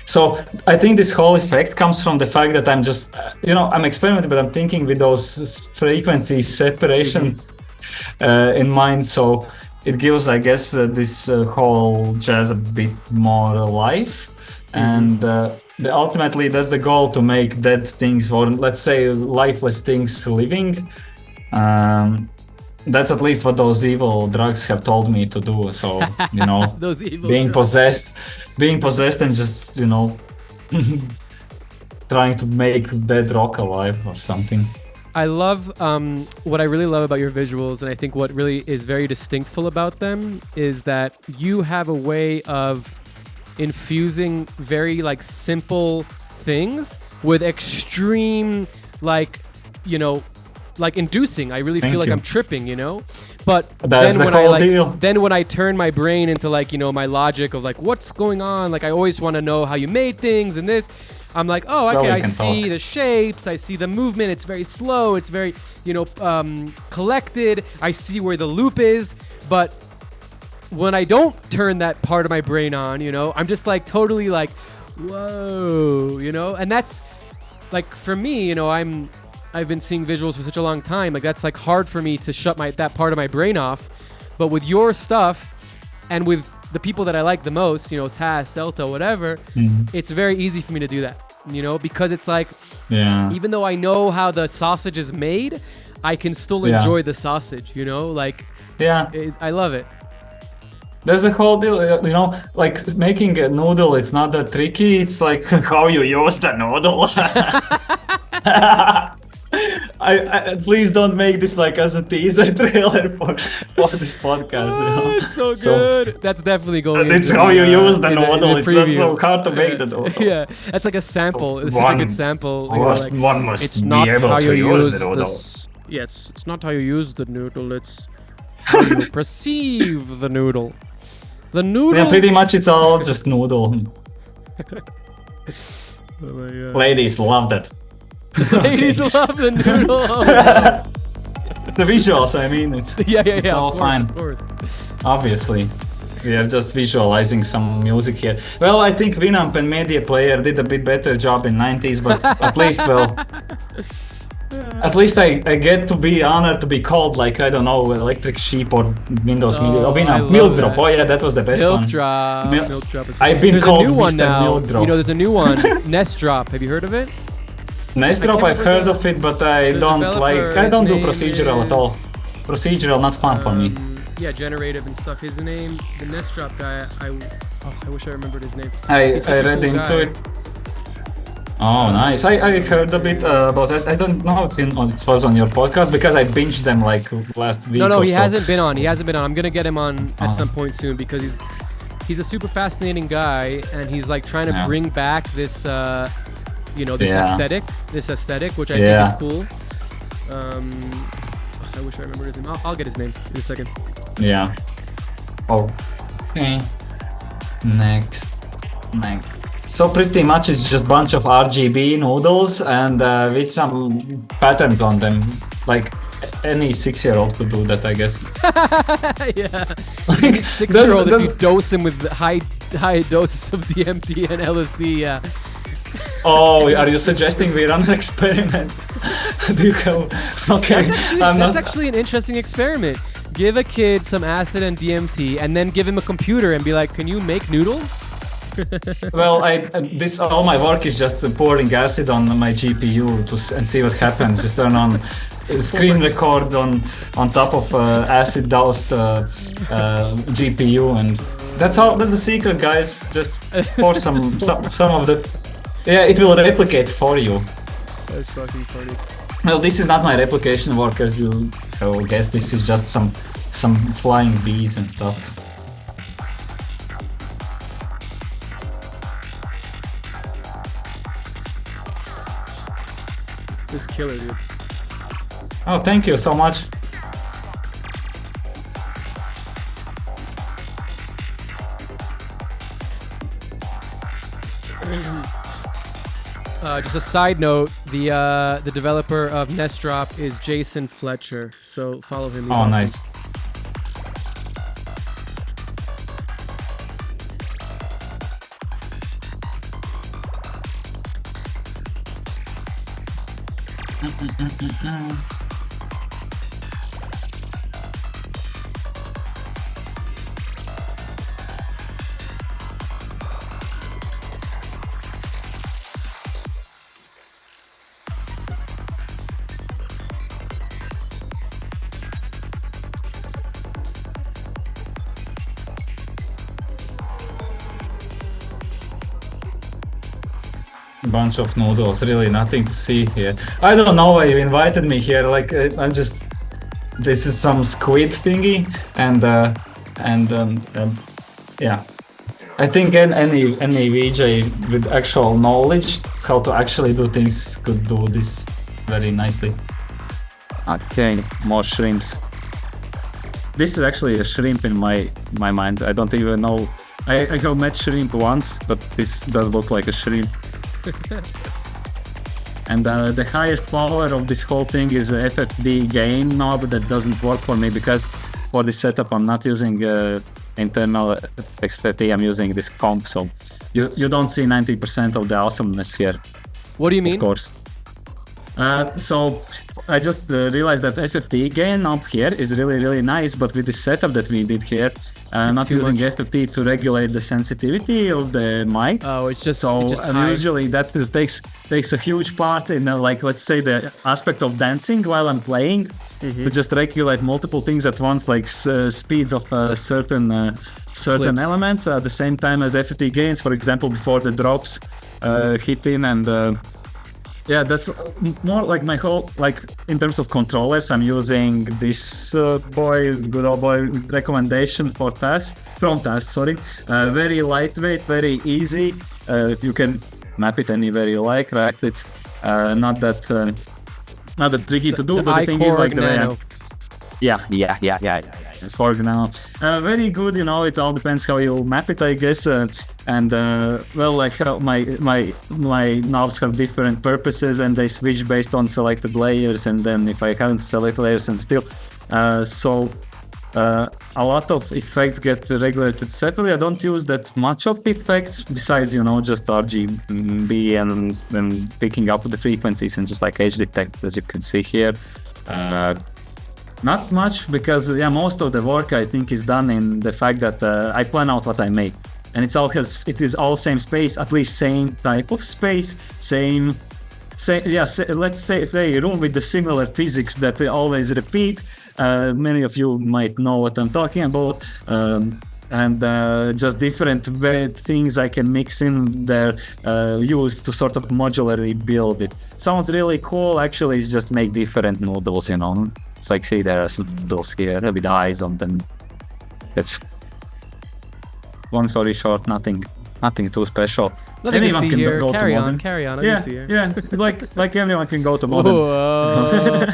So I think this whole effect comes from the fact that I'm just, I'm experimenting, but I'm thinking with those frequency separation in mind. So it gives, I guess, this whole jazz a bit more life. And ultimately, that's the goal, to make dead things, or let's say lifeless things, living. That's at least what those evil drugs have told me to do. So, Those evil being drugs. possessed and just, trying to make dead rock alive or something. I love what I really love about your visuals, and I think what really is very distinctful about them is that you have a way of infusing very like simple things with extreme like inducing. I really Thank feel like you. I'm tripping, But That's then the when whole I deal. then when I turn my brain into like my logic of like what's going on, like I always want to know how you made things and this. I'm like, oh, okay, we I can see talk. the shapes, I see the movement. It's very slow. It's very, collected. I see where the loop is. But when I don't turn that part of my brain on, I'm just like totally like, whoa, And that's like for me, I've been seeing visuals for such a long time. Like that's like hard for me to shut that part of my brain off. But with your stuff and with the people that I like the most, Taz, Delta, whatever, it's very easy for me to do that, because it's like, Yeah. even though I know how the sausage is made, I can still Yeah. enjoy the sausage, like Yeah. I love it. There's a whole deal, like making a noodle, it's not that tricky. It's like how you use the noodle. I please don't make this like as a teaser trailer for this podcast. Oh, it's so So- good. That's definitely going. That's into how you the, use the in noodle. in It's not preview. so hard to make the noodle. Yeah, that's like a sample. It's such a One good sample. one must it's be not able how to you use the noodle. this. Yes, it's not how you use the noodle. It's how you perceive the noodle. The noodle. Yeah, pretty much it's all just noodle. Oh my God. Ladies love that. Ladies love the noodle. Oh my God. The visuals, I mean, it's Yeah, it's all of course, fine. Of course. Obviously. We are just visualizing some music here. Well, I think Winamp and Media Player did a bit better job in 90s, but at least, at least I get to be honored to be called, like, I don't know, Electric Sheep or Windows Media. Oh, Oh, I Winamp. love Milk that. Drop. Oh, yeah, that was the best Milk one. Drop. Mil- Milk Drop is. I've been There's called a new one Mr. now. Milk Drop. There's a new one. Nest Drop. Have you heard of it? Nest Drop, can't I've remember heard the- of it, but I the don't developer, like. I his don't do name procedural at all. is, Procedural, not fun for me. Yeah, generative and stuff. His name, the Nest Drop guy. I wish I remembered his name. I He's such a read cool into guy. it. Oh, nice. I heard a bit about it. I don't know if it was on your podcast because I binged them like last week. No, or he so. hasn't been on. He hasn't been on. I'm gonna get him on at Oh. some point soon because he's a super fascinating guy and he's like trying to Yeah. bring back this this Yeah. aesthetic, which I Yeah. think is cool. I wish I remembered his name. I'll get his name in a second. Yeah. Okay. Next. So pretty much it's just bunch of RGB noodles and with some patterns on them. Like any 6-year-old could do that, I guess. Yeah. Like, 6-year-old, if does- you dose him with high doses of DMT and LSD, yeah. Oh, are you suggesting we run an experiment? Do you have? Okay, That's actually an interesting experiment. Give a kid some acid and DMT, and then give him a computer and be like, "Can you make noodles?" Well, this all my work is just pouring acid on my GPU and see what happens. Just turn on screen record on top of acid doused GPU, and that's all. That's the secret, guys. Just pour some of that. Yeah, it will replicate for you. That's fucking funny. Well, this is not my replication work, as you will guess. This is just some flying bees and stuff. This killer, dude. Oh, thank you so much. Just a side note: the developer of Nestdrop is Jason Fletcher, so follow him. He's Oh, awesome. nice. Bunch of noodles, really nothing to see here. I don't know why you invited me here. Like I'm just. This is some squid thingy, and yeah. I think any VJ with actual knowledge how to actually do things could do this very nicely. Okay, more shrimps. This is actually a shrimp in my mind. I don't even know. I have met shrimp once, but this does look like a shrimp. And the highest power of this whole thing is a FFD gain knob that doesn't work for me because for this setup I'm not using internal FFD, I'm using this comp, so you don't see 90% of the awesomeness here. What do you mean? Of course. So I just realized that FFT gain knob here is really nice, but with the setup that we did here, not too using much. FFT to regulate the sensitivity of the mic. Oh, it's just So it's just high. usually that takes a huge part in like let's say the aspect of dancing while I'm playing. To just regulate multiple things at once, like speeds of certain Clips. elements at the same time as FFT gains, for example, before the drops hit in, and yeah, that's more like my whole, like in terms of controllers, I'm using this good old boy recommendation from TAS, sorry. Very lightweight, very easy. You can map it anywhere you like, right? It's not that tricky to do, The but the thing is iCore like the way Nano. yeah. For now, very good. You know, it all depends how you map it, I guess. And well, like how my knobs have different purposes, and they switch based on selected layers. And then if I haven't selected layers, and still, so a lot of effects get regulated separately. I don't use that much of effects besides, you know, just RGB and picking up the frequencies and just like edge detect, as you can see here. Not much, because most of the work I think is done in the fact that I plan out what I make, and it is all same space, at least same type of space, let's say a room with the similar physics that they always repeat. Many of you might know what I'm talking about, and just different things I can mix in there, use to sort of modularly build it. Sounds really cool. Actually, it's just make different noodles, you know. It's like, see, there are some noodles here with eyes on them. It's long story short, nothing nothing too special. Nothing to Anyone see can here. go Carry to on, modern. carry on. I Yeah, can see here. yeah, like anyone can go to modern. Whoa.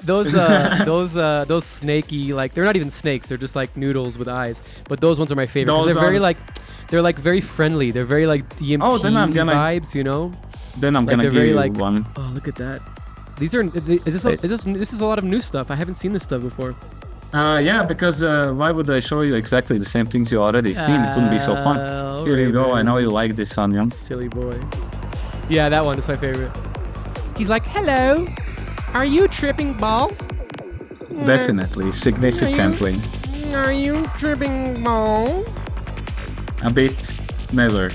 Those snaky, like they're not even snakes. They're just like noodles with eyes. But those ones are my favorite because Those they're very are- like, they're like very friendly. They're very like DMT Oh, then I'm gonna- vibes, you know. Then I'm Like, gonna they're give very you like- one. Oh, look at that. These are this is a lot of new stuff. I haven't seen this stuff before. Yeah, because why would I show you exactly the same things you already seen? It wouldn't be so fun. Here you alright, go. I man. know you like this one, young. Silly boy. Yeah, that one is my favorite. He's like, "Hello, are you tripping balls? Definitely, significantly. Are you tripping balls?" A bit, never.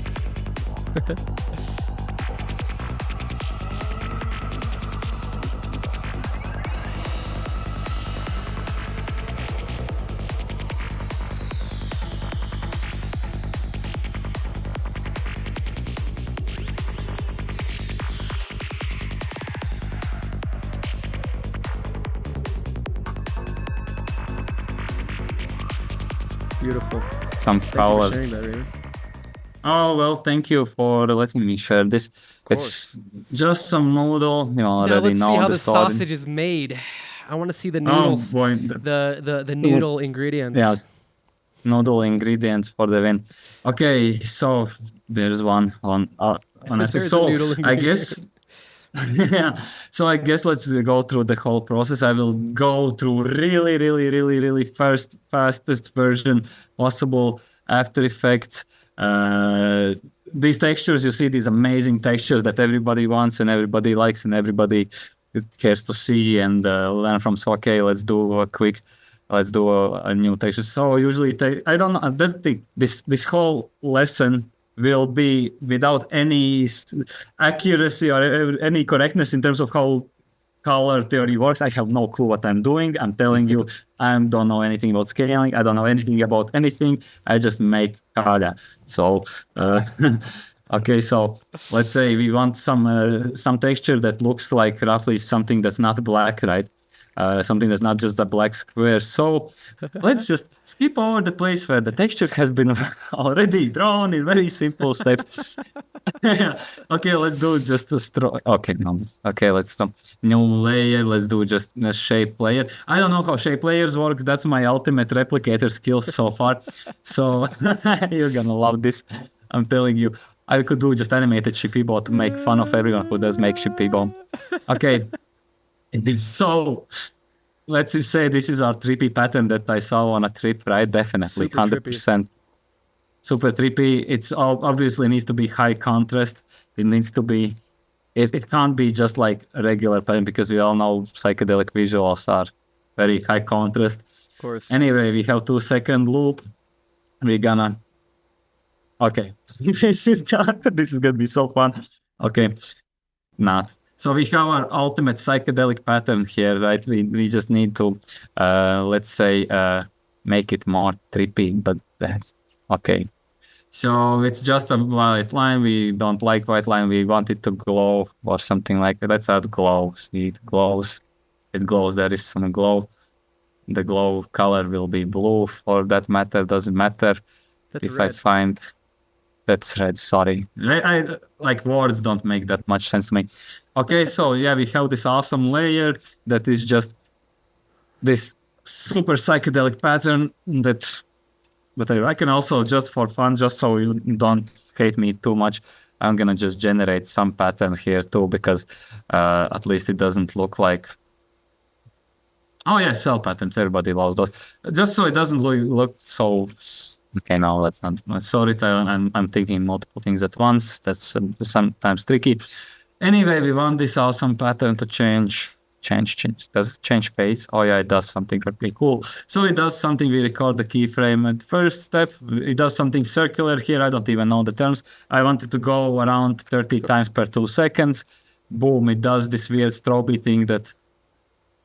Beautiful. Some Thank you color. for sharing that, Raymond. Oh well, thank you for letting me share this. It's just some noodle. You Now already let's see know how the the story. sausage is made. I want to see the Oh noodles, boy, the noodle ingredients. yeah, noodle ingredients for the win. Okay, so there's one on honestly. There's a So noodle I guess yeah. So I guess let's go through the whole process. I will go through really fastest version possible. After Effects. These textures, you see these amazing textures that everybody wants and everybody likes and everybody cares to see and learn from. So okay, let's do a new texture. So usually I don't know. That's the this whole lesson will be without any accuracy or any correctness in terms of how color theory works. I have no clue what I'm doing. I'm telling you, I don't know anything about scaling. I don't know anything about anything. I just make color. So, okay, so let's say we want some texture that looks like roughly something that's not black, right? Something that's not just a black square. So let's just skip over the place where the texture has been already drawn in very simple steps. Okay, let's do just a straw. Okay, no. Okay, let's stop. New layer. Let's do just a shape layer. I don't know how shape layers work. That's my ultimate replicator skills so far. So you're gonna love this. I'm telling you. I could do just animated Shipibo to make fun of everyone who does make Shipibo. Okay. So let's just say this is our trippy pattern that I saw on a trip, right? Definitely, Super trippy. 100%. Super trippy. It's obviously needs to be high contrast. It needs to be. It can't be just like a regular pattern because we all know psychedelic visuals are very high contrast. Of course. Anyway, we have 2-second loop. We're gonna. Okay, this is gonna be so fun. Okay, not. So we have our ultimate psychedelic pattern here, right? We just need to, let's say, make it more trippy. But that's okay. So it's just a white line. We don't like white line. We want it to glow or something like that. Let's add glow. See, it glows. It glows. There is some glow. The glow color will be blue. For that matter, doesn't matter. That's If I red. find that's red, sorry. I like words don't make that much sense to me. Okay, so yeah, we have this awesome layer that is just this super psychedelic pattern that I can also just for fun, just so you don't hate me too much, I'm gonna just generate some pattern here too because at least it doesn't look like. Oh yeah, cell patterns. Everybody loves those. Just so it doesn't look so. Okay, no, let's not. Sorry, I'm thinking multiple things at once. That's sometimes tricky. Anyway, we want this awesome pattern to change. Does it change phase? Oh yeah, it does something pretty cool. So it does something. We record the keyframe at first step. It does something circular here. I don't even know the terms. I want it to go around 30 times per 2 seconds. Boom! It does this weird strobe thing that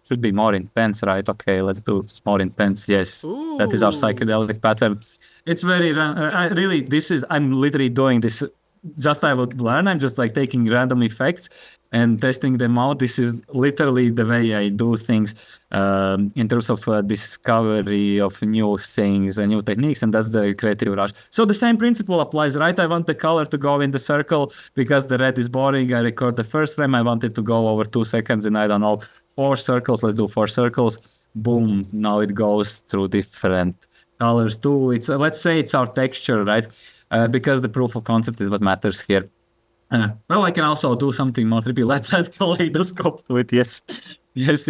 should be more intense, right? Okay, let's do it more intense. Yes, that is our psychedelic pattern. It's very I'm literally doing this. Just I would learn. I'm just like taking random effects, and testing them out. This is literally the way I do things in terms of discovery of new things and new techniques, and that's the creative rush. So the same principle applies, right? I want the color to go in the circle because the red is boring. I record the first frame. I want it to go over 2 seconds, and I don't know, 4 circles. Let's do 4 circles. Boom! Now it goes through different colors too. It's let's say it's our texture, right? Because the proof of concept is what matters here. Well, I can also do something more trippy. Let's add kaleidoscope to it. Yes. Yes.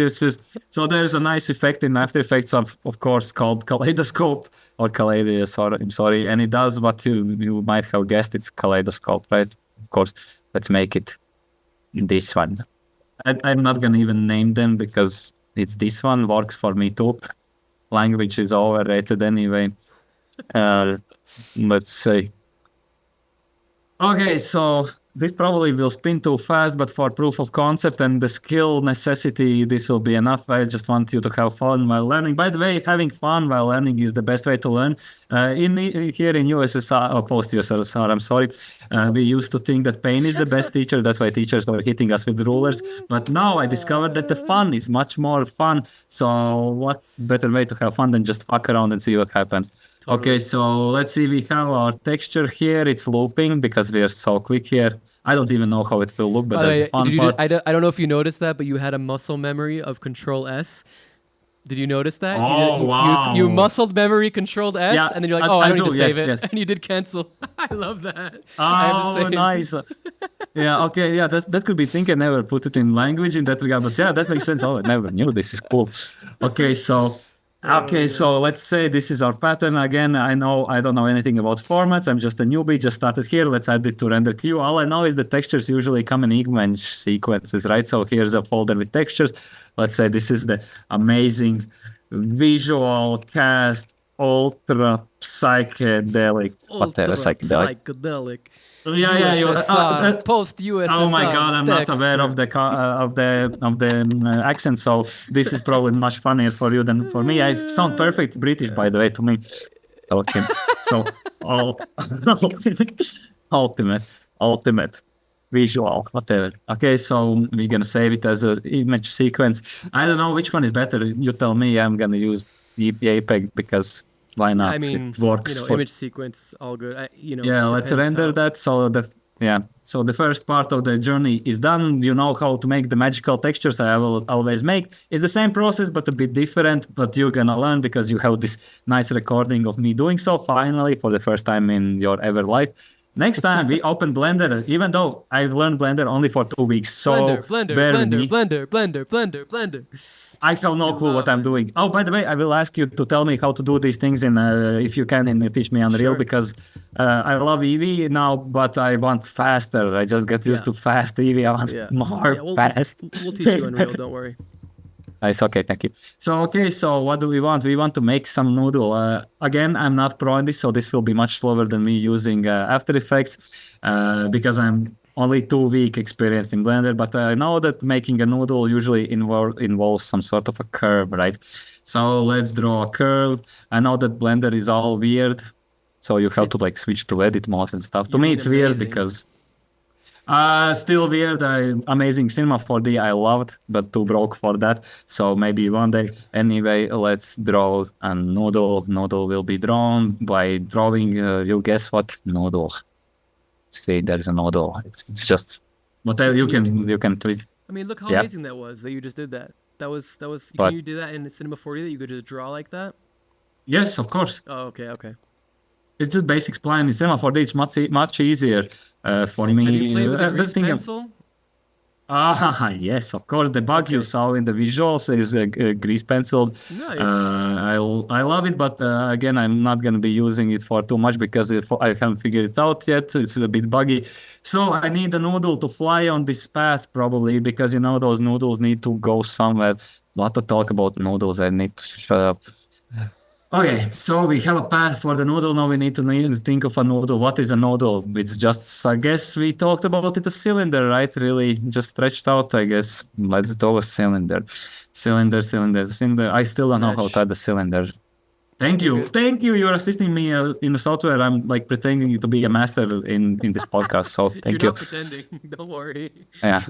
So there's a nice effect in After Effects, of course, called kaleidoscope or kaleidoscope. I'm sorry, and it does what you might have guessed. It's kaleidoscope, right? Of course. Let's make it this one. I'm not gonna even name them because it's this one works for me too. Language is overrated anyway. Let's see. Okay, so this probably will spin too fast, but for proof of concept and the skill necessity, this will be enough. I just want you to have fun while learning. By the way, having fun while learning is the best way to learn. Here in USSR, or post-USSR, I'm sorry, we used to think that pain is the best teacher. That's why teachers were hitting us with rulers. But now I discovered that the fun is much more fun. So what better way to have fun than just fuck around and see what happens? Okay, so let's see, we have our texture here. It's looping because we are so quick here. I don't even know how it will look, but that's the fun part. I don't know if you noticed that, but you had a muscle memory of Control S. Did you notice that? Oh, wow. You muscled memory Controlled S, Yeah, and then you're like, I don't need to save it. And you did cancel. I love that. Oh, nice. Yeah, okay, yeah, that could be thing. I never put it in language in that regard, but yeah, that makes sense. Oh, I never knew. This is cool. Okay, so let's say this is our pattern. Again, I don't know anything about formats. I'm just a newbie, just started here. Let's add it to render queue. All I know is the textures usually come in image sequences, right? So here's a folder with textures. Let's say this is the amazing visual cast, ultra psychedelic. Whatever, psychedelic. Yeah. USSR, post USSR. Oh my God, I'm not text. aware of the accent, so this is probably much funnier for you than for me. I sound perfect British, by the way, to me. Okay, so ultimate visual, whatever. Okay, so we're gonna save it as an image sequence. I don't know which one is better. You tell me. I'm gonna use the JPEG because. Why not? I mean, it works. Image sequence, all good. Yeah, let's render that. So the first part of the journey is done. You know how to make the magical textures I will always make. It's the same process, but a bit different. But you're gonna learn because you have this nice recording of me doing so finally for the first time in your ever life. Next time we open Blender, even though I've learned Blender only for 2 weeks. So Blender. I have no clue what I'm doing. Oh, by the way, I will ask you to tell me how to do these things if you can, and teach me Unreal because I love Eevee now, but I want faster. I just get used to fast Eevee. I want more fast. We'll teach you Unreal, don't worry. It's okay, thank you. So what do we want? We want to make some noodle. Again, I'm not pro in this, so this will be much slower than me using After Effects because I'm only 2 week experience in Blender, but I know that making a noodle usually involves some sort of a curve, right? So let's draw a curve. I know that Blender is all weird, so you have to switch to edit modes and stuff. To me, it's weird because... still weird. Amazing Cinema 4D I loved, but too broke for that. So maybe one day. Anyway, let's draw a noodle. Noodle will be drawn by drawing. You guess what? Noodle. See, there's a noodle. It's just whatever you can twist. I mean, look how amazing that was that you just did that. That was. But, can you do that in Cinema 4D that you could just draw like that? Yes, of course. Oh, okay. It's just basic spline. In Cinema 4D, it's much easier for me. Have you played with a grease pencil? Yes, of course. The bug you saw in the visuals is grease pencil. Nice. I love it, but again, I'm not going to be using it for too much because I haven't figured it out yet. It's a bit buggy. So I need a noodle to fly on this path probably because, those noodles need to go somewhere. Not to talk about noodles. I need to shut up. Okay, so we have a path for the noodle. Now we need to think of a noodle. What is a noodle? It's just, I guess we talked about it, a cylinder, right? Really just stretched out, I guess. Let's do a cylinder. Cylinder. I still don't know how to add the cylinder. Thank you. You're good. Thank you. You're assisting me in the software. I'm like pretending to be a master in this podcast. So You're thank you. not pretending. Don't worry. Yeah.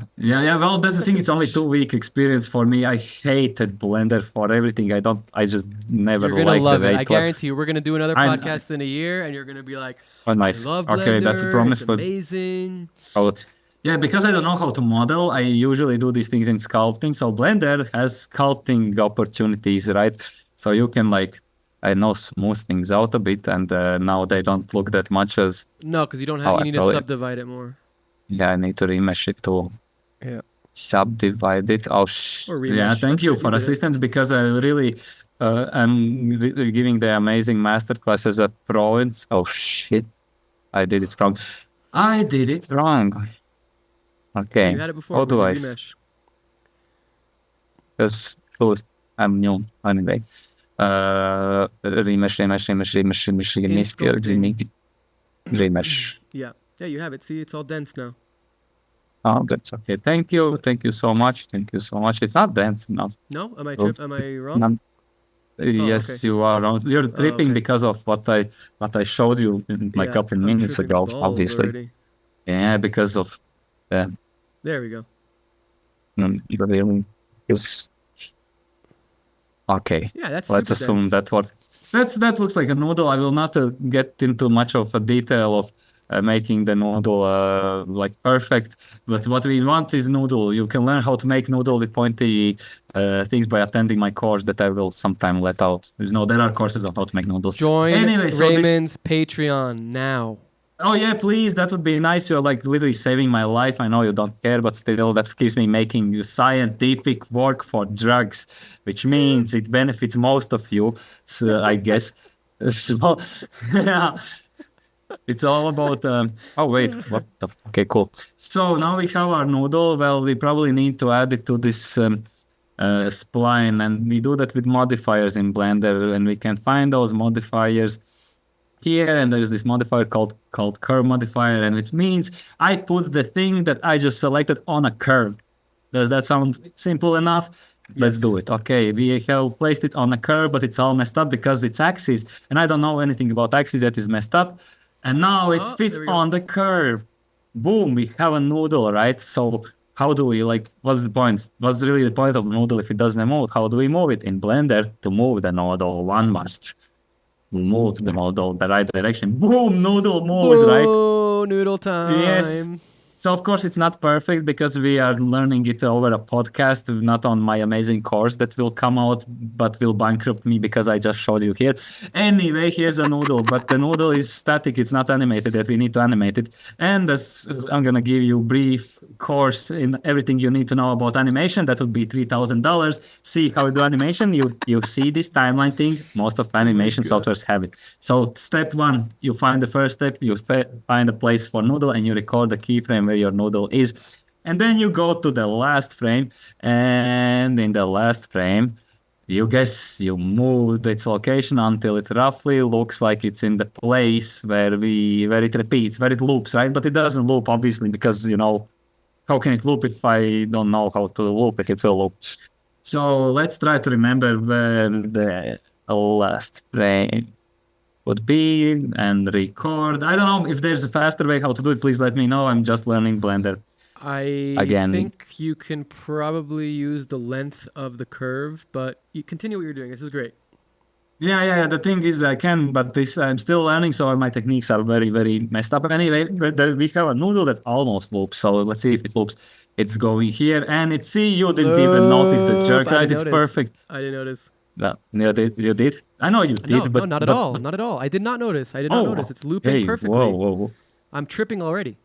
Well, that's the thing. It's only 2 week experience for me. I hated Blender for everything. I just never You're gonna liked love the it. way I it looked. guarantee you. We're gonna do another I- podcast in a year, and you're gonna be like, Oh, I nice. love Okay, Blender. that's a promise. It's amazing. Yeah, because I don't know how to model, I usually do these things in sculpting. So Blender has sculpting opportunities, right? So you can like, I know, smooth things out a bit, and now they don't look that much as. No, because you don't Oh, have. I You need to probably- subdivide it more. Yeah, I need to remesh it to Yeah. subdivide it. Oh, Or yeah. remesh. Thank That's you good, for you did it. assistance because I really am giving the amazing masterclass as a pro. Oh shit, I did it wrong. I did it wrong. Okay. You had it before. How do with I? the remesh. Because I'm new anyway. Remesh. Yeah. Yeah, you have it. See, it's all dense now. Oh, that's okay. Thank you so much. It's not dense, no. No? Am I Oh. Am I wrong? None. Yes, okay. you are wrong. You're tripping okay. because of what I showed you like a Yeah, couple I'm minutes tripping ago, balls obviously. already. Yeah, because of There we go. it's okay. Yeah, that's Let's super assume dense. that looks like a noodle. I will not get into much of a detail of making the noodle like perfect, but what we want is noodle. You can learn how to make noodle with pointy things by attending my course that I will sometime let out. There are courses on how to make noodles. Join Anyway, so this- Raymond's Patreon now. Oh yeah, please, that would be nice. You're like literally saving my life. I know you don't care, but still, that keeps me making scientific work for drugs, which means it benefits most of you, so, I guess. So, yeah, it's all about. Oh wait, what? Okay, cool. So now we have our noodle. Well, we probably need to add it to this spline, and we do that with modifiers in Blender, and we can find those modifiers here, and there's this modifier called curve modifier, and it means I put the thing that I just selected on a curve. Does that sound simple enough? Let's do it. Okay, we have placed it on a curve, but it's all messed up because it's axis, and I don't know anything about axis that is messed up. And now it Oh, fits there we go. on the curve. Boom, we have a noodle, right? So how do we what's the point? What's really the point of a noodle if it doesn't move? How do we move it? In Blender, to move the noodle, one must move the noodle the right direction. Boom, noodle moves, right? Oh, noodle time. Yes. So of course it's not perfect because we are learning it over a podcast, not on my amazing course that will come out, but will bankrupt me because I just showed you here. Anyway, here's a noodle, but the noodle is static. It's not animated yet. We need to animate it. And I'm gonna give you a brief course in everything you need to know about animation. That would be $3,000. See how we do animation. You see this timeline thing. Most of animation softwares have it. So step one, you find the first step. You find a place for noodle and you record the keyframe where your noodle is, and then you go to the last frame, and in the last frame you move its location until it roughly looks like it's in the place where it repeats, where it loops, right? But it doesn't loop, obviously, because how can it loop if I don't know how to loop it? It will loop. So let's try to remember where the last frame would be and record. I don't know if there's a faster way how to do it. Please let me know. I'm just learning Blender. I Again. think you can probably use the length of the curve, but you continue what you're doing. This is great. Yeah. The thing is, I can, but I'm still learning, so my techniques are very, very messed up. Anyway, we have a noodle that almost loops. So let's see if it loops. It's going here, and you didn't even notice the jerk, I right? didn't It's notice. perfect. I didn't notice. No, you did? I know you did, No, but not at but- all. Not at all. I did not notice. I did not notice. It's looping hey, perfectly. Whoa. I'm tripping already.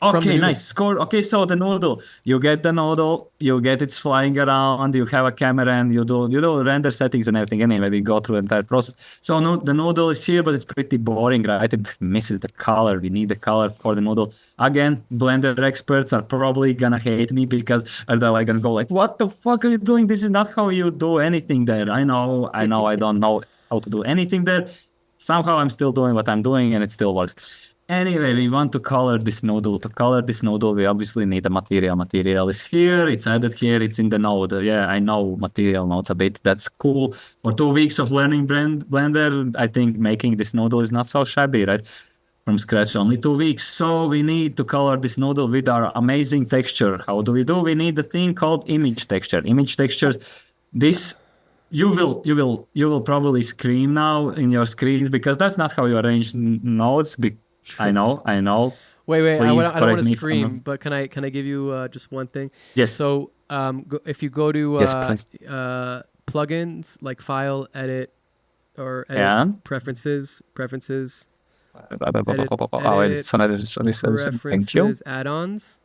From the Okay, noodle. nice score. Okay, so the noodle, you get the noodle, you get it flying around, you have a camera, and you do render settings and everything. Anyway, we go through the entire process. So the noodle is here, but it's pretty boring, right? It misses the color. We need the color for the noodle. Again, Blender experts are probably gonna hate me because they're like gonna go like, "What the fuck are you doing? This is not how you do anything there." I know, I don't know how to do anything there. Somehow I'm still doing what I'm doing, and it still works. Anyway, we want to color this noodle. To color this noodle, we obviously need a material. Material is here. It's added here. It's in the node. Yeah, I know material nodes a bit. That's cool. For 2 weeks of learning Blender, I think making this noodle is not so shabby, right? From scratch, only 2 weeks. So we need to color this noodle with our amazing texture. How do? We need a thing called image texture. Image textures. This you will probably scream now in your screens because that's not how you arrange nodes. I know. Wait. I Please don't correct want to me if I'm scream, wrong. but can I give you just one thing? Yes. So if you go to Yes, please. plugins like File, Edit, or Edit Yeah. Preferences, Thank you. Add-ons,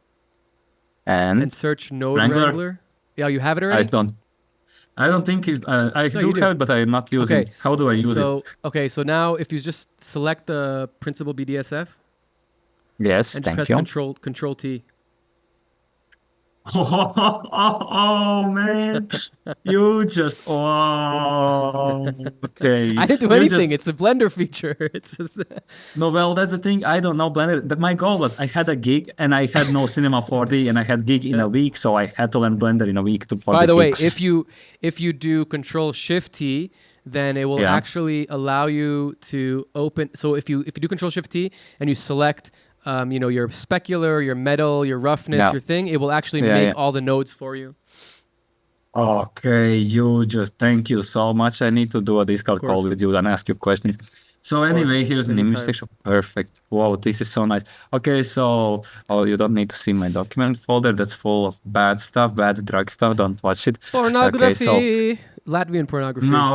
And and search Node Wrangler? Wrangler. Yeah, you have it I already. don't think it, I No, do you do. have it, but I'm not using. Okay. How do I use it? So now if you just select the Principal BDSF Yes, and thank press you. Control T. Oh man, you just okay. I didn't do You anything. just- It's a Blender feature. It's just No, well, that's the thing. I don't know Blender. My goal was I had a gig and I had no Cinema 4D and I had gig in a week, so I had to learn Blender in a week to. By the way, gig. if you do Control Shift T, then it will Yeah. actually allow you to open. So if you do Control Shift T and you select, your specular, your metal, your roughness, Yeah. your thing, it will actually Yeah, make yeah. all the nodes for you. Okay, thank you so much. I need to do a Discord call course. with you and ask you questions. So anyway, course, here's an image anytime. section. Perfect. Wow, this is so nice. Okay, so you don't need to see my document folder. That's full of bad stuff, bad drug stuff. Don't watch it. Pornography, Okay, so Latvian pornography. no,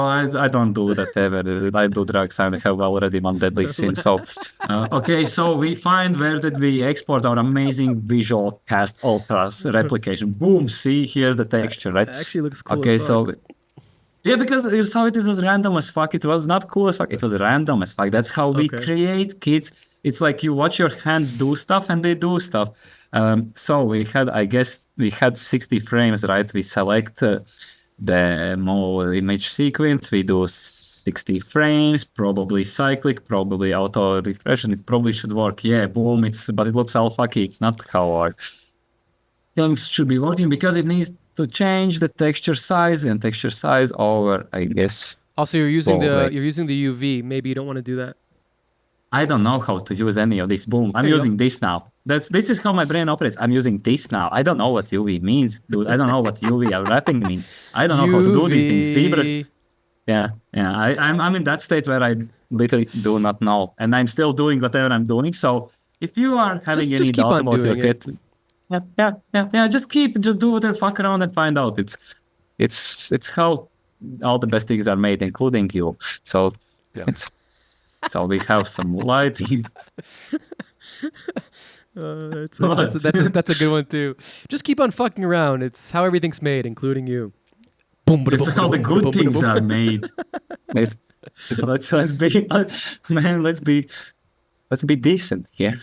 I don't do that ever. I do drugs. I have already one deadly sin. So, okay, so we find where did we export our amazing Visual Cast Ultras replication. Boom, see, here's the texture, right? It actually looks cool. Okay, as fuck. so yeah, because you saw it was random as fuck. It was not cool as fuck. It was random as fuck. That's how we Okay. create kids. It's like you watch your hands do stuff and they do stuff. So we had 60 frames, right? We select the more image sequence. We do 60 frames, probably cyclic, probably auto refresh, and it probably should work. Yeah, boom. But it looks all fucky. It's not how our things should be working because it needs to change the texture size and texture size over, I guess. Also, you're using Probably. you're using the UV. Maybe you don't want to do that. I don't know how to use any of this. Boom. I'm There you using this now. This is how my brain operates. I'm using this now. I don't know what UV means, dude. I don't know what UV wrapping means. I don't know how to do these things. Zebra. UV. Yeah. I'm in that state where I literally do not know, and I'm still doing whatever I'm doing. So if you are having Just any keep doubts on about your doing it. kid, yeah, just do whatever, fuck around and find out. It's how all the best things are made, including you. So so we have some lighting. That's a good one too. Just keep on fucking around. It's how everything's made, including you. Boom, It's how the good things are made. Let's be man. Let's be decent here.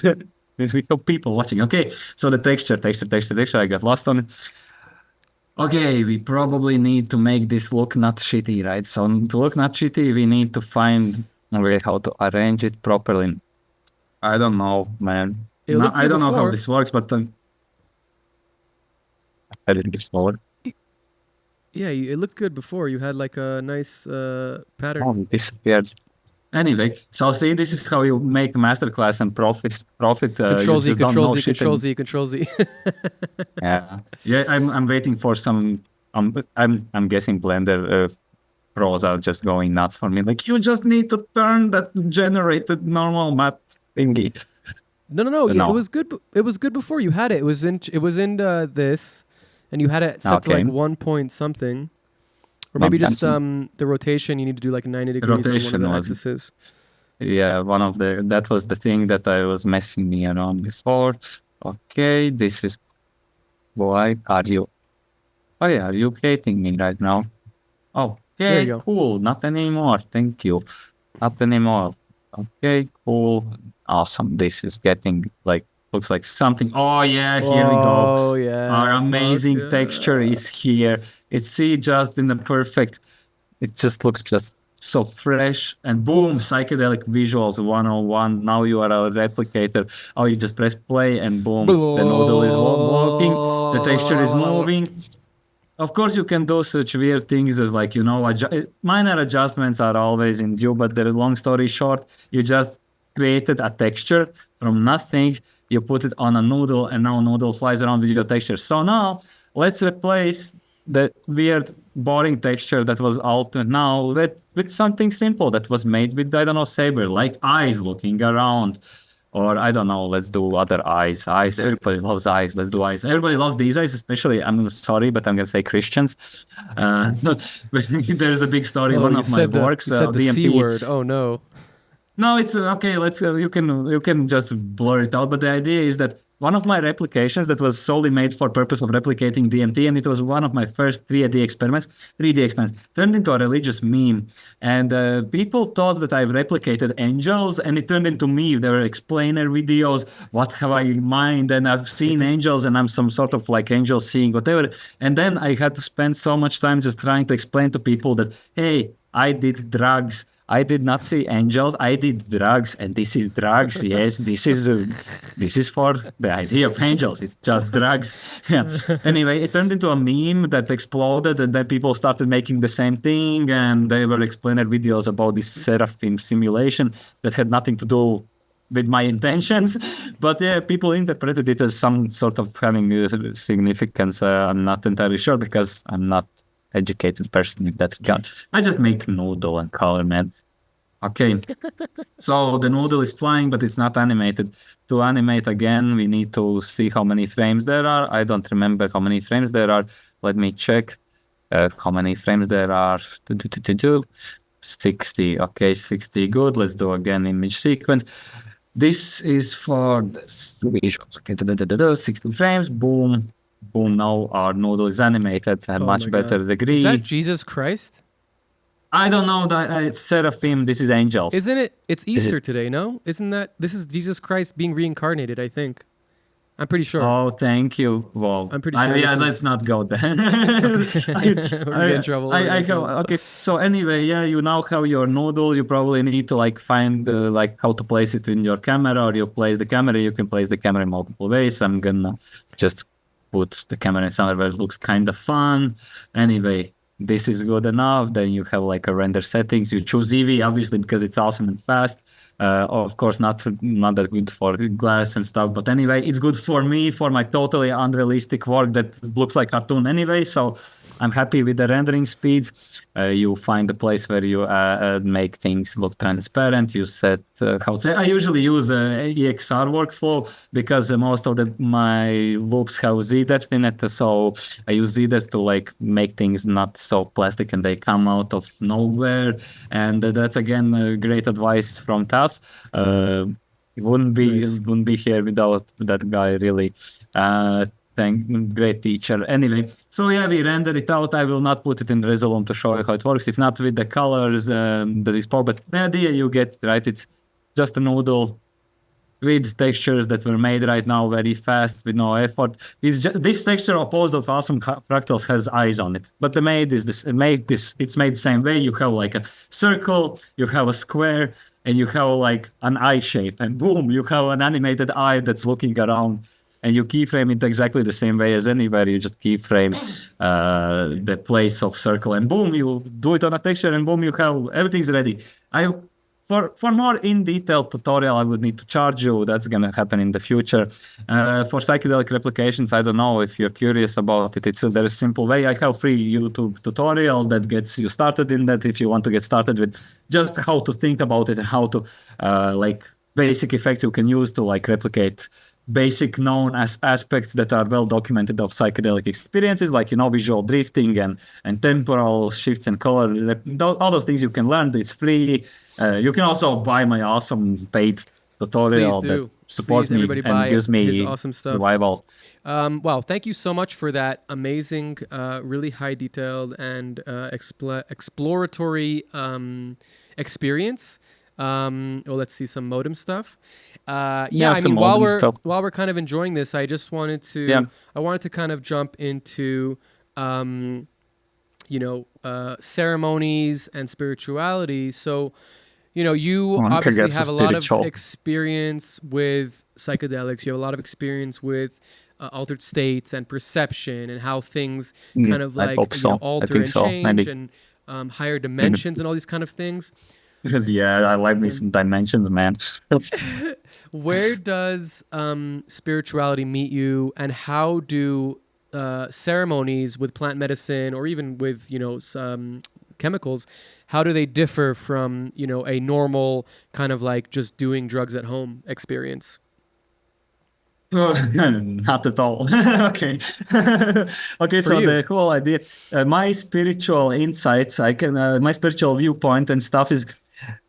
We have people watching. Okay, so the texture. I got lost on it. Okay, we probably need to make this look not shitty, right? So to look not shitty, we need to find a way how to arrange it properly. I don't know, man. It looked I good don't know how before. this works, but I didn't get smaller. Yeah, it looked good before. You had like a nice pattern. Oh, it disappeared. Anyway, so see, this is how you make masterclass and profit. Control you Z, just don't Control know Z, shit Control and- Z, Control Z. Yeah. I'm waiting for some. I'm guessing Blender pros are just going nuts for me. Like you just need to turn that generated normal math thingy. No. Yeah, No. it was good. It was good before you had it. It was in this, and you had it set to like Okay. 1 point something, or maybe just 1 the rotation. You need to do like 90 degrees Rotation on one of was- the axes. Yeah, that was the thing that I was messing me around before. Okay, this is. Why are you? Oh yeah, are you hating me right now? Oh, There okay, you go. cool. Not anymore. Thank you. Not anymore. Okay, cool. Awesome. This is getting looks like something. Oh yeah, here we go. Oh yeah. Our amazing Fuck texture yeah. is here. It's just in the perfect. It just looks just so fresh, and boom, psychedelic visuals 101. Now you are a replicator. Oh, you just press play and boom, the noodle is walking, the texture is moving. Of course, you can do such weird things as like, minor adjustments are always in due, but the long story short, you just created a texture from nothing. You put it on a noodle and now noodle flies around with your texture. So now let's replace the weird, boring texture that was altered now with something simple that was made with, I don't know, Saber, like eyes looking around. Or I don't know, let's do other eyes. Eyes, everybody loves eyes. Let's do eyes. Everybody loves these eyes, especially, I'm sorry, but I'm going to say Christians. But there's a big story. One you of my said works, you said the C DMT. word. Oh no. No, it's okay. Let's you can just blur it out. But the idea is that one of my replications that was solely made for purpose of replicating DMT, and it was one of my first 3D experiments, turned into a religious meme. And people thought that I've replicated angels, and it turned into me. There were explainer videos. What have I in mind? And I've seen angels, and I'm some sort of like angel seeing whatever. And then I had to spend so much time just trying to explain to people that, hey, I did drugs. I did not see angels. I did drugs, and this is drugs. Yes, this is for the idea of angels. It's just drugs. Yeah. Anyway, it turned into a meme that exploded, and then people started making the same thing, and they were explaining videos about this seraphim simulation that had nothing to do with my intentions. But yeah, people interpreted it as some sort of having significance. I'm not entirely sure because I'm not educated person in that regard. I just make noodle and color, man. Okay. So the noodle is flying, but it's not animated. To animate again, we need to see how many frames there are. I don't remember how many frames there are. Let me check how many frames there are. 60. Okay, 60. Good. Let's do again image sequence. This is for the visuals. Okay, 60 frames. Boom. Boom, now our noodle is animated at a much better degree. Is that Jesus Christ? I don't know, that it's seraphim, this is angels. Isn't it? It's Easter today, no? Isn't that? This is Jesus Christ being reincarnated, I think. I'm pretty sure. Oh, thank you. Well, I'm pretty sure. Yeah, let's not go there. We're in trouble. Okay, so anyway, yeah, you now have your noodle. You probably need to like find like how to place it in your camera, or you place the camera. You can place the camera in multiple ways. I'm gonna just put the camera in somewhere where it looks kind of fun. Anyway, this is good enough. Then you have like a render settings. You choose Eevee, obviously, because it's awesome and fast. Of course, not that good for glass and stuff. But anyway, it's good for me, for my totally unrealistic work that looks like cartoon anyway. So I'm happy with the rendering speeds. You find a place where you make things look transparent. You set I usually use EXR workflow because most of my loops have Z-depth in it. So I use Z-depth to like make things not so plastic and they come out of nowhere. And that's again great advice from Tas. Wouldn't be here without that guy really. Great teacher. Anyway, so yeah, we render it out. I will not put it in Resolum to show you how it works. It's not with the colors that is poor, but the idea you get, right? It's just a noodle with textures that were made right now very fast with no effort. This texture, opposed of awesome fractals, has eyes on it, but the it's made the same way. You have like a circle, you have a square, and you have like an eye shape, and boom, you have an animated eye that's looking around. And you keyframe it exactly the same way as anywhere. You just keyframe the place of circle, and boom, you do it on a texture, and boom, you have everything's ready. For more in-detail tutorial, I would need to charge you. That's gonna happen in the future. For psychedelic replications, I don't know if you're curious about it. There's a simple way. I have free YouTube tutorial that gets you started in that. If you want to get started with just how to think about it and how to like basic effects you can use to like replicate basic known aspects that are well documented of psychedelic experiences, like visual drifting and temporal shifts and color. All those things you can learn. It's free. You can also buy my awesome paid tutorial that supports me and gives me awesome stuff. Survival. Wow, thank you so much for that amazing, really high detailed and exploratory experience. Let's see some modem stuff. I mean, while we're kind of enjoying this, I just wanted to kind of jump into ceremonies and spirituality. So, you One can obviously get so have a lot of spiritual. experience with psychedelics. You have a lot of experience with altered states and perception and how things kind of I like, hope so. I alter think and so. change Maybe. and higher dimensions and all these kind of things. Because yeah, I like me some dimensions, man. Where does spirituality meet you, and how do ceremonies with plant medicine or even with some chemicals, how do they differ from a normal kind of like just doing drugs at home experience? Not at all. Okay. Okay, For so you. the whole idea, my spiritual insights, my spiritual viewpoint and stuff is,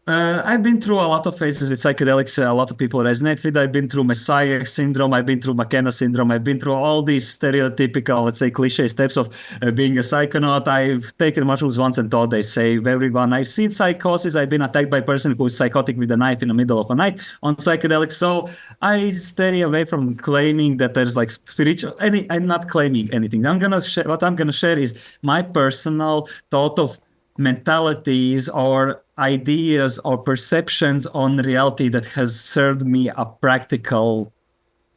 I've been through a lot of phases with psychedelics. A lot of people resonate with. I've been through Messiah syndrome. I've been through McKenna syndrome. I've been through all these stereotypical, let's say, cliche steps of being a psychonaut. I've taken mushrooms once and thought they save everyone. I've seen psychosis. I've been attacked by a person who is psychotic with a knife in the middle of the night on psychedelics. So I stay away from claiming that there's like spiritual. I'm not claiming anything. What I'm gonna share is my personal thought of mentalities or ideas or perceptions on reality that has served me a practical,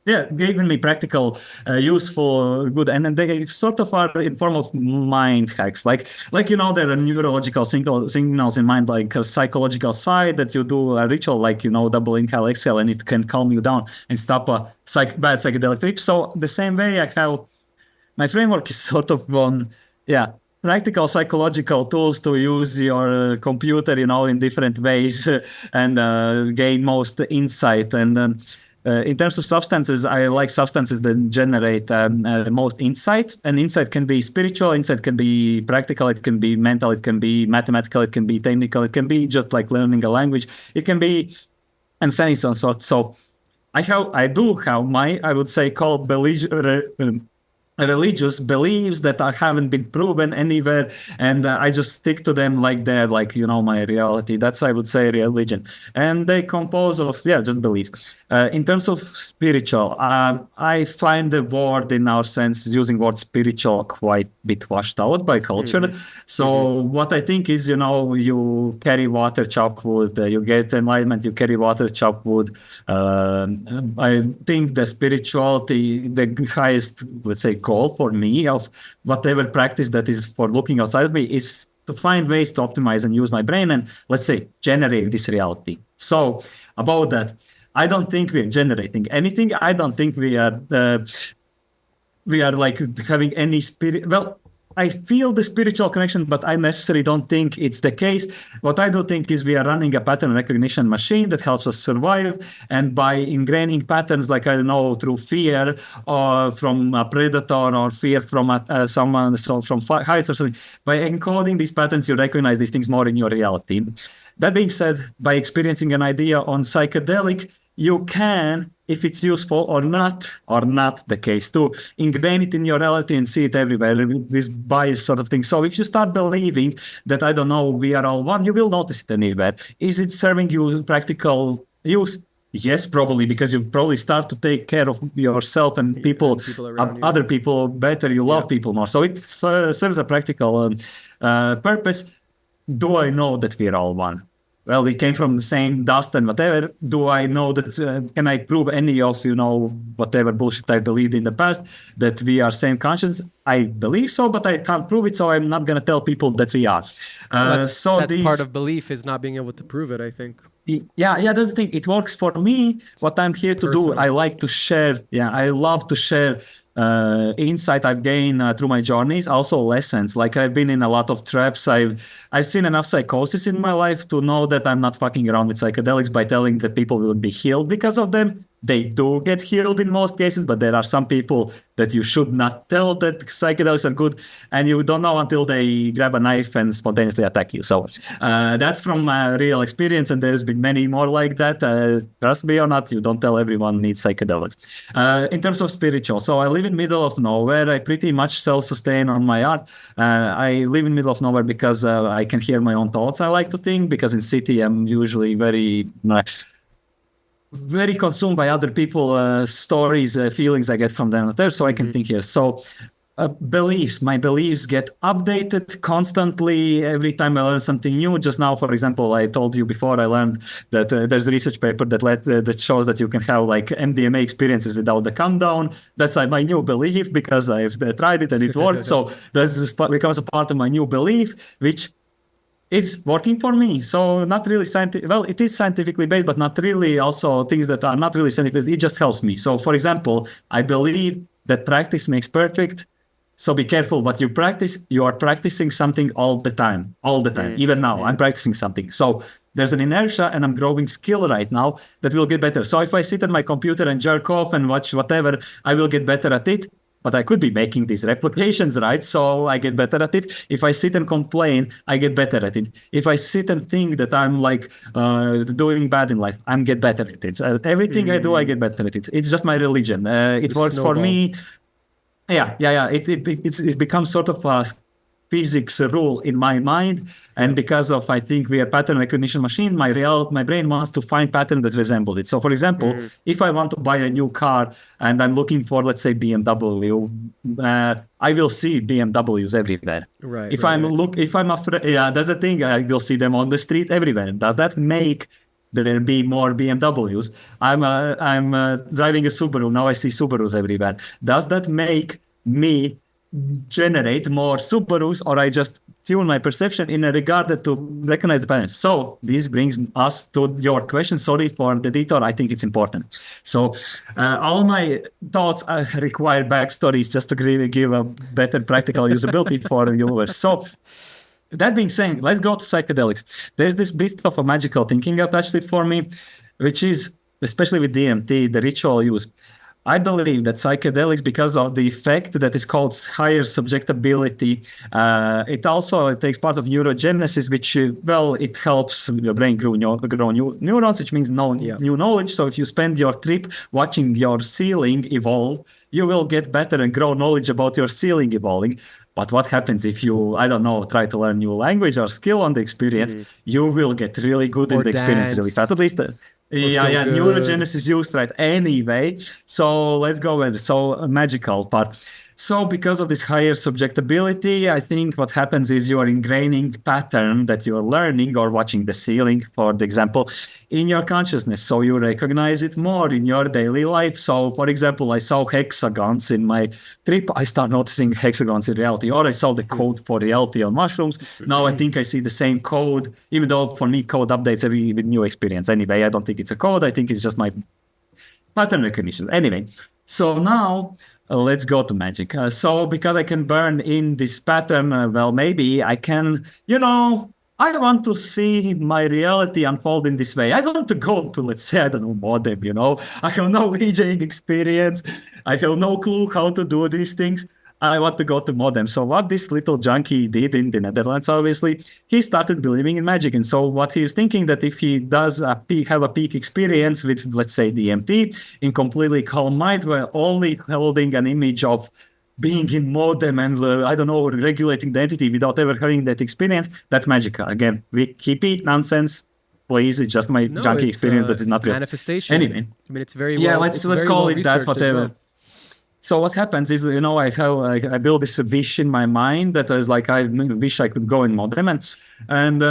given me practical, useful, good, and then they sort of are in form of mind hacks, there are neurological signals in mind, like a psychological side that you do a ritual, like double inhale, exhale, and it can calm you down and stop a bad psychedelic trip. So the same way, I have my framework is sort of on, practical psychological tools to use your computer, in different ways and gain most insight. And in terms of substances, I like substances that generate the most insight. And insight can be spiritual, insight can be practical, it can be mental, it can be mathematical, it can be technical, it can be just like learning a language, it can be and so on. So I do have my, I would say, called religious beliefs that haven't been proven anywhere, and I just stick to them like they're like my reality. That's, I would say, religion, and they compose of just beliefs. In terms of spiritual, I find the word in our sense using word spiritual quite a bit washed out by culture. So what I think is, you carry water, chop wood, you get enlightenment, you carry water, chop wood. I think the spirituality, the highest, let's say, goal for me of whatever practice that is for looking outside of me is to find ways to optimize and use my brain and, let's say, generate this reality. So about that, I don't think we're generating anything. I don't think we are like having any spirit. Well, I feel the spiritual connection, but I necessarily don't think it's the case. What I do think is we are running a pattern recognition machine that helps us survive. And by ingraining patterns, like, I don't know, through fear or from a predator or fear from someone, so from heights or something, by encoding these patterns, you recognize these things more in your reality. That being said, by experiencing an idea on psychedelic, you can, if it's useful or not the case too, ingrain it in your reality and see it everywhere, this bias sort of thing. So if you start believing that, I don't know, we are all one, you will notice it anywhere. Is it serving you practical use? Yes, probably, because you probably start to take care of yourself and people around you. other people better, you love people more. So it serves a practical purpose. Do I know that we are all one? Well, we came from the same dust and whatever. Do I know that, can I prove any of, whatever bullshit I believed in the past, that we are same conscience? I believe so, but I can't prove it, so I'm not going to tell people that we are. That's part of belief, is not being able to prove it, I think. Yeah, that's the thing. It works for me. What I'm here to do, I like to share. Yeah, I love to share insight I've gained through my journeys, also lessons. Like, I've been in a lot of traps. I've seen enough psychosis in my life to know that I'm not fucking around with psychedelics by telling that people will be healed because of them. They do get healed in most cases, but there are some people that you should not tell that psychedelics are good, and you don't know until they grab a knife and spontaneously attack you. So that's from real experience, and there's been many more like that. Trust me or not, you don't tell everyone needs psychedelics. In terms of spiritual, so I live in middle of nowhere. I pretty much self-sustain on my art. I live in middle of nowhere because I can hear my own thoughts, I like to think, because in city I'm usually very consumed by other people, stories, feelings I get from them there, so I can think here. So beliefs. My beliefs get updated constantly every time I learn something new. Just now, for example, I told you before I learned that there's a research paper that shows that you can have like MDMA experiences without the calm down. That's my new belief because I've tried it and it worked. So that becomes a part of my new belief, which is working for me. So not really scientific. Well, it is scientifically based, but not really. Also, things that are not really scientific. It just helps me. So, for example, I believe that practice makes perfect. So be careful what you practice. You are practicing something all the time. Even now, I'm practicing something. So there's an inertia and I'm growing skill right now that will get better. So if I sit at my computer and jerk off and watch whatever, I will get better at it. But I could be making these replications, right? So I get better at it. If I sit and complain, I get better at it. If I sit and think that I'm like doing bad in life, I'm get better at it. Everything I do, I get better at it. It's just my religion. It works for me. Yeah. It becomes sort of a physics rule in my mind, and because of I think we are pattern recognition machine, my brain wants to find pattern that resembles it. So, for example, if I want to buy a new car and I'm looking for, let's say, BMW, I will see BMWs everywhere. Right. If I'm afraid, that's the thing. I will see them on the street everywhere. Does that make there be more BMWs? I'm driving a Subaru. Now I see Subarus everywhere. Does that make me generate more Subarus, or I just tune my perception in a regard to recognize the patterns? So this brings us to your question. Sorry for the detour. I think it's important. So all my thoughts require backstories just to give a better practical usability for the viewers. So that being said, let's go to psychedelics. There's this bit of a magical thinking attached to it for me, which is, especially with DMT, the ritual use. I believe that psychedelics, because of the effect that is called higher subjectability, it takes part of neurogenesis, which, it helps your brain grow new neurons, which means new knowledge. So if you spend your trip watching your ceiling evolve, you will get better and grow knowledge about your ceiling evolving. But what happens if you, try to learn new language or skill on the experience? You will get really good in the experience really fast. At least, neurogenesis used right anyway. So let's go with a magical part. So because of this higher subjectability, I think what happens is you are ingraining pattern that you're learning or watching the ceiling, for the example, in your consciousness. So you recognize it more in your daily life. So, for example, I saw hexagons in my trip. I start noticing hexagons in reality, or I saw the code for reality on mushrooms. Now I think I see the same code, even though for me code updates with new experience. Anyway, I don't think it's a code. I think it's just my pattern recognition. Anyway, so now let's go to magic. So because I can burn in this pattern, maybe I can, I want to see my reality unfold in this way. I want to go to, let's say, modem, I have no VJing experience. I have no clue how to do these things. I want to go to modem. So what this little junkie did in the Netherlands, obviously, he started believing in magic. And so what he is thinking that if he does have a peak experience with, let's say, DMT in completely calm mind, while only holding an image of being in modem and, regulating the entity without ever having that experience, that's magic. Again, hippie nonsense. Please, it's just my junkie experience that is not real. Manifestation. Anyway. I mean, it's very let's call it that, whatever. So what happens is, I build this wish in my mind that is like, I wish I could go in modem, and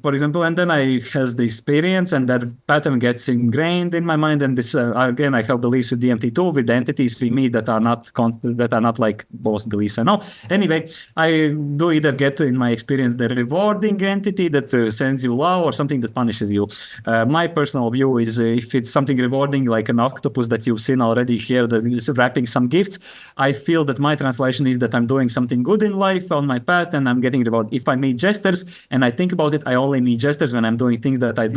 for example, and then I has the experience, and that pattern gets ingrained in my mind. And this again, I have beliefs with DMT too, with entities with me that are not like both beliefs and all. Anyway, I do either get in my experience the rewarding entity that sends you love, or something that punishes you. My personal view is if it's something rewarding, like an octopus that you've seen already here, that is wrapping some gifts, I feel that my translation is that I'm doing something good in life on my path and I'm getting reward. If I meet gestures and I think about it, I only meet gestures when I'm doing things that I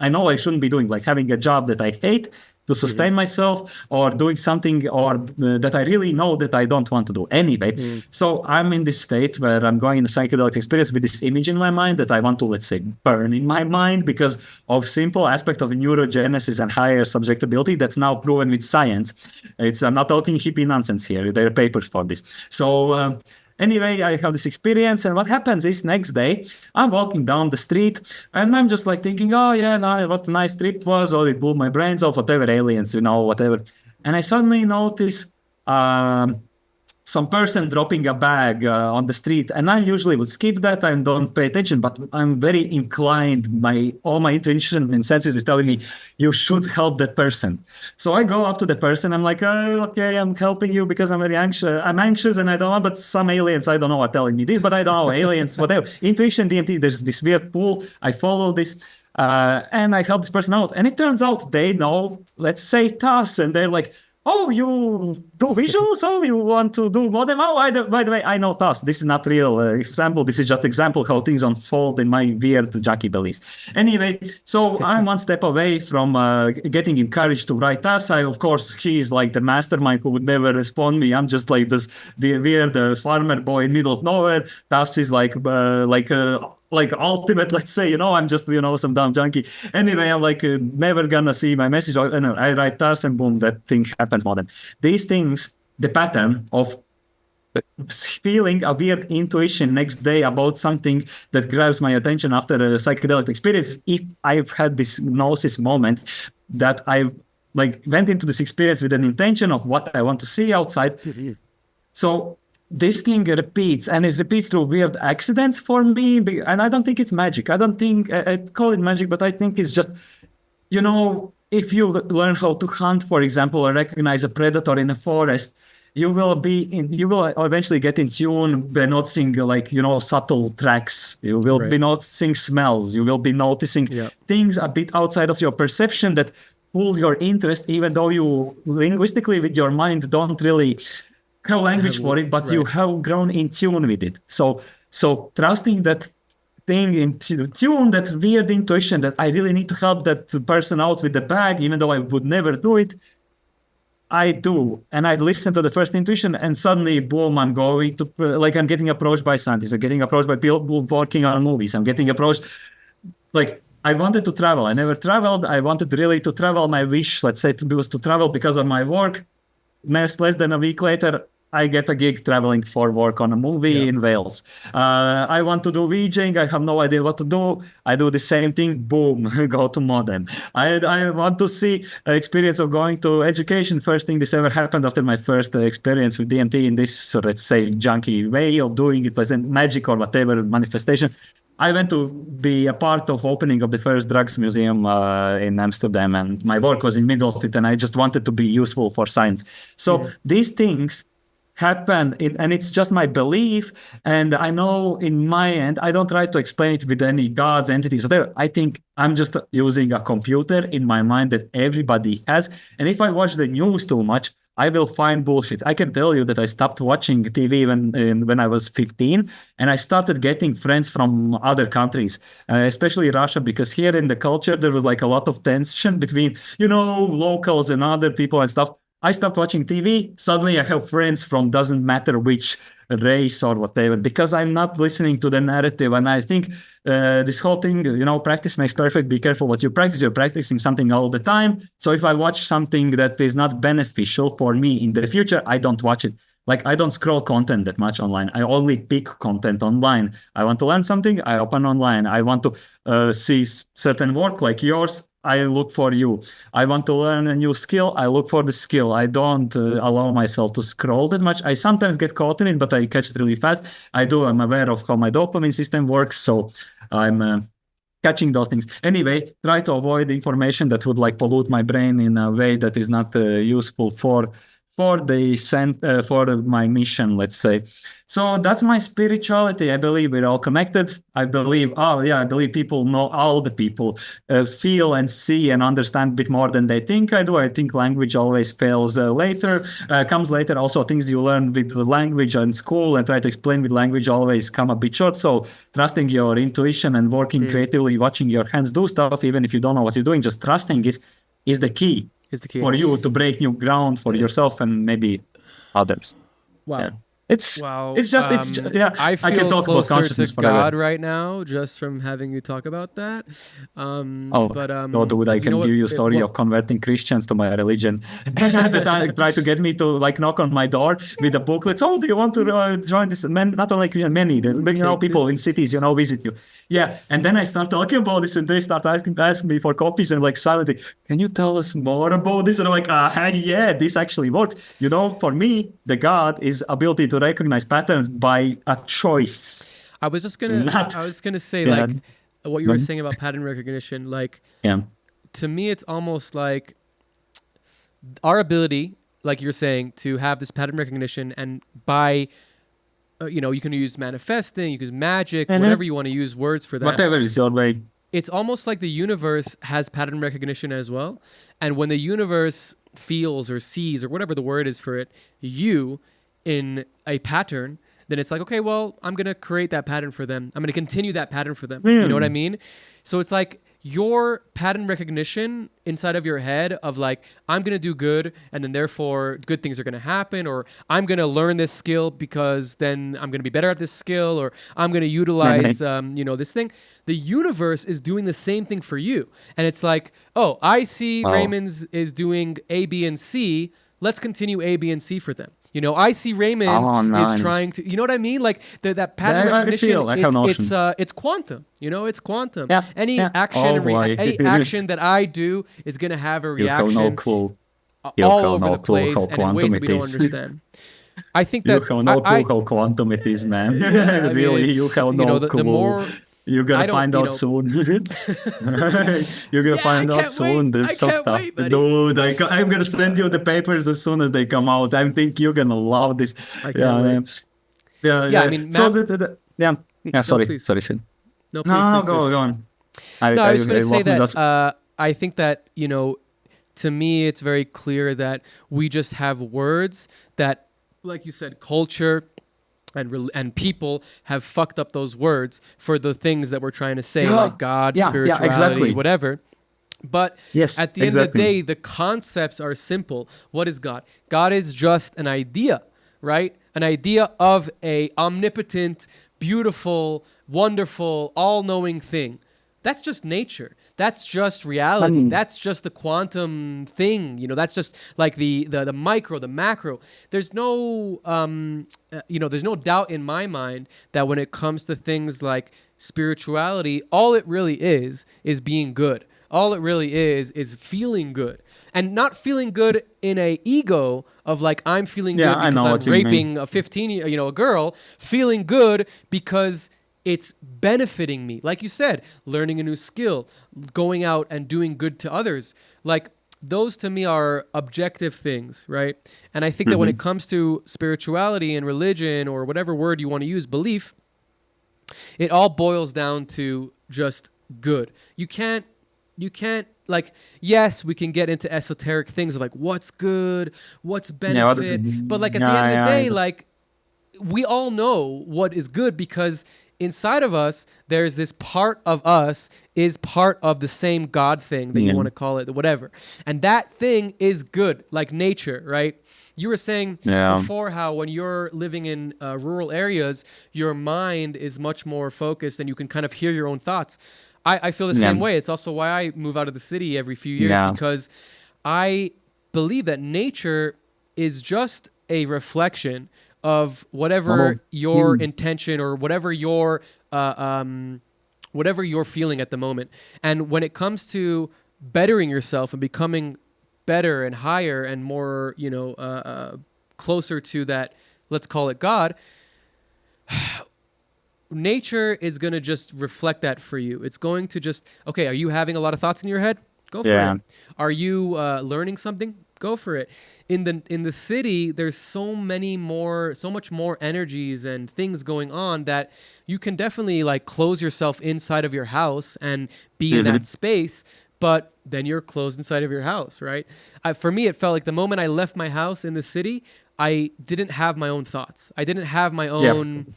know I shouldn't be doing, like having a job that I hate to sustain myself, or doing something that I really know that I don't want to do anyway. So I'm in this state where I'm going in a psychedelic experience with this image in my mind that I want to, let's say, burn in my mind because of simple aspect of neurogenesis and higher subjectability that's now proven with science. I'm not talking hippie nonsense here. There are papers for this. So anyway, I have this experience, and what happens is next day, I'm walking down the street, and I'm just like thinking, what a nice trip was, or it blew my brains off, whatever, aliens, whatever. And I suddenly notice some person dropping a bag on the street, and I usually would skip that and don't pay attention, but I'm very inclined, all my intuition and senses is telling me you should help that person. So I go up to the person, I'm like, oh, okay, I'm helping you because I'm very anxious. I'm anxious and I don't know, but some aliens, I don't know, are telling me this, but I don't know, aliens, whatever. Intuition, DMT, there's this weird pool. I follow this. And I help this person out. And it turns out they know, let's say, TAS, and they're like, oh, you do visuals? Oh, you want to do modem? Oh, by the way, I know TAS. This is not real example. This is just example how things unfold in my weird junkie beliefs. Anyway, so I'm one step away from getting encouraged to write TAS. Of course, he's like the mastermind who would never respond me. I'm just like the weird farmer boy in middle of nowhere. TAS is like ultimate, let's say, I'm just, some dumb junkie. Anyway, I'm like never gonna see my message. I write TAS and boom, that thing happens more than. These things, the pattern of feeling a weird intuition next day about something that grabs my attention after a psychedelic experience. If I've had this gnosis moment that I went into this experience with an intention of what I want to see outside. So this thing repeats, and it repeats through weird accidents for me. And I don't think it's magic. I don't think I call it magic, but I think it's just, if you learn how to hunt, for example, or recognize a predator in a forest, you will eventually get in tune by noticing subtle tracks. You will be noticing smells. You will be noticing things a bit outside of your perception that pull your interest, even though you linguistically with your mind don't really have language for it, but you have grown in tune with it. So trusting that thing in tune, that weird intuition that I really need to help that person out with the bag, even though I would never do it, I do. And I listen to the first intuition, and suddenly, boom, I'm going to, I'm getting approached by scientists, I'm getting approached by people working on movies, I'm getting approached, I wanted to travel. I never traveled. I wanted really to travel. My wish, let's say, was to travel because of my work. Less than a week later, I get a gig traveling for work on a movie in Wales. I want to do VJing. I have no idea what to do. I do the same thing. Boom, go to modem. I want to see an experience of going to education. First thing this ever happened after my first experience with DMT in this, let's say, junky way of doing it, was magic or whatever manifestation. I went to be a part of opening of the first drugs museum in Amsterdam, and my work was in the middle of it, and I just wanted to be useful for science. So these things happen, and it's just my belief, and I know in my end, I don't try to explain it with any gods, entities, whatever. I think I'm just using a computer in my mind that everybody has, and if I watch the news too much, I will find bullshit. I can tell you that I stopped watching TV when I was 15, and I started getting friends from other countries, especially Russia, because here in the culture, there was a lot of tension between, locals and other people and stuff. I stopped watching TV. Suddenly I have friends from doesn't matter which race or whatever, because I'm not listening to the narrative. And I think this whole thing, practice makes perfect. Be careful what you practice. You're practicing something all the time. So if I watch something that is not beneficial for me in the future, I don't watch it. I don't scroll content that much online. I only pick content online. I want to learn something, I open online. I want to see certain work like yours, I look for you. I want to learn a new skill, I look for the skill. I don't allow myself to scroll that much. I sometimes get caught in it, but I catch it really fast. I'm aware of how my dopamine system works, so I'm catching those things. Anyway, try to avoid information that would pollute my brain in a way that is not useful for my mission, let's say. So that's my spirituality. I believe we're all connected. I believe people know, all the people feel and see and understand a bit more than they think I do. I think language always fails comes later. Also, things you learn with the language in school and try to explain with language always come a bit short. So trusting your intuition and working creatively, watching your hands do stuff, even if you don't know what you're doing, just trusting is the key. For you to break new ground for yourself and maybe others. Wow. Yeah. It's Wow. it's just yeah. I I can feel talk about closer consciousness to forever. God right now just from having you talk about that. Oh, But no, dude, I you know can what? give you a story What? of converting Christians to my religion. That I tried to get me to like knock on my door with the booklets. Oh, do you want to join this? Men, not only Christian, many, Take people in this. cities, visit you. Yeah, and then I start talking about this, and they start asking me for copies, and like silently, can you tell us more about this? And I'm like, yeah, this actually works. For me, the God is ability to recognize patterns by a choice, I was just gonna. not I was gonna say yeah, like what you were saying about pattern recognition. Like yeah. to me, it's almost like our ability, like you're saying, to have this pattern recognition, and by you can use manifesting, you can use magic, Mhm. whatever you want to use words for that. Whatever is your way. It's almost like the universe has pattern recognition as well. And when the universe feels or sees or whatever the word is for it, you in a pattern, then it's like, okay, well, I'm going to create that pattern for them. I'm going to continue that pattern for them. You know what I mean? So it's like your pattern recognition inside of your head of like, I'm going to do good and then therefore good things are going to happen, or I'm going to learn this skill because then I'm going to be better at this skill, or I'm going to utilize, this thing. The universe is doing the same thing for you. And it's like, oh, I see Wow. Raymond's is doing A, B, and C. Let's continue A, B, and C for them. I see Raymond's Oh, nice. is trying to, you know what I mean? Like that pattern Yeah, I recognition, feel, I have notion. it's quantum. It's quantum. Yeah, Any yeah. action, Oh, boy. any action that I do is gonna have a You have reaction no clue. You all have over no the clue place how and in ways quantum that we it don't is. understand. I think You that have no I, clue how quantum it is, man. I mean, Really, you it's, have no the clue. more You're I gonna don't- find you out know- soon. You're gonna Yeah, find I out can't soon. wait. There's I some can't stuff. wait, buddy. Dude, I'm gonna send you the papers as soon as they come out. I think you're gonna love this. I can't yeah, wait. man. Yeah, Yeah, I mean, so Matt- yeah. No, Sorry, please. sorry, Sid. no, No, please, no, please, go, please. go on. No, I was going to say wasn't just- that I think that, to me, it's very clear that we just have words that, like you said, culture and people have fucked up those words for the things that we're trying to say, Yeah. like God, Yeah, spirituality, exactly. whatever. But Yes, at the end of the exactly. day, the concepts are simple. What is God? God is just an idea, right? An idea of a omnipotent, beautiful, wonderful, all-knowing thing. That's just nature. That's just reality. That's just the quantum thing. That's just like the micro, the macro. There's no there's no doubt in my mind that when it comes to things like spirituality, all it really is being good. All it really is feeling good. And not feeling good in a ego of like I'm feeling Yeah, good I know because what I'm you mean. raping a 15 a girl, feeling good because it's benefiting me. Like you said, learning a new skill, going out and doing good to others. Like those to me are objective things, right? And I think that when it comes to spirituality and religion or whatever word you want to use, belief, it all boils down to just good. You can't like, yes, we can get into esoteric things of like what's good, what's benefit, what is- but like at the Yeah, end of the yeah, day, yeah. like we all know what is good because inside of us, there's this part of us is part of the same God thing that you Yeah. want to call it, whatever. And that thing is good, like nature, right? You were saying Yeah. before how when you're living in rural areas, your mind is much more focused and you can kind of hear your own thoughts. I feel the Yeah. same way. It's also why I move out of the city every few years Yeah. because I believe that nature is just a reflection of whatever your intention or whatever you're feeling at the moment. And when it comes to bettering yourself and becoming better and higher and more, closer to that, let's call it God, nature is going to just reflect that for you. It's going to just, okay, are you having a lot of thoughts in your head? Go for Yeah. it. Are you learning something? Go for it. In the city, there's so much more energies and things going on that you can definitely like close yourself inside of your house and be in that space, but then you're closed inside of your house, right? For me, it felt like the moment I left my house in the city, I didn't have my own thoughts. I didn't have my own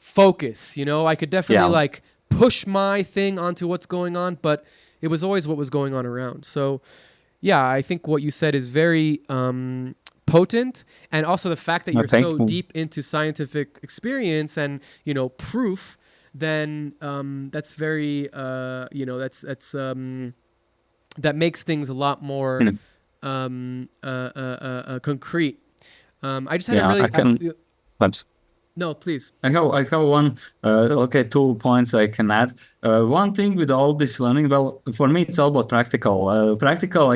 focus. I could definitely like push my thing onto what's going on, but it was always what was going on around. So yeah, I think what you said is very potent, and also the fact that No, you're thank so you. deep into scientific experience and proof, then that's very that makes things a lot more concrete. I just had a Yeah, really I can. Let's. no, please. I have one, 2 points I can add. One thing with all this learning, well, for me, it's all about practical,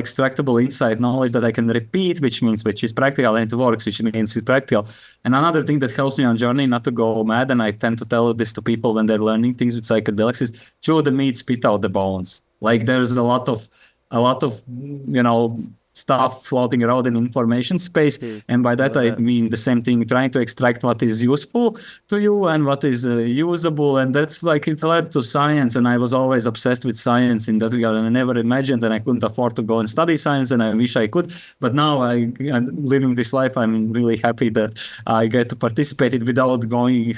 extractable insight knowledge that I can repeat, which is practical, and it works, which means it's practical. And another thing that helps me on journey not to go mad, and I tend to tell this to people when they're learning things with psychedelics, is chew the meat, spit out the bones. Like there's a lot of stuff floating around in information space, and by that I mean the same thing, trying to extract what is useful to you and what is usable, and that's like it's led to science. And I was always obsessed with science in that regard, and I never imagined that I couldn't afford to go and study science, and I wish I could. But now I'm living this life, I'm really happy that I get to participate it without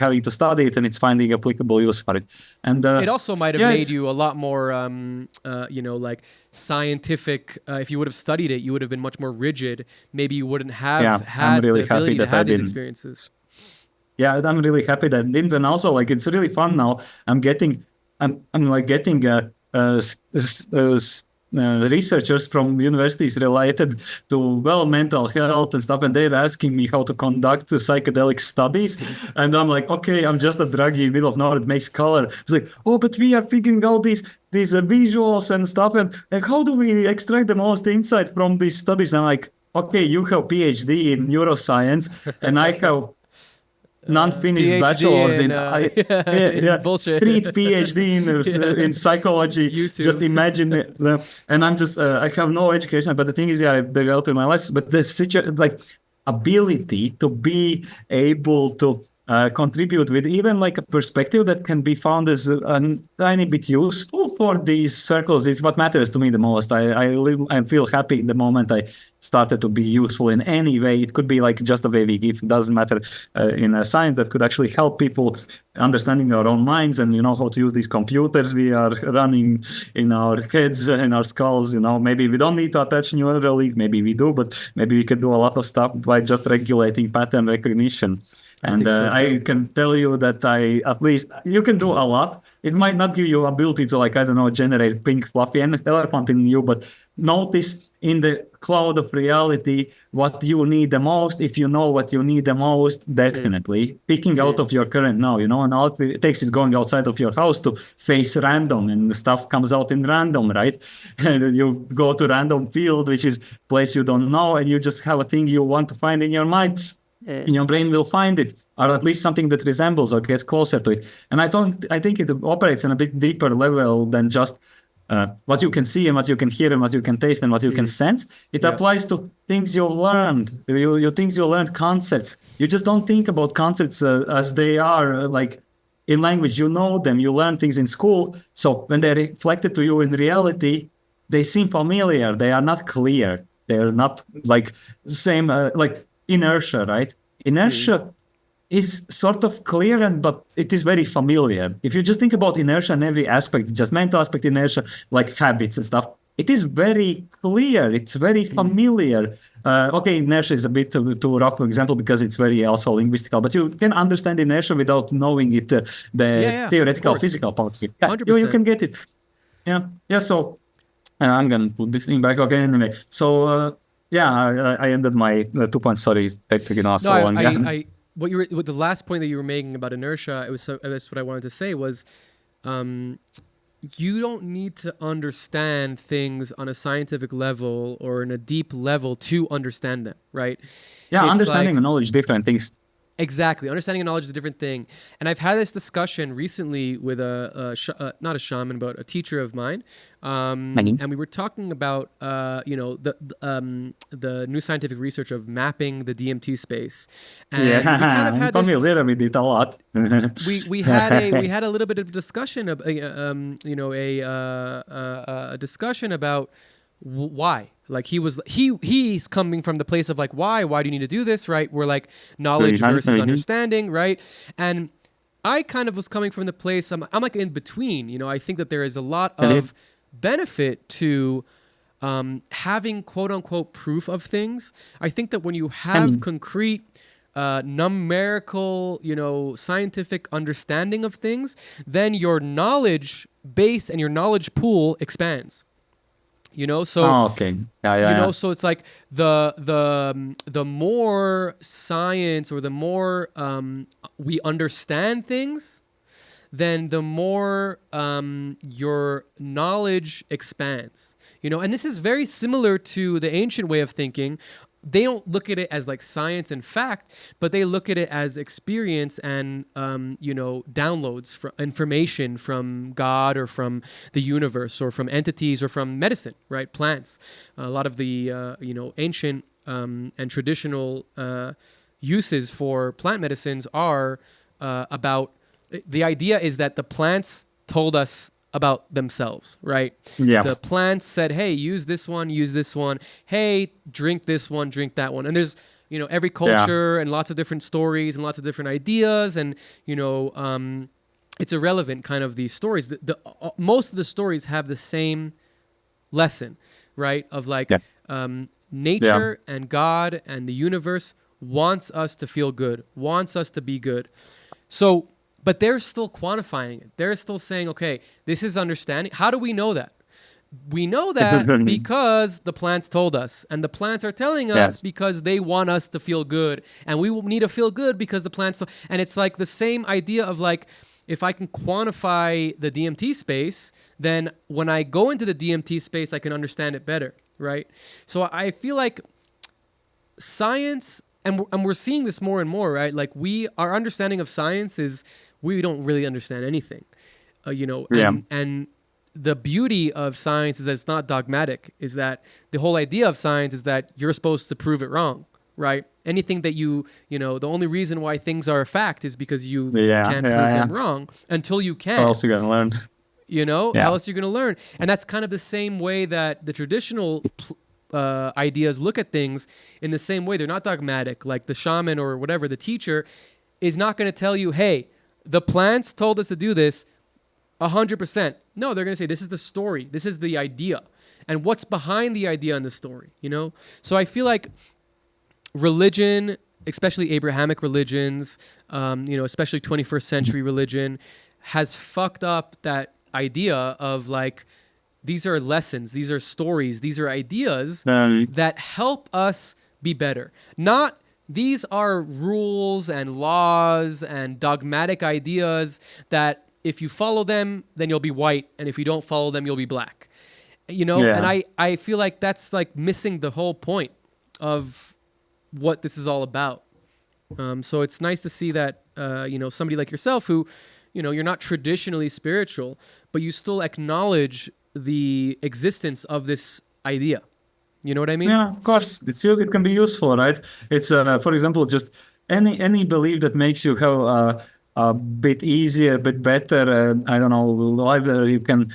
having to study it, and it's finding applicable use for it. And It also might have yeah, made it's- you a lot more, like scientific. If you would have studied it, you would have been much more rigid. Maybe you wouldn't have Yeah, I'm had really the ability happy to that I have these didn't. experiences. Yeah, I'm really happy that I didn't. And also, like, it's really fun now. I'm like getting researchers from universities related to mental health and stuff, and they're asking me how to conduct psychedelic studies, and I'm like, okay, I'm just a druggie in the middle of nowhere. It makes color. It's like, oh, but we are figuring out these visuals and stuff, and how do we extract the most insight from these studies? And I'm like, okay, you have PhD in neuroscience, and I have non-finished PhD bachelor's in bullshit. street PhD in psychology. YouTube. Just imagine it. And I'm just I have no education, but the thing is, I developed in my life. But the like ability to be able to contribute with even like a perspective that can be found as a tiny bit useful for these circles is what matters to me the most. I feel happy the moment I started to be useful in any way. It could be like just a way we give. It doesn't matter in a science that could actually help people understanding our own minds and how to use these computers we are running in our heads and our skulls. Maybe we don't need to attach Neuralink, maybe we do, but maybe we can do a lot of stuff by just regulating pattern recognition. And think so, I can tell you that at least you can do a lot. It might not give you ability to, like, I don't know, generate pink fluffy elephant in you, but notice in the cloud of reality what you need the most. If you know what you need the most, definitely picking out of your current now, and all it takes is going outside of your house to face random, and the stuff comes out in random, right? And you go to random field, which is place you don't know, and you just have a thing you want to find in your mind. And your brain will find it, or at least something that resembles or gets closer to it. And I think it operates on a bit deeper level than just what you can see and what you can hear and what you can taste and what you can sense. It applies to things you've learned, things you learned, concepts. You just don't think about concepts as they are, like in language. You know them, you learn things in school. So when they're reflected to you in reality, they seem familiar. They are not clear. They're not like same, like inertia, right? Inertia is sort of clear, but it is very familiar. If you just think about inertia in every aspect, just mental aspect inertia, like habits and stuff, it is very clear. It's very familiar. Okay, inertia is a bit too rough example because it's very also linguistical, but you can understand inertia without knowing it, the theoretical physical part of it. Yeah, you can get it. Yeah. So I'm gonna put this thing back again anyway. So I ended my 2 points. Sorry, taking off so long. What the last point that you were making about inertia, that's what I wanted to say was, you don't need to understand things on a scientific level or in a deep level to understand them, right? Yeah, It's understanding like- and knowledge, different things. Exactly. Understanding and knowledge is a different thing. And I've had this discussion recently with not a shaman, but a teacher of mine. And we were talking about, the new scientific research of mapping the DMT space. And we kind of had this, familiar with it a lot. we had a little bit of discussion of a discussion about why. Like he's coming from the place of like, why do you need to do this, right? We're like knowledge versus understanding, right? And I kind of was coming from the place, I'm like in between, I think that there is a lot of benefit to having quote unquote proof of things. I think that when you have concrete numerical, scientific understanding of things, then your knowledge base and your knowledge pool expands. So Okay. Yeah. so it's like the more science or the more we understand things, then the more your knowledge expands. And this is very similar to the ancient way of thinking. They don't look at it as like science and fact, but they look at it as experience and downloads for information from God or from the universe or from entities or from medicine, right? Plants. A lot of the ancient and traditional uses for plant medicines are about. The idea is that the plants told us about themselves, right? Yeah. The plants said, hey, use this one, hey, drink this one, drink that one. And there's every culture and lots of different stories and lots of different ideas, and it's irrelevant kind of these stories. Most of the stories have the same lesson, right? Of like nature and God and the universe wants us to feel good, wants us to be good. So but they're still quantifying it. They're still saying, okay, this is understanding. How do we know that? We know that because the plants told us. And the plants are telling us because they want us to feel good. And we will need to feel good because the plants... And it's like the same idea of like, if I can quantify the DMT space, then when I go into the DMT space, I can understand it better, right? So I feel like science... And we're seeing this more and more, right? Like our understanding of science is... we don't really understand anything, and the beauty of science is that it's not dogmatic, is that the whole idea of science is that you're supposed to prove it wrong, right? Anything that the only reason why things are a fact is because you can't prove them wrong until you can. How else you gonna learn? How else you're going to learn? And that's kind of the same way that the traditional ideas look at things. In the same way, they're not dogmatic. Like the shaman or whatever, the teacher is not going to tell you, hey, the plants told us to do this 100%. No, they're going to say, this is the story. This is the idea. And what's behind the idea in the story, So I feel like religion, especially Abrahamic religions, especially 21st century religion, has fucked up that idea of like, these are lessons, these are stories, these are ideas that help us be better. Not these are rules and laws and dogmatic ideas that if you follow them, then you'll be white. And if you don't follow them, you'll be black. And I feel like that's like missing the whole point of what this is all about. So it's nice to see that, somebody like yourself who, you're not traditionally spiritual, but you still acknowledge the existence of this idea. You know what I mean? Yeah, of course. It can be useful, right? It's for example, just any belief that makes you have a bit easier, a bit better. I don't know, either you can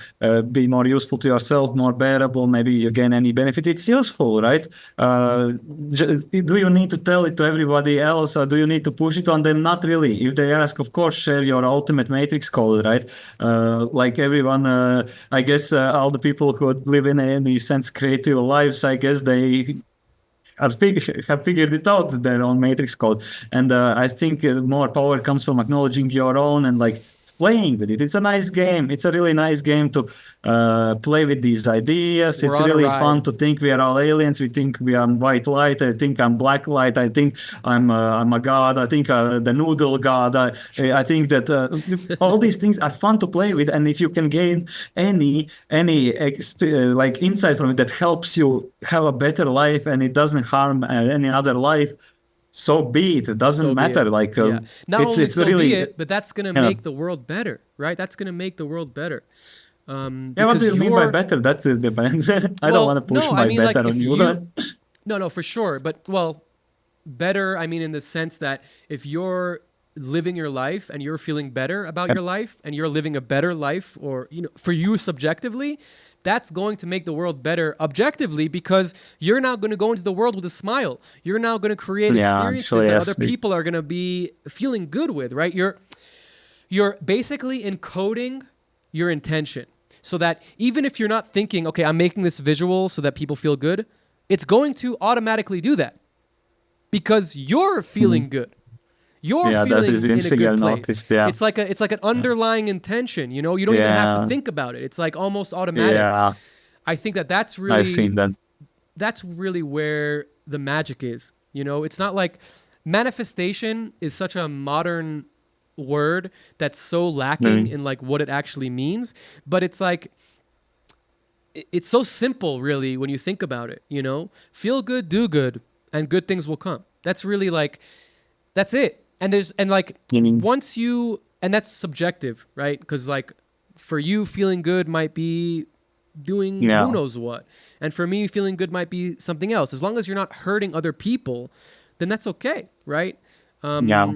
be more useful to yourself, more bearable. Maybe you gain any benefit. It's useful, right? Do you need to tell it to everybody else, or do you need to push it on them? Not really. If they ask, of course, share your ultimate matrix code, right? Like everyone, I guess all the people who live in any sense creative lives, I guess they have figured it out, their own matrix code. And I think more power comes from acknowledging your own and like playing with it. It's a nice game. It's a really nice game to play with these ideas. It's really fun to think we are all aliens. We think we are white light. I think I'm black light. I think I'm a god. I think the noodle god. I think that all these things are fun to play with. And if you can gain any like insight from it that helps you have a better life and it doesn't harm any other life, so be it. It doesn't matter. Like not only it's so really, be it, but that's gonna make the world better, right? That's gonna make the world better. What do you mean by better? That depends. I don't want to push better on you. No, for sure. But better. I mean, in the sense that if you're living your life and you're feeling better about your life and you're living a better life, or for you subjectively, that's going to make the world better objectively, because you're now going to go into the world with a smile. You're now going to create experiences that other people are going to be feeling good with, right? You're basically encoding your intention. so that even if you're not thinking, okay, I'm making this visual so that people feel good, it's going to automatically do that because you're feeling good. You're Yeah, that feeling is in a interesting. good I place. noticed, yeah. It's like an underlying intention. You know, you don't even have to Yeah. think about it. It's like almost automatic. Yeah, I think that's I've really seen that. that's really where the magic is. You know, it's not like manifestation is such a modern word that's so lacking in like what it actually means, but it's like it's so simple really when you think about it, you know? Feel good, do good, and good things will come. That's really like that's it. And once you, and that's subjective, right? Because like for you, feeling good might be doing Yeah. who knows what, and for me, feeling good might be something else. As long as you're not hurting other people, then that's okay, right? Yeah.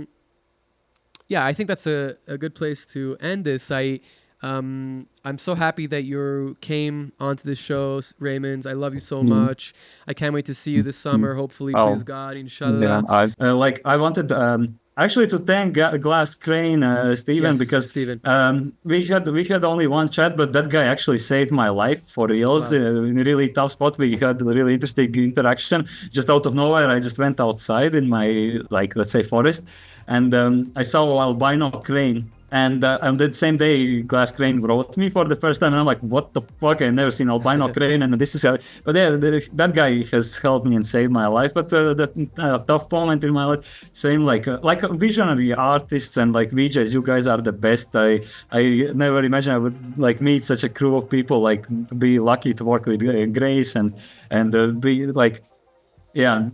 Yeah, I think that's a good place to end this. I'm so happy that you came onto the show, Raymond. I love you so much. I can't wait to see you this summer. Hopefully, Oh, please God, inshallah. Yeah, I wanted actually to thank Glass Crane, Steven, Yes, because Steven. we had only one chat, but that guy actually saved my life for reals. Wow. In a really tough spot, we had a really interesting interaction. Just out of nowhere, I just went outside in my let's say forest, and I saw albino crane. And that same day, Glass Crane wrote me for the first time, and I'm like, "What the fuck? I've never seen albino crane." And this is how. But yeah, that guy has helped me and saved my life. But that tough moment in my life, same like visionary artists and like VJs, you guys are the best. I never imagined I would like meet such a crew of people. Like to be lucky to work with Grace and be like, yeah.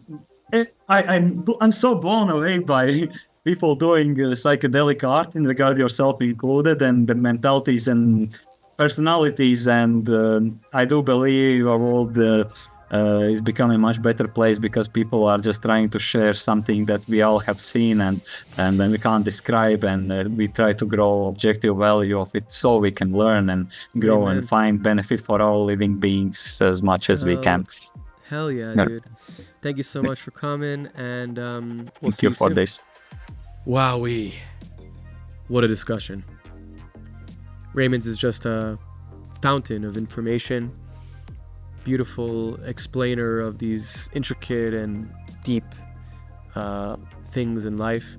I'm so blown away by people doing psychedelic art, in regard yourself included, and the mentalities and personalities. And I do believe our world is becoming a much better place because people are just trying to share something that we all have seen and then we can't describe, and we try to grow objective value of it so we can learn and grow Amen. and find benefit for all living beings as much as we can. Hell yeah, Yeah. dude. Thank you so much for coming, and we'll Thank see you you for soon. this. Wowee. What a discussion. Raymond's is just a fountain of information, beautiful explainer of these intricate and deep things in life,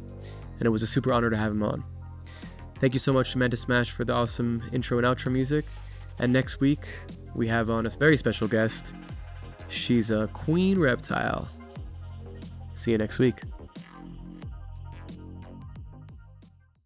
and it was a super honor to have him on. Thank you so much to Manta Smash for the awesome intro and outro music, and next week we have on a very special guest. She's a queen reptile. See you next week.